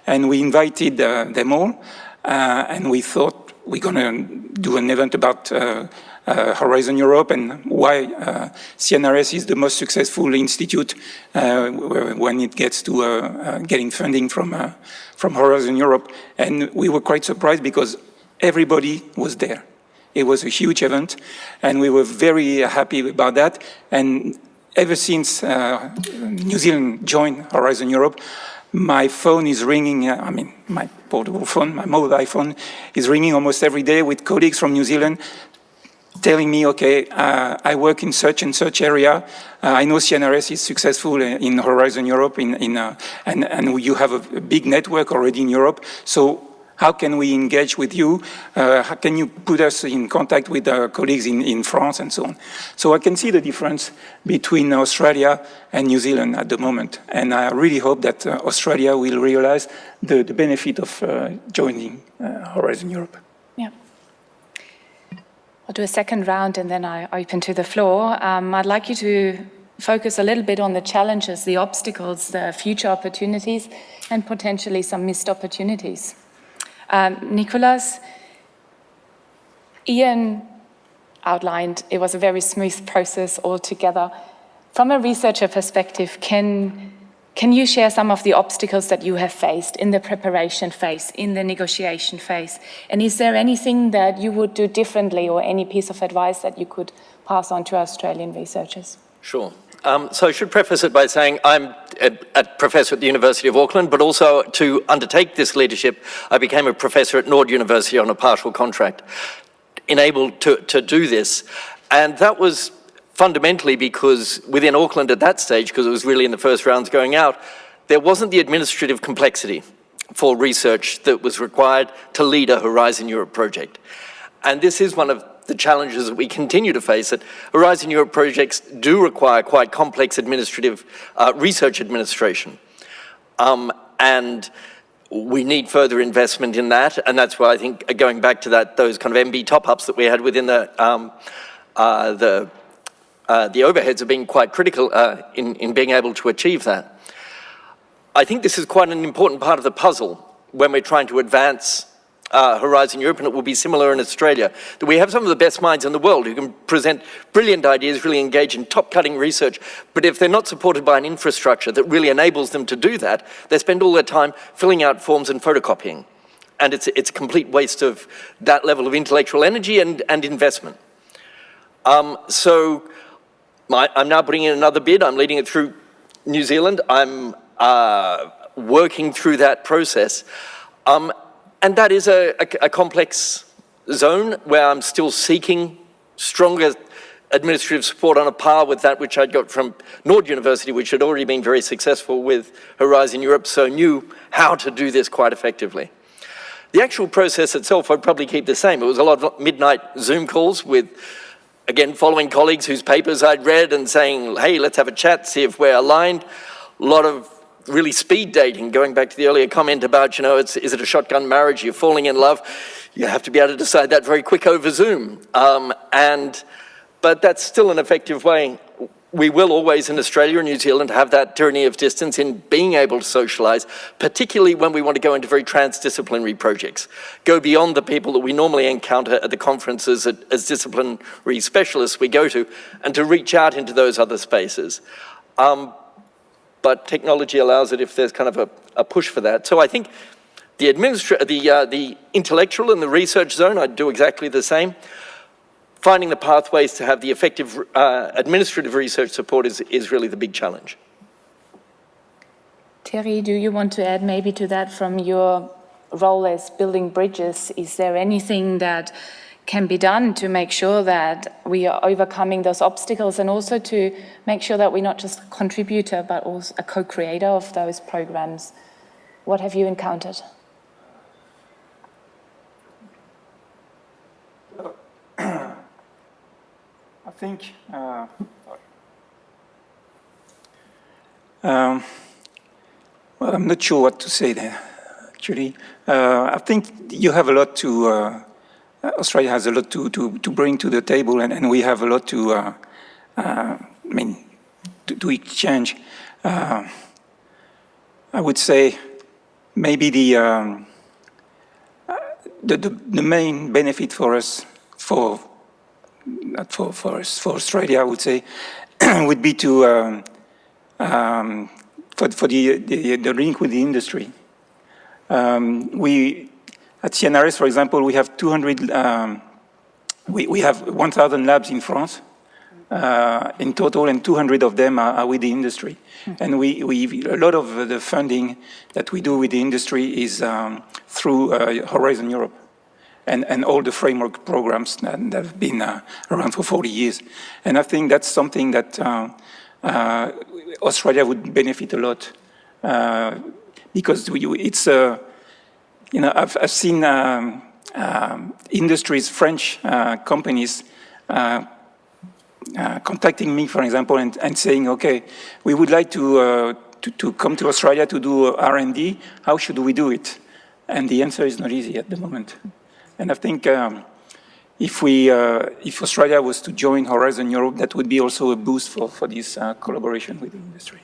and we invited them all, and we thought we're going to do an event about Horizon Europe and why CNRS is the most successful institute when it gets to getting funding from Horizon Europe. And we were quite surprised because everybody was there. It was a huge event, and we were very happy about that. And ever since New Zealand joined Horizon Europe, my phone is ringing, my portable phone, my mobile phone is ringing almost every day with colleagues from New Zealand telling me, okay, I work in such and such area. I know CNRS is successful in Horizon Europe, and you have a big network already in Europe. So how can we engage with you? How can you put us in contact with our colleagues in France and so on? So I can see the difference between Australia and New Zealand at the moment. And I really hope that Australia will realize the benefit of joining Horizon Europe. Yeah. I'll do a second round and then I open to the floor. I'd like you to focus a little bit on the challenges, the obstacles, the future opportunities, and potentially some missed opportunities. Nicholas, Ian outlined it was a very smooth process altogether. From a researcher perspective, can you share some of the obstacles that you have faced in the preparation phase, in the negotiation phase? And is there anything that you would do differently or any piece of advice that you could pass on to Australian researchers? Sure. So I should preface it by saying I'm a professor at the University of Auckland, but also to undertake this leadership, I became a professor at Nord University on a partial contract, enabled to do this. And that was fundamentally because within Auckland at that stage, because it was really in the first rounds going out, there wasn't the administrative complexity for research that was required to lead a Horizon Europe project. And this is one of the challenges that we continue to face, that Horizon Europe projects do require quite complex administrative research administration. And we need further investment in that, and that's why I think going back to those kind of MB top-ups that we had within the overheads have been quite critical in being able to achieve that. I think this is quite an important part of the puzzle when we're trying to advance Horizon Europe, and it will be similar in Australia, that we have some of the best minds in the world who can present brilliant ideas, really engage in top-cutting research, but if they're not supported by an infrastructure that really enables them to do that, they spend all their time filling out forms and photocopying. And it's a complete waste of that level of intellectual energy and investment. So I'm now putting in another bid. I'm leading it through New Zealand. I'm working through that process. And that is a complex zone where I'm still seeking stronger administrative support on a par with that which I'd got from Nord University, which had already been very successful with Horizon Europe, so knew how to do this quite effectively. The actual process itself I'd probably keep the same. It was a lot of midnight Zoom calls with, again, following colleagues whose papers I'd read and saying, hey, let's have a chat, see if we're aligned. A lot of really speed dating, going back to the earlier comment about, is it a shotgun marriage, you're falling in love, you have to be able to decide that very quick over Zoom. But that's still an effective way. We will always in Australia and New Zealand have that tyranny of distance in being able to socialise, particularly when we want to go into very transdisciplinary projects, go beyond the people that we normally encounter at the conferences as disciplinary specialists we go to, and to reach out into those other spaces. But technology allows it if there's kind of a push for that. So I think the intellectual and the research zone, I'd do exactly the same. Finding the pathways to have the effective administrative research support is really the big challenge. Thierry, do you want to add maybe to that from your role as building bridges? Is there anything that can be done to make sure that we are overcoming those obstacles, and also to make sure that we're not just a contributor but also a co-creator of those programs? What have you encountered? I think well, I'm not sure what to say there, actually. I think you have a lot to Australia has a lot to bring to the table, and we have a lot to to exchange. I would say maybe the main benefit for us, for Australia, I would say, would be to for the link with the industry. We at CNRS, for example, we have 200. We have 1,000 labs in France in total, and 200 of them are with the industry. And we a lot of the funding that we do with the industry is through Horizon Europe, and all the framework programs that have been around for 40 years. And I think that's something that Australia would benefit a lot, because it's I've seen industries, French companies contacting me, for example, and saying, okay, we would like to come to Australia to do R&D. How should we do it? And the answer is not easy at the moment. And I think if Australia was to join Horizon Europe, that would be also a boost for this collaboration with the industry.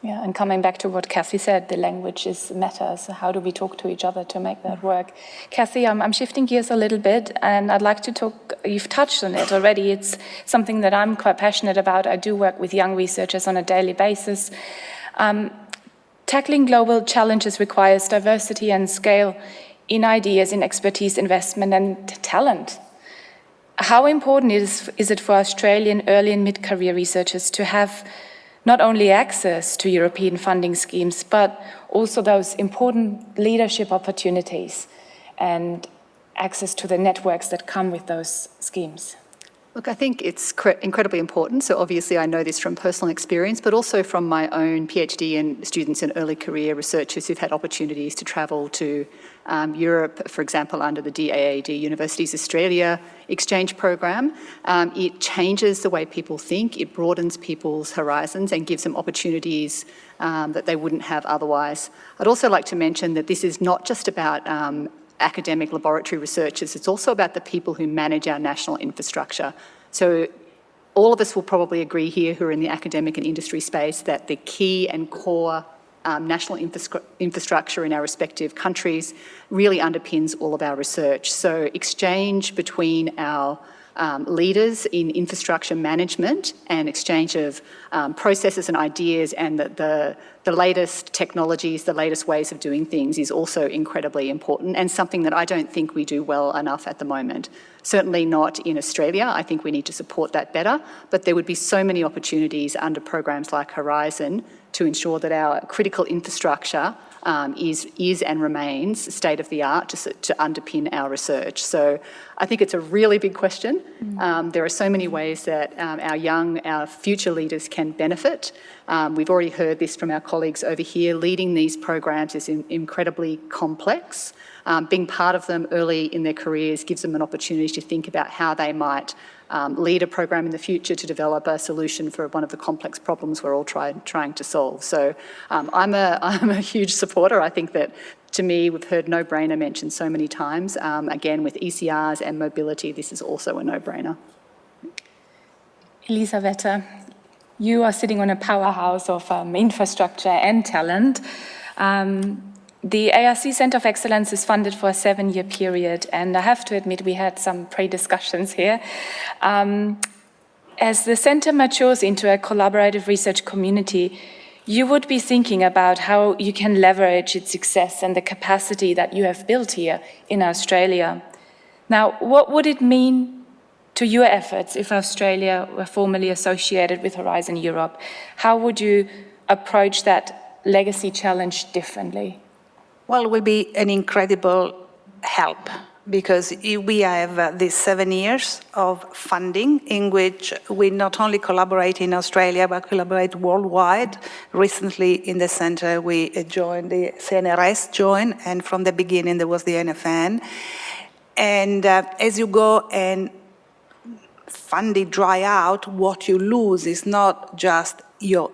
Yeah, and coming back to what Kathy said, the language matters. How do we talk to each other to make that work? Kathy, I'm shifting gears a little bit, and I'd like to talk, you've touched on it already. It's something that I'm quite passionate about. I do work with young researchers on a daily basis. Tackling global challenges requires diversity and scale in ideas, in expertise, investment, and talent. How important is it for Australian early and mid-career researchers to have not only access to European funding schemes, but also those important leadership opportunities and access to the networks that come with those schemes? Look, I think it's incredibly important. So obviously I know this from personal experience, but also from my own PhD and students in early career researchers who've had opportunities to travel to Europe, for example, under the DAAD Universities Australia exchange program. It changes the way people think, it broadens people's horizons and gives them opportunities that they wouldn't have otherwise. I'd also like to mention that this is not just about academic laboratory researchers, it's also about the people who manage our national infrastructure. So all of us will probably agree here who are in the academic and industry space that the key and core national infrastructure in our respective countries really underpins all of our research. So exchange between our leaders in infrastructure management and exchange of processes and ideas and the latest technologies, the latest ways of doing things is also incredibly important and something that I don't think we do well enough at the moment. Certainly not in Australia. I think we need to support that better, but there would be so many opportunities under programs like Horizon to ensure that our critical infrastructure is and remains state-of-the-art to underpin our research. So I think it's a really big question. There are so many ways that our future leaders can benefit. We've already heard this from our colleagues over here. Leading these programs is incredibly complex. Being part of them early in their careers gives them an opportunity to think about how they might lead a program in the future to develop a solution for one of the complex problems we're all trying to solve. So I'm a huge supporter. I think that, to me, we've heard no-brainer mentioned so many times. Again, with ECRs and mobility, this is also a no-brainer. Elisabetta, you are sitting on a powerhouse of infrastructure and talent. The ARC Centre of Excellence is funded for a 7-year period, and I have to admit we had some pre-discussions here. As the centre matures into a collaborative research community, you would be thinking about how you can leverage its success and the capacity that you have built here in Australia. Now, what would it mean to your efforts if Australia were formally associated with Horizon Europe? How would you approach that legacy challenge differently? Well, it will be an incredible help because we have these 7 years of funding in which we not only collaborate in Australia, but collaborate worldwide. Recently in the center, we joined, the CNRS joined, and from the beginning there was the NFN. And as you go and funding dry out, what you lose is not just your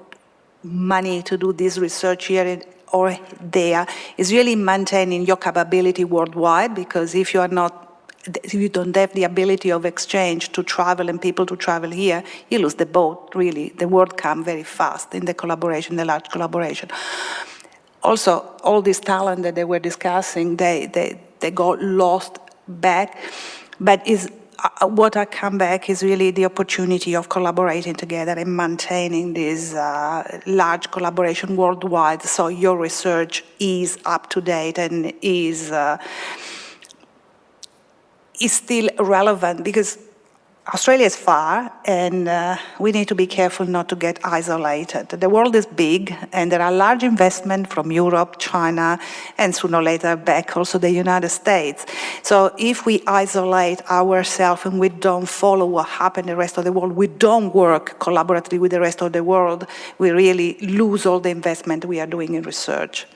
money to do this research here or there, is really maintaining your capability worldwide, because if you don't have the ability of exchange to travel and people to travel here, you lose the boat, really. The world comes very fast in the collaboration, the large collaboration. Also, all this talent that they were discussing, they got lost back, but what I come back is really the opportunity of collaborating together and maintaining this large collaboration worldwide, so your research is up to date and is still relevant, because Australia is far, and we need to be careful not to get isolated. The world is big, and there are large investments from Europe, China, and sooner or later back also the United States. So if we isolate ourselves and we don't follow what happens in the rest of the world, we don't work collaboratively with the rest of the world, we really lose all the investment we are doing in research.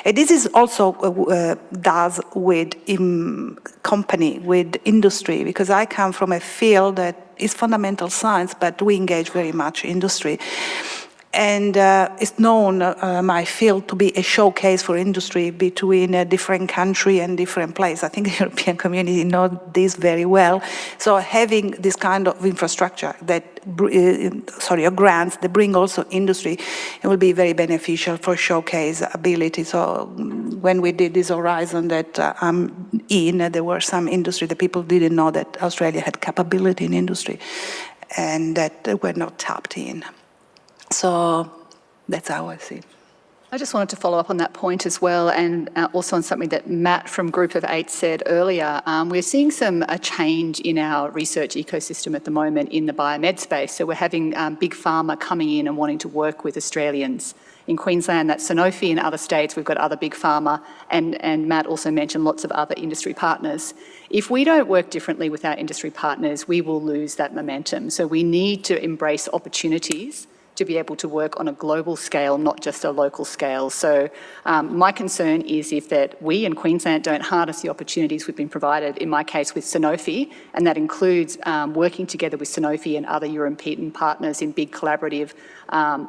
And this is also does with company, with industry, because I come from a field that is fundamental science, but we engage very much industry. And it's known, my field, to be a showcase for industry between a different country and different place. I think the European community knows this very well. So having this kind of infrastructure that, grants that bring also industry, it will be very beneficial for showcase ability. So when we did this Horizon that I'm in, there were some industry that people didn't know that Australia had capability in industry and that were not tapped in. So that's how I see it. I just wanted to follow up on that point as well, and also on something that Matt from Group of 8 said earlier. We're seeing a change in our research ecosystem at the moment in the biomed space. So we're having big pharma coming in and wanting to work with Australians. In Queensland, that's Sanofi. In other states, we've got other big pharma, and Matt also mentioned lots of other industry partners. If we don't work differently with our industry partners, we will lose that momentum. So we need to embrace opportunities to be able to work on a global scale, not just a local scale. So my concern is if that we in Queensland don't harness the opportunities we've been provided, in my case with Sanofi, and that includes working together with Sanofi and other European partners in big collaborative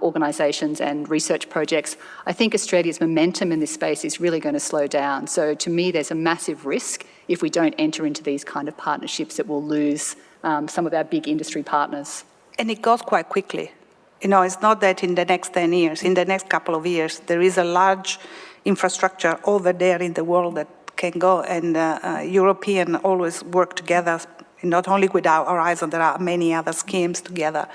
organisations and research projects. I think Australia's momentum in this space is really going to slow down. So to me, there's a massive risk if we don't enter into these kind of partnerships that we'll lose some of our big industry partners. And it goes quite quickly. it's not that in the next 10 years, in the next couple of years, there is a large infrastructure over there in the world that can go, and European always work together, not only with our Horizon, there are many other schemes together.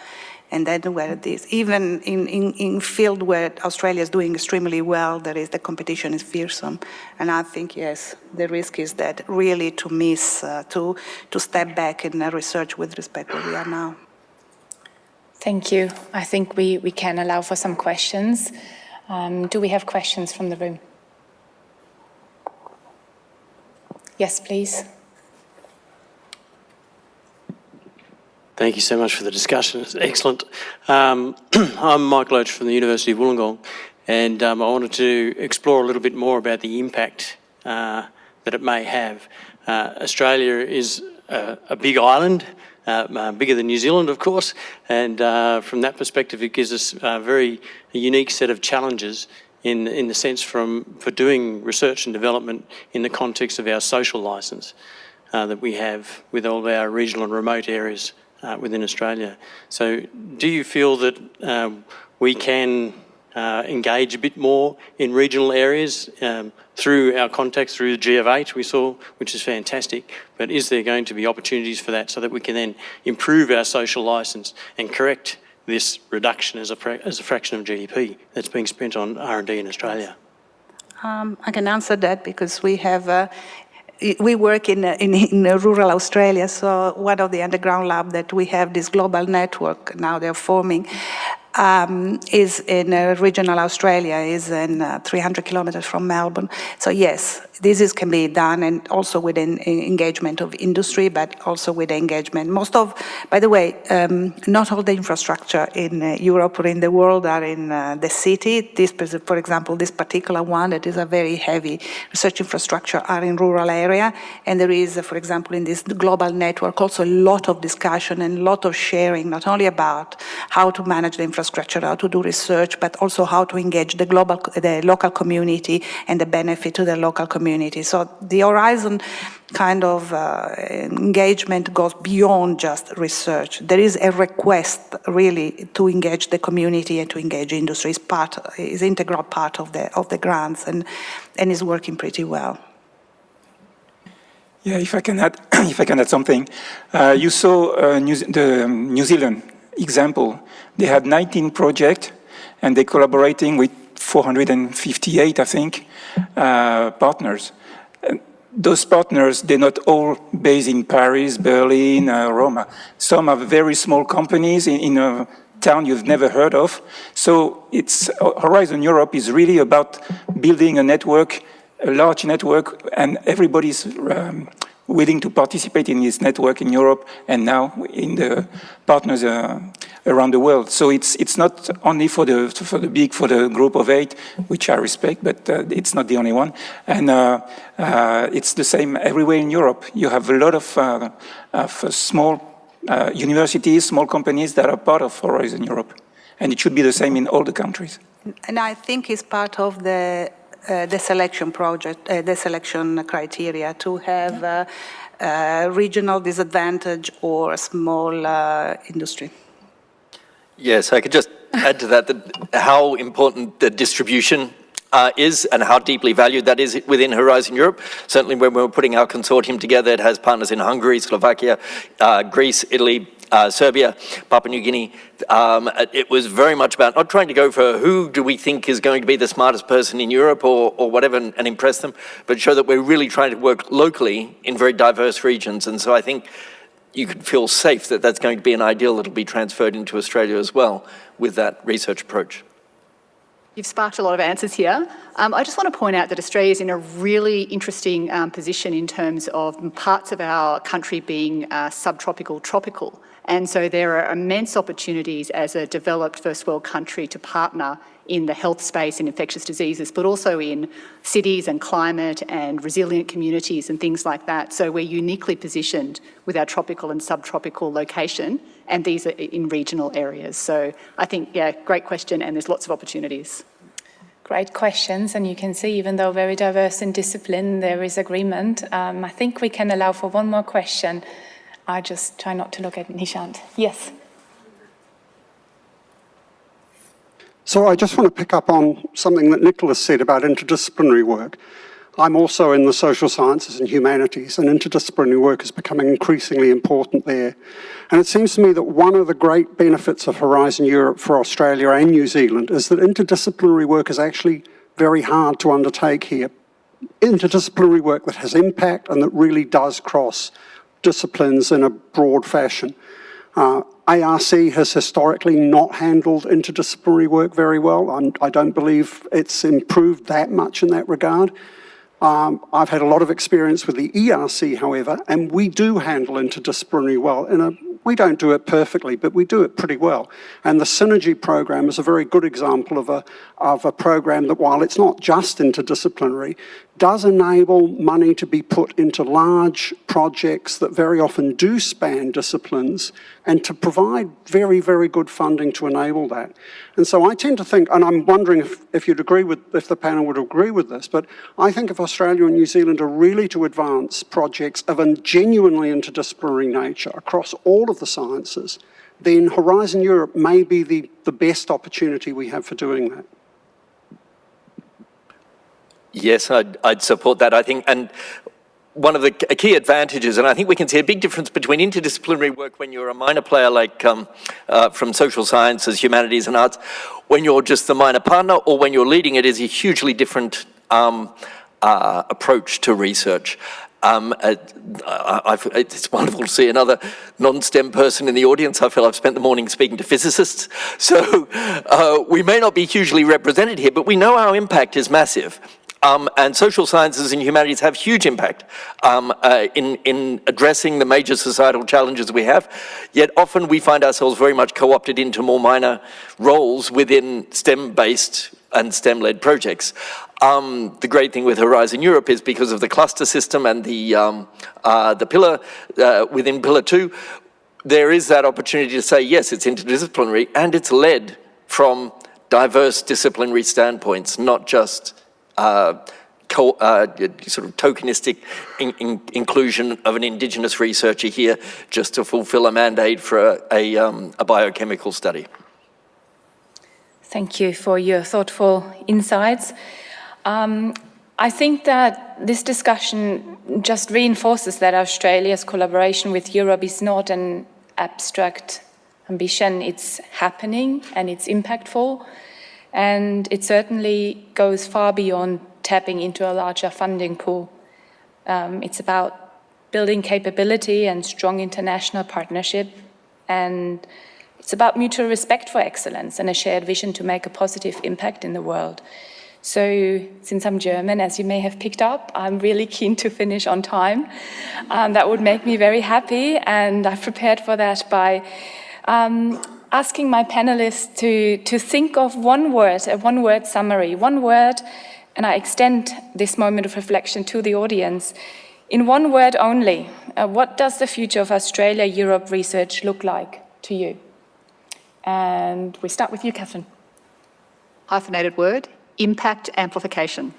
And then where it is, even in field where Australia is doing extremely well, the competition is fearsome. And I think, yes, the risk is that really to miss, to step back in research with respect to where we are now. Thank you. I think we can allow for some questions. Do we have questions from the room? Yes, please. Thank you so much for the discussion. It's excellent. I'm Mike Loach from the University of Wollongong, and I wanted to explore a little bit more about the impact that it may have. Australia is a big island, bigger than New Zealand, of course, and from that perspective, it gives us a very unique set of challenges in the sense for doing research and development in the context of our social licence that we have with all of our regional and remote areas within Australia. So do you feel that we can engage a bit more in regional areas through our contacts, through the G of 8 we saw, which is fantastic, but is there going to be opportunities for that so that we can then improve our social licence and correct this reduction as a fraction of GDP that's being spent on R&D in Australia? I can answer that because we have we work in rural Australia, so one of the underground labs that we have, this global network now they're forming, is in regional Australia, is in 300 kilometers from Melbourne. So yes, this can be done, and also with engagement of industry, but also with engagement. By the way, not all the infrastructure in Europe or in the world are in the city. This, for example, this particular one that is a very heavy research infrastructure are in rural area, and there is, for example, in this global network also a lot of discussion and a lot of sharing, not only about how to manage the infrastructure, how to do research, but also how to engage the local community and the benefit to the local community. So the Horizon kind of engagement goes beyond just research. There is a request really to engage the community and to engage industry. Is integral part of the grants and is working pretty well. Yeah, if I can add something. You saw the New Zealand example. They had 19 projects, and they're collaborating with 458, I think, partners. Those partners, they're not all based in Paris, Berlin, Roma. Some are very small companies in a town you've never heard of. So Horizon Europe is really about building a network, a large network, and everybody's willing to participate in this network in Europe and now in the partners around the world. So it's not only for the group of 8, which I respect, but it's not the only one. And it's the same everywhere in Europe. You have a lot of small universities, small companies that are part of Horizon Europe, and it should be the same in all the countries. And I think it's part of the selection project, the selection criteria to have regional disadvantage or small industry. Yes, I could just add to that how important the distribution is and how deeply valued that is within Horizon Europe. Certainly when we're putting our consortium together, it has partners in Hungary, Slovakia, Greece, Italy, Serbia, Papua New Guinea. It was very much about not trying to go for who do we think is going to be the smartest person in Europe or whatever and impress them, but show that we're really trying to work locally in very diverse regions. And so I think you could feel safe that that's going to be an ideal that will be transferred into Australia as well with that research approach. You've sparked a lot of answers here. I just want to point out that Australia is in a really interesting position in terms of parts of our country being subtropical, tropical. And so there are immense opportunities as a developed first world country to partner in the health space and infectious diseases, but also in cities and climate and resilient communities and things like that. So we're uniquely positioned with our tropical and subtropical location, and these are in regional areas. So I think, yeah, great question, and there's lots of opportunities. Great questions, and you can see, even though very diverse in discipline, there is agreement. I think we can allow for one more question. I just try not to look at Nishant. Yes. So I just want to pick up on something that Nicholas said about interdisciplinary work. I'm also in the social sciences and humanities, and interdisciplinary work is becoming increasingly important there. And it seems to me that one of the great benefits of Horizon Europe for Australia and New Zealand is that interdisciplinary work is actually very hard to undertake here. Interdisciplinary work that has impact and that really does cross disciplines in a broad fashion. ARC has historically not handled interdisciplinary work very well. I don't believe it's improved that much in that regard. I've had a lot of experience with the ERC, however, and we do handle interdisciplinary well. We don't do it perfectly, but we do it pretty well. And the Synergy program is a very good example of a program that, while it's not just interdisciplinary, does enable money to be put into large projects that very often do span disciplines and to provide very, very good funding to enable that. And so I tend to think, and I'm wondering if you'd agree with, if the panel would agree with this, but I think if Australia and New Zealand are really to advance projects of a genuinely interdisciplinary nature across all of the sciences, then Horizon Europe may be the best opportunity we have for doing that. Yes, I'd support that, I think. And one of the key advantages, and I think we can see a big difference between interdisciplinary work when you're a minor player like from social sciences, humanities and arts, when you're just the minor partner, or when you're leading it, is a hugely different approach to research. It's wonderful to see another non-STEM person in the audience. I feel I've spent the morning speaking to physicists. So we may not be hugely represented here, but we know our impact is massive. And social sciences and humanities have huge impact in addressing the major societal challenges we have, yet often we find ourselves very much co-opted into more minor roles within STEM-based and STEM-led projects. The great thing with Horizon Europe is because of the cluster system and the pillar within Pillar 2, there is that opportunity to say, yes, it's interdisciplinary and it's led from diverse disciplinary standpoints, not just sort of tokenistic inclusion of an Indigenous researcher here just to fulfill a mandate for a biochemical study. Thank you for your thoughtful insights. I think that this discussion just reinforces that Australia's collaboration with Europe is not an abstract ambition. It's happening and it's impactful. And it certainly goes far beyond tapping into a larger funding pool. It's about building capability and strong international partnership. And it's about mutual respect for excellence and a shared vision to make a positive impact in the world. So since I'm German, as you may have picked up, I'm really keen to finish on time. That would make me very happy. And I've prepared for that by asking my panelists to think of one word, a one-word summary, one word, and I extend this moment of reflection to the audience. In one word only, what does the future of Australia-Europe research look like to you? And we start with you, Catherine. Hyphenated word, impact amplification.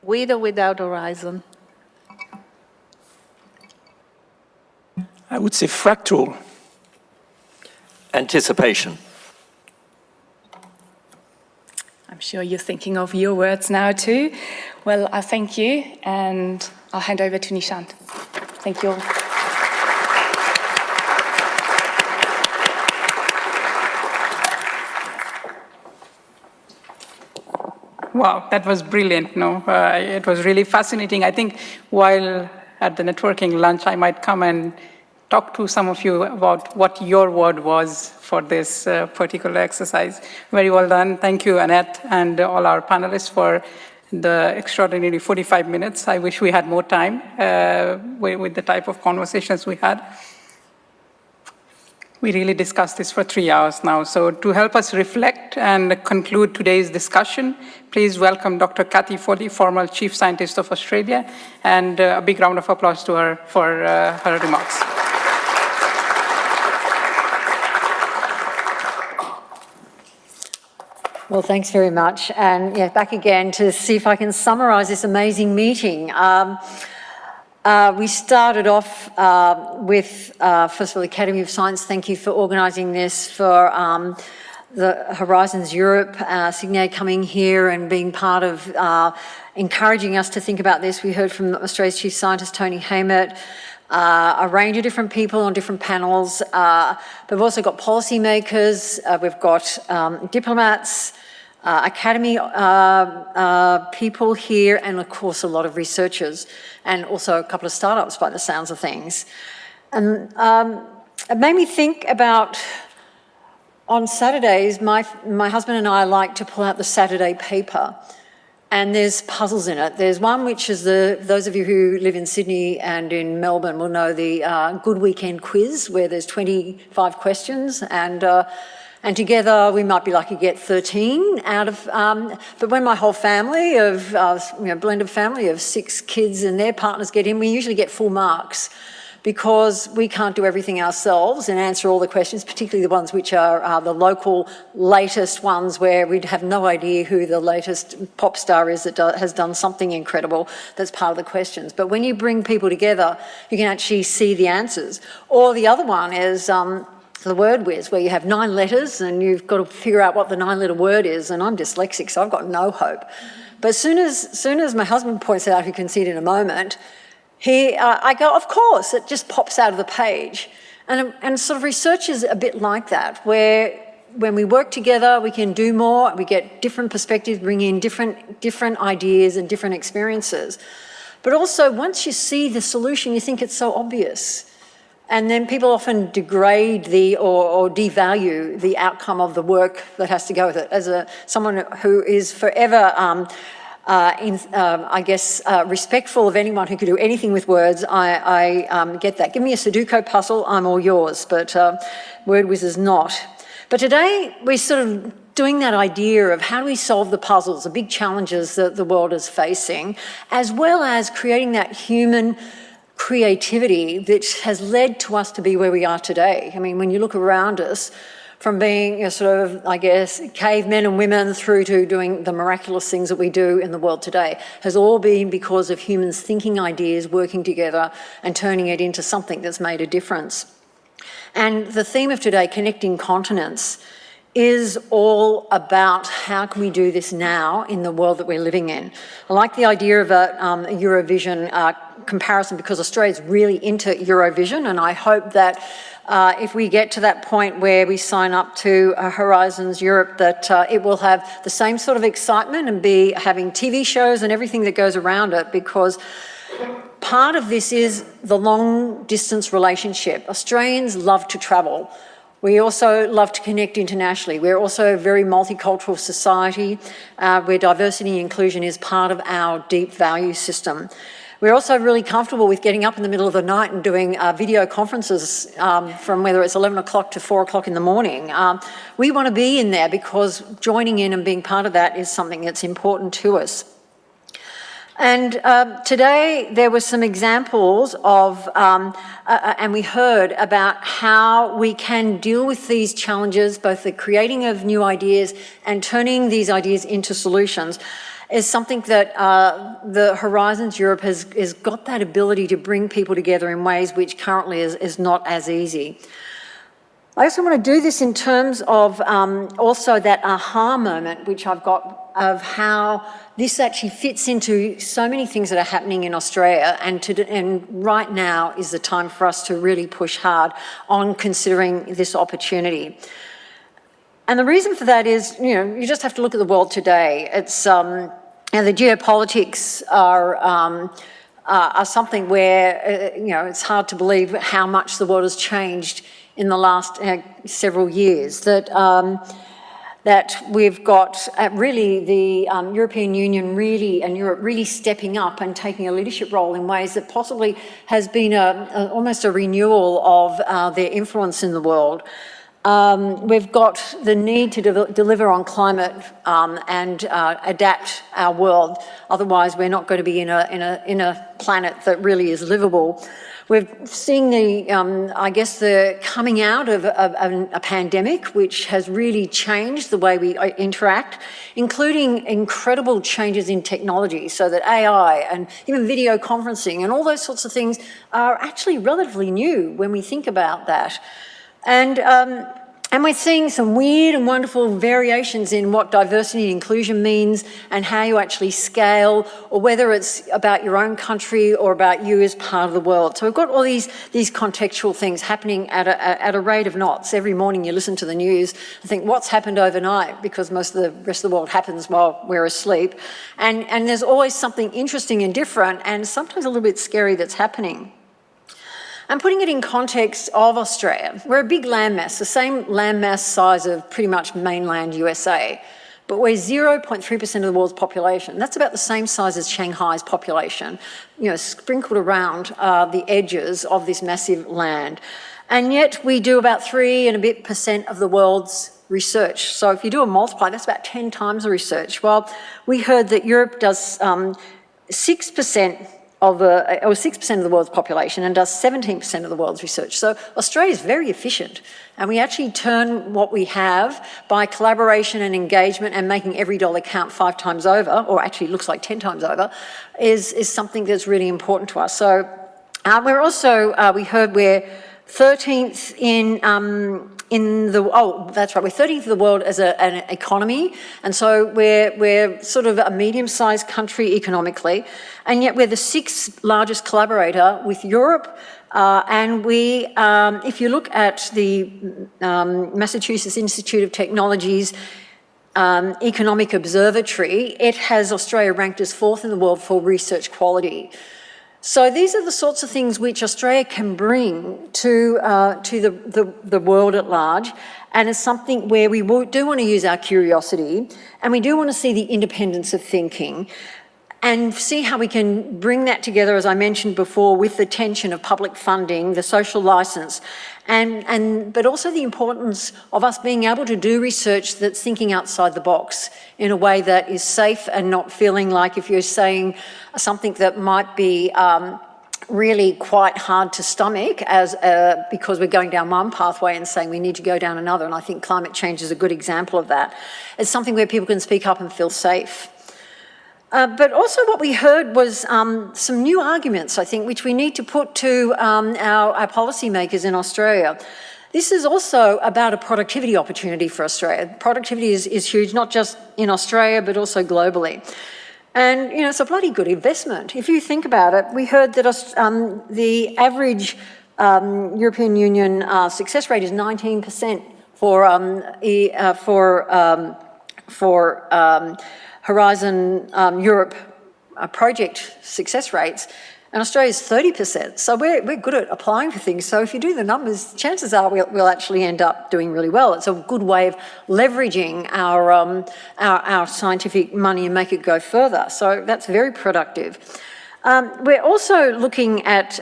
With or without Horizon? I would say fractal. Anticipation. I'm sure you're thinking of your words now too. Well, I thank you, and I'll hand over to Nishant. Thank you all. Wow, that was brilliant. No, it was really fascinating. I think while at the networking lunch, I might come and talk to some of you about what your word was for this particular exercise. Very well done. Thank you, Annette, and all our panelists for the extraordinary 45 minutes. I wish we had more time with the type of conversations we had. We really discussed this for 3 hours now. So to help us reflect and conclude today's discussion, please welcome Dr. Kathy Foley, former Chief Scientist of Australia, and a big round of applause to her for her remarks. Well, thanks very much. And yeah, back again to see if I can summarise this amazing meeting. We started off with, first of all, the Academy of Science. Thank you for organising this, for Horizons Europe, Signe coming here and being part of encouraging us to think about this. We heard from Australia's Chief Scientist, Tony Haymet, a range of different people on different panels. But we've also got policymakers, we've got diplomats, academy people here, and of course a lot of researchers, and also a couple of startups by the sounds of things. And it made me think about, on Saturdays, my husband and I like to pull out the Saturday paper, and there's puzzles in it. There's one which is those of you who live in Sydney and in Melbourne will know the Good Weekend Quiz, where there's 25 questions, and together we might be lucky to get 13 out of, but when my whole family of, blended family of 6 kids and their partners get in, we usually get full marks, because we can't do everything ourselves and answer all the questions, particularly the ones which are the local latest ones where we'd have no idea who the latest pop star is that has done something incredible that's part of the questions. But when you bring people together, you can actually see the answers. Or the other one is the word whiz, where you have 9 letters and you've got to figure out what the 9-letter word is, and I'm dyslexic, so I've got no hope. But as soon as my husband points out, who can see it in a moment, I go, of course, it just pops out of the page. And sort of research is a bit like that, where when we work together, we can do more, we get different perspectives, bring in different ideas and different experiences. But also, once you see the solution, you think it's so obvious. And then people often degrade or devalue the outcome of the work that has to go with it. As someone who is forever respectful of anyone who could do anything with words, I get that. Give me a Sudoku puzzle, I'm all yours, but word whiz is not. But today we're sort of doing that idea of how do we solve the puzzles, the big challenges that the world is facing, as well as creating that human creativity that has led to us to be where we are today. I mean, when you look around us, from being cavemen and women through to doing the miraculous things that we do in the world today, has all been because of humans thinking ideas, working together and turning it into something that's made a difference. And the theme of today, Connecting Continents, is all about how can we do this now in the world that we're living in. I like the idea of a Eurovision comparison, because Australia's really into Eurovision, and I hope that if we get to that point where we sign up to Horizons Europe, that it will have the same sort of excitement and be having TV shows and everything that goes around it, because part of this is the long-distance relationship. Australians love to travel. We also love to connect internationally. We're also a very multicultural society where diversity and inclusion is part of our deep value system. We're also really comfortable with getting up in the middle of the night and doing video conferences from whether it's 11 o'clock to 4 o'clock in the morning. We want to be in there because joining in and being part of that is something that's important to us. And today there were some examples of, and we heard about how we can deal with these challenges, both the creating of new ideas and turning these ideas into solutions, is something that the Horizons Europe has got that ability to bring people together in ways which currently is not as easy. I also want to do this in terms of also that aha moment, which I've got, of how this actually fits into so many things that are happening in Australia, and right now is the time for us to really push hard on considering this opportunity. And the reason for that is, you just have to look at the world today. It's the geopolitics are something where it's hard to believe how much the world has changed in the last several years. That we've got really the European Union and Europe really stepping up and taking a leadership role in ways that possibly has been almost a renewal of their influence in the world. We've got the need to deliver on climate and adapt our world. Otherwise, we're not going to be in a planet that really is livable. We're seeing the coming out of a pandemic, which has really changed the way we interact, including incredible changes in technology, so that AI and even video conferencing and all those sorts of things are actually relatively new when we think about that. And And we're seeing some weird and wonderful variations in what diversity and inclusion means and how you actually scale, or whether it's about your own country or about you as part of the world. So we've got all these contextual things happening at a rate of knots. Every morning you listen to the news and think, what's happened overnight? Because most of the rest of the world happens while we're asleep. And there's always something interesting and different, and sometimes a little bit scary that's happening. And putting it in context of Australia, we're a big landmass, the same landmass size of pretty much mainland USA, but we're 0.3% of the world's population. That's about the same size as Shanghai's population, you know, sprinkled around the edges of this massive land. And yet we do about 3 and a bit % of the world's research. So if you do a multiply, that's about 10 times the research. Well, we heard that Europe does 6% of the world's population and does 17% of the world's research. So Australia is very efficient, and we actually turn what we have by collaboration and engagement and making every dollar count 5 times over, or actually it looks like 10 times over, is something that's really important to us. So we're also, we heard we're 13th we're 13th of the world as an economy, and so we're sort of a medium-sized country economically, and yet we're the 6th largest collaborator with Europe, and we, if you look at the Massachusetts Institute of Technology's Economic Observatory, it has Australia ranked as 4th in the world for research quality. So these are the sorts of things which Australia can bring to the world at large, and it's something where we do want to use our curiosity, and we do want to see the independence of thinking, and see how we can bring that together, as I mentioned before, with the tension of public funding, the social licence, but also the importance of us being able to do research that's thinking outside the box in a way that is safe and not feeling like if you're saying something that might be really quite hard to stomach because we're going down one pathway and saying we need to go down another, and I think climate change is a good example of that. It's something where people can speak up and feel safe. But also what we heard was some new arguments, I think, which we need to put to our policymakers in Australia. This is also about a productivity opportunity for Australia. Productivity is huge, not just in Australia, but also globally. And, you know, it's a bloody good investment. If you think about it, we heard that the average European Union success rate is 19% for Horizon Europe project success rates, and Australia's 30%. So we're good at applying for things. So if you do the numbers, chances are we'll actually end up doing really well. It's a good way of leveraging our scientific money and make it go further. So that's very productive. We're also looking at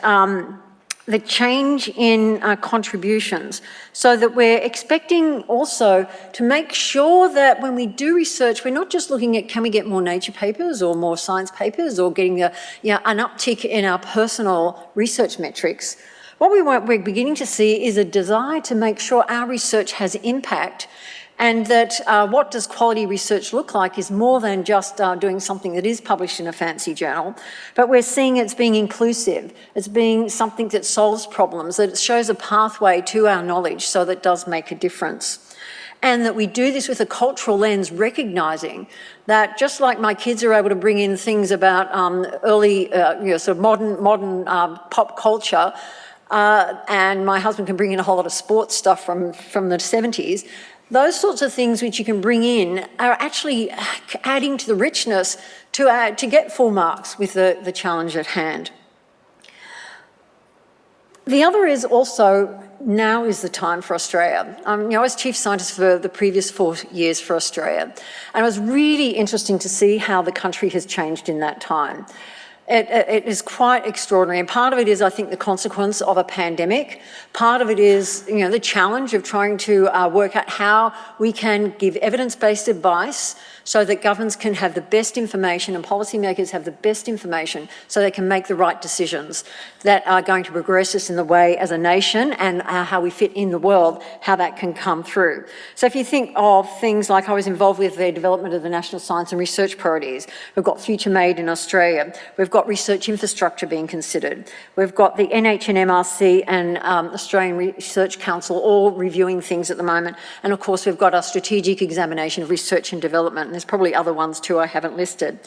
the change in contributions, so that we're expecting also to make sure that when we do research, we're not just looking at can we get more Nature papers or more science papers or getting an uptick in our personal research metrics. What we're beginning to see is a desire to make sure our research has impact, and that what does quality research look like is more than just doing something that is published in a fancy journal, but we're seeing it's being inclusive, it's being something that solves problems, that it shows a pathway to our knowledge, so that it does make a difference. And that we do this with a cultural lens, recognising that just like my kids are able to bring in things about early, sort of modern pop culture, and my husband can bring in a whole lot of sports stuff from the 70s, those sorts of things which you can bring in are actually adding to the richness to get full marks with the challenge at hand. The other is also, now is the time for Australia. I was Chief Scientist for the previous 4 years for Australia, and it was really interesting to see how the country has changed in that time. It is quite extraordinary, and part of it is, I think, the consequence of a pandemic. Part of it is, the challenge of trying to work out how we can give evidence-based advice so that governments can have the best information and policymakers have the best information so they can make the right decisions that are going to progress us in the way as a nation, and how we fit in the world, how that can come through. So if you think of things like I was involved with the development of the National Science and Research Priorities, we've got Future Made in Australia, we've got research infrastructure being considered. We've got the NHMRC and Australian Research Council all reviewing things at the moment. And of course, we've got our strategic examination of research and development. And there's probably other ones too I haven't listed.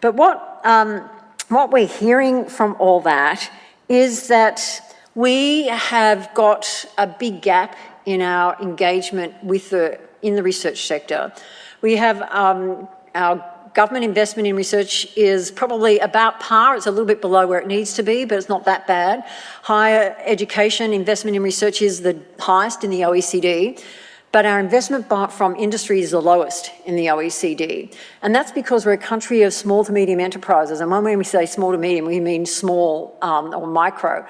But what we're hearing from all that is that we have got a big gap in our engagement with in the research sector. We have our government investment in research is probably about par. It's a little bit below where it needs to be, but it's not that bad. Higher education investment in research is the highest in the OECD, but our investment from industry is the lowest in the OECD. And that's because we're a country of small to medium enterprises. And when we say small to medium, we mean small or micro.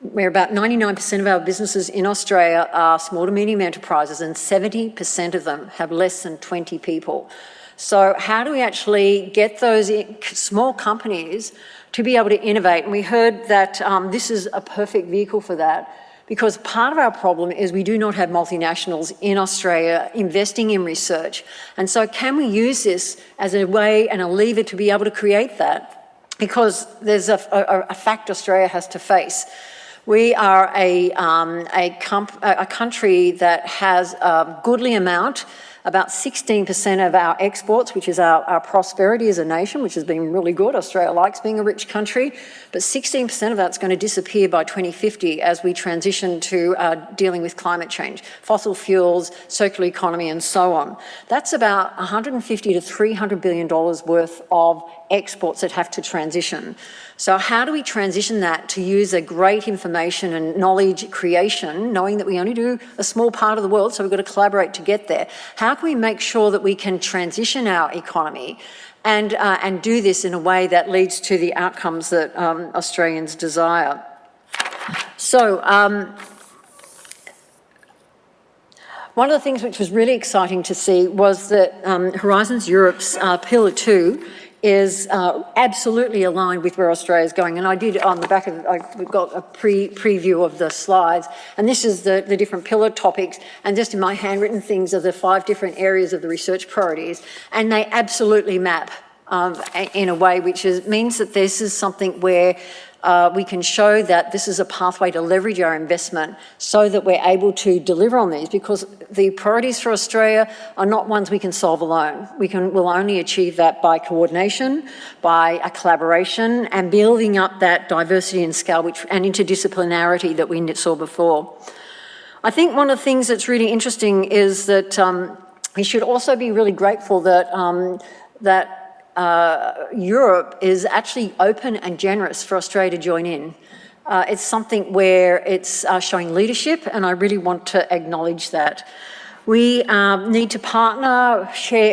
Where about 99% of our businesses in Australia are small to medium enterprises, and 70% of them have less than 20 people. So how do we actually get those small companies to be able to innovate? And we heard that this is a perfect vehicle for that, because part of our problem is we do not have multinationals in Australia investing in research. And so can we use this as a way and a lever to be able to create that? Because there's a fact Australia has to face. We are a country that has a goodly amount, about 16% of our exports, which is our prosperity as a nation, which has been really good. Australia likes being a rich country, but 16% of that's going to disappear by 2050 as we transition to dealing with climate change, fossil fuels, circular economy, and so on. That's about $150 to $300 billion worth of exports that have to transition. So how do we transition that to use a great information and knowledge creation, knowing that we only do a small part of the world, so we've got to collaborate to get there? How can we make sure that we can transition our economy and do this in a way that leads to the outcomes that Australians desire? So one of the things which was really exciting to see was that Horizons Europe's Pillar 2 is absolutely aligned with where Australia is going. And I did, on the back of it, we've got a preview of the slides, and this is the different pillar topics, and just in my handwritten things are the 5 different areas of the research priorities, and they absolutely map in a way which means that this is something where we can show that this is a pathway to leverage our investment so that we're able to deliver on these, because the priorities for Australia are not ones we can solve alone. We'll only achieve that by coordination, by a collaboration, and building up that diversity and scale and interdisciplinarity that we saw before. I think one of the things that's really interesting is that we should also be really grateful that Europe is actually open and generous for Australia to join in. It's something where it's showing leadership, and I really want to acknowledge that. We need to partner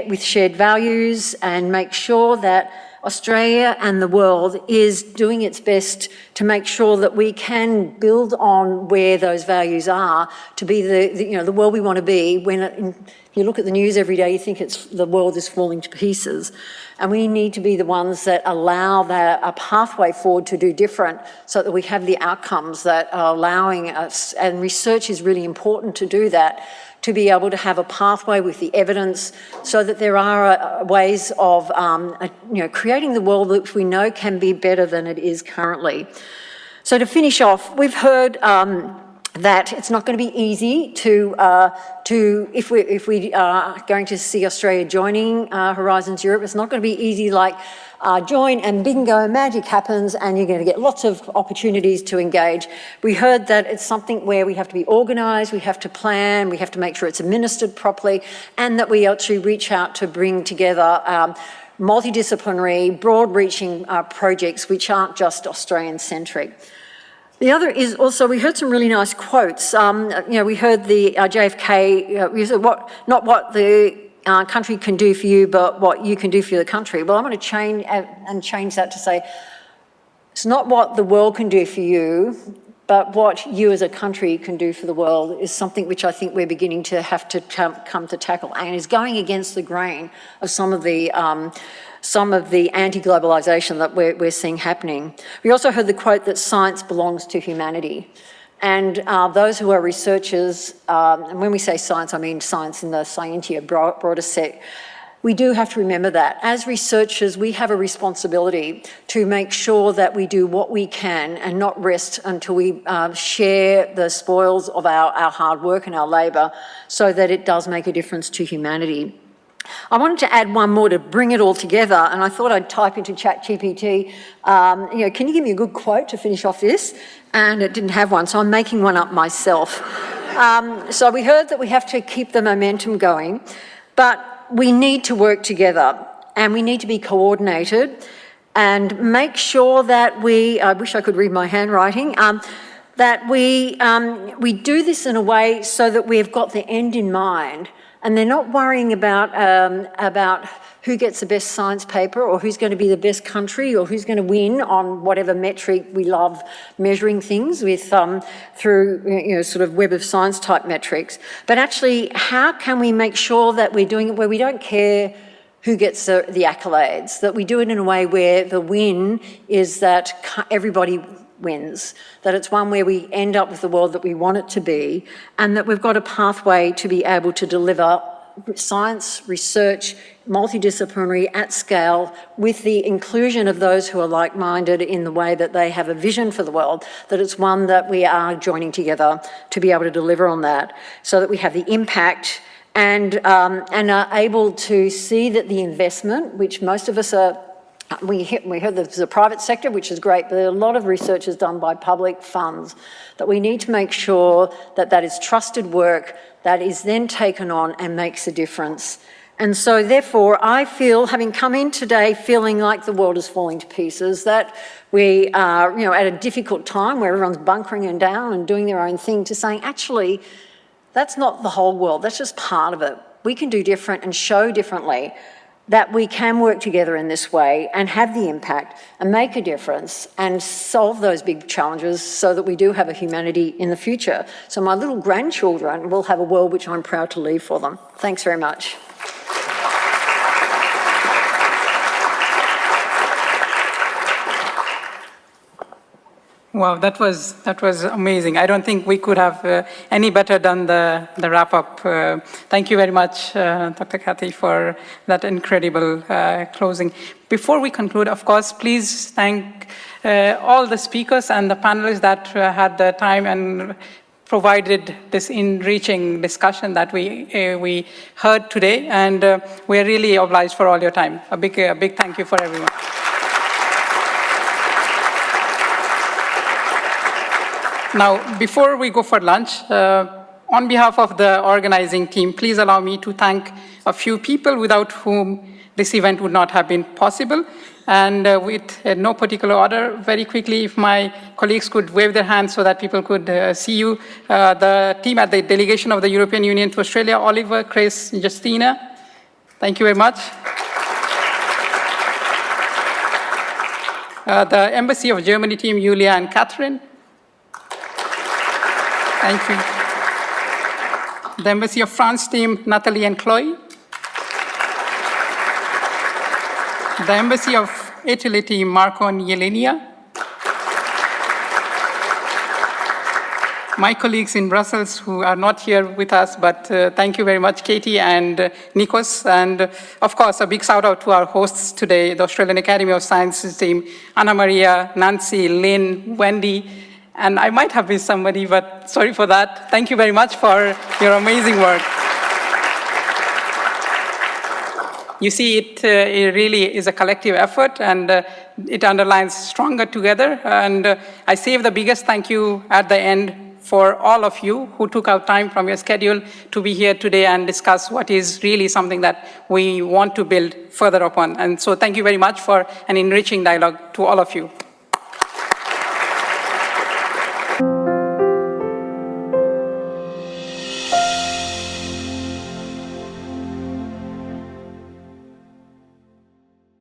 with shared values and make sure that Australia and the world is doing its best to make sure that we can build on where those values are to be the world we want to be. When you look at the news every day, you think the world is falling to pieces. And we need to be the ones that allow a pathway forward to do different so that we have the outcomes that are allowing us, and research is really important to do that, to be able to have a pathway with the evidence so that there are ways of creating the world which we know can be better than it is currently. So to finish off, we've heard that it's not going to be easy if we are going to see Australia joining Horizons Europe. It's not going to be easy like join and bingo, magic happens, and you're going to get lots of opportunities to engage. We heard that it's something where we have to be organised, we have to plan, we have to make sure it's administered properly, and that we actually reach out to bring together multidisciplinary, broad-reaching projects which aren't just Australian-centric. The other is also, we heard some really nice quotes. We heard the JFK, we said not what the country can do for you, but what you can do for the country. Well, I'm going to change that to say, it's not what the world can do for you, but what you as a country can do for the world is something which I think we're beginning to have to come to tackle, and is going against the grain of some of the anti-globalisation that we're seeing happening. We also heard the quote that science belongs to humanity. And those who are researchers, and when we say science, I mean science in the scientia broader set, We do have to remember that. As researchers, we have a responsibility to make sure that we do what we can and not rest until we share the spoils of our hard work and our labour so that it does make a difference to humanity. I wanted to add one more to bring it all together, and I thought I'd type into ChatGPT, can you give me a good quote to finish off this? And it didn't have one, so I'm making one up myself. So we heard that we have to keep the momentum going, but we need to work together and we need to be coordinated and make sure that I wish I could read my handwriting, that we do this in a way so that we've got the end in mind and they're not worrying about who gets the best science paper or who's going to be the best country or who's going to win on whatever metric we love measuring things with through sort of Web of Science type metrics. But actually, how can we make sure that we're doing it where we don't care who gets the accolades, that we do it in a way where the win is that everybody wins, that it's one where we end up with the world that we want it to be, and that we've got a pathway to be able to deliver science, research, multidisciplinary at scale with the inclusion of those who are like-minded in the way that they have a vision for the world, that it's one that we are joining together to be able to deliver on that so that we have the impact and are able to see that the investment, which most of us are, we heard there's a private sector, which is great, but there are a lot of research is done by public funds, that we need to make sure that that is trusted work that is then taken on and makes a difference. And so therefore, I feel, having come in today feeling like the world is falling to pieces, that we are at a difficult time where everyone's bunkering down and doing their own thing, to saying, actually, that's not the whole world, that's just part of it. We can do different and show differently that we can work together in this way and have the impact and make a difference and solve those big challenges so that we do have a humanity in the future. So my little grandchildren will have a world which I'm proud to leave for them. Thanks very much. Wow, that was amazing. I don't think we could have any better done the wrap-up. Thank you very much, Dr. Kathy, for that incredible closing. Before we conclude, of course, please thank all the speakers and the panelists that had the time and provided this enriching discussion that we heard today, and we are really obliged for all your time. A big thank you for everyone. Now, before we go for lunch, on behalf of the organizing team, please allow me to thank a few people without whom this event would not have been possible. And with no particular order, very quickly, if my colleagues could wave their hands so that people could see you. The team at the delegation of the European Union to Australia, Oliver, Chris, Justina. Thank you very much. The Embassy of Germany team, Julia and Catherine. Thank you. The Embassy of France team, Natalie and Chloe. The Embassy of Italy team, Marco and Yelenia. My colleagues in Brussels who are not here with us, but thank you very much, Katie and Nikos. And of course, a big shout out to our hosts today, the Australian Academy of Sciences team, Anna Maria, Nancy, Lynn, Wendy, and I might have missed somebody, but sorry for that. Thank you very much for your amazing work. You see, it really is a collective effort, and it underlines stronger together. And I save the biggest thank you at the end for all of you who took out time from your schedule to be here today and discuss what is really something that we want to build further upon. And so thank you very much for an enriching dialogue to all of you.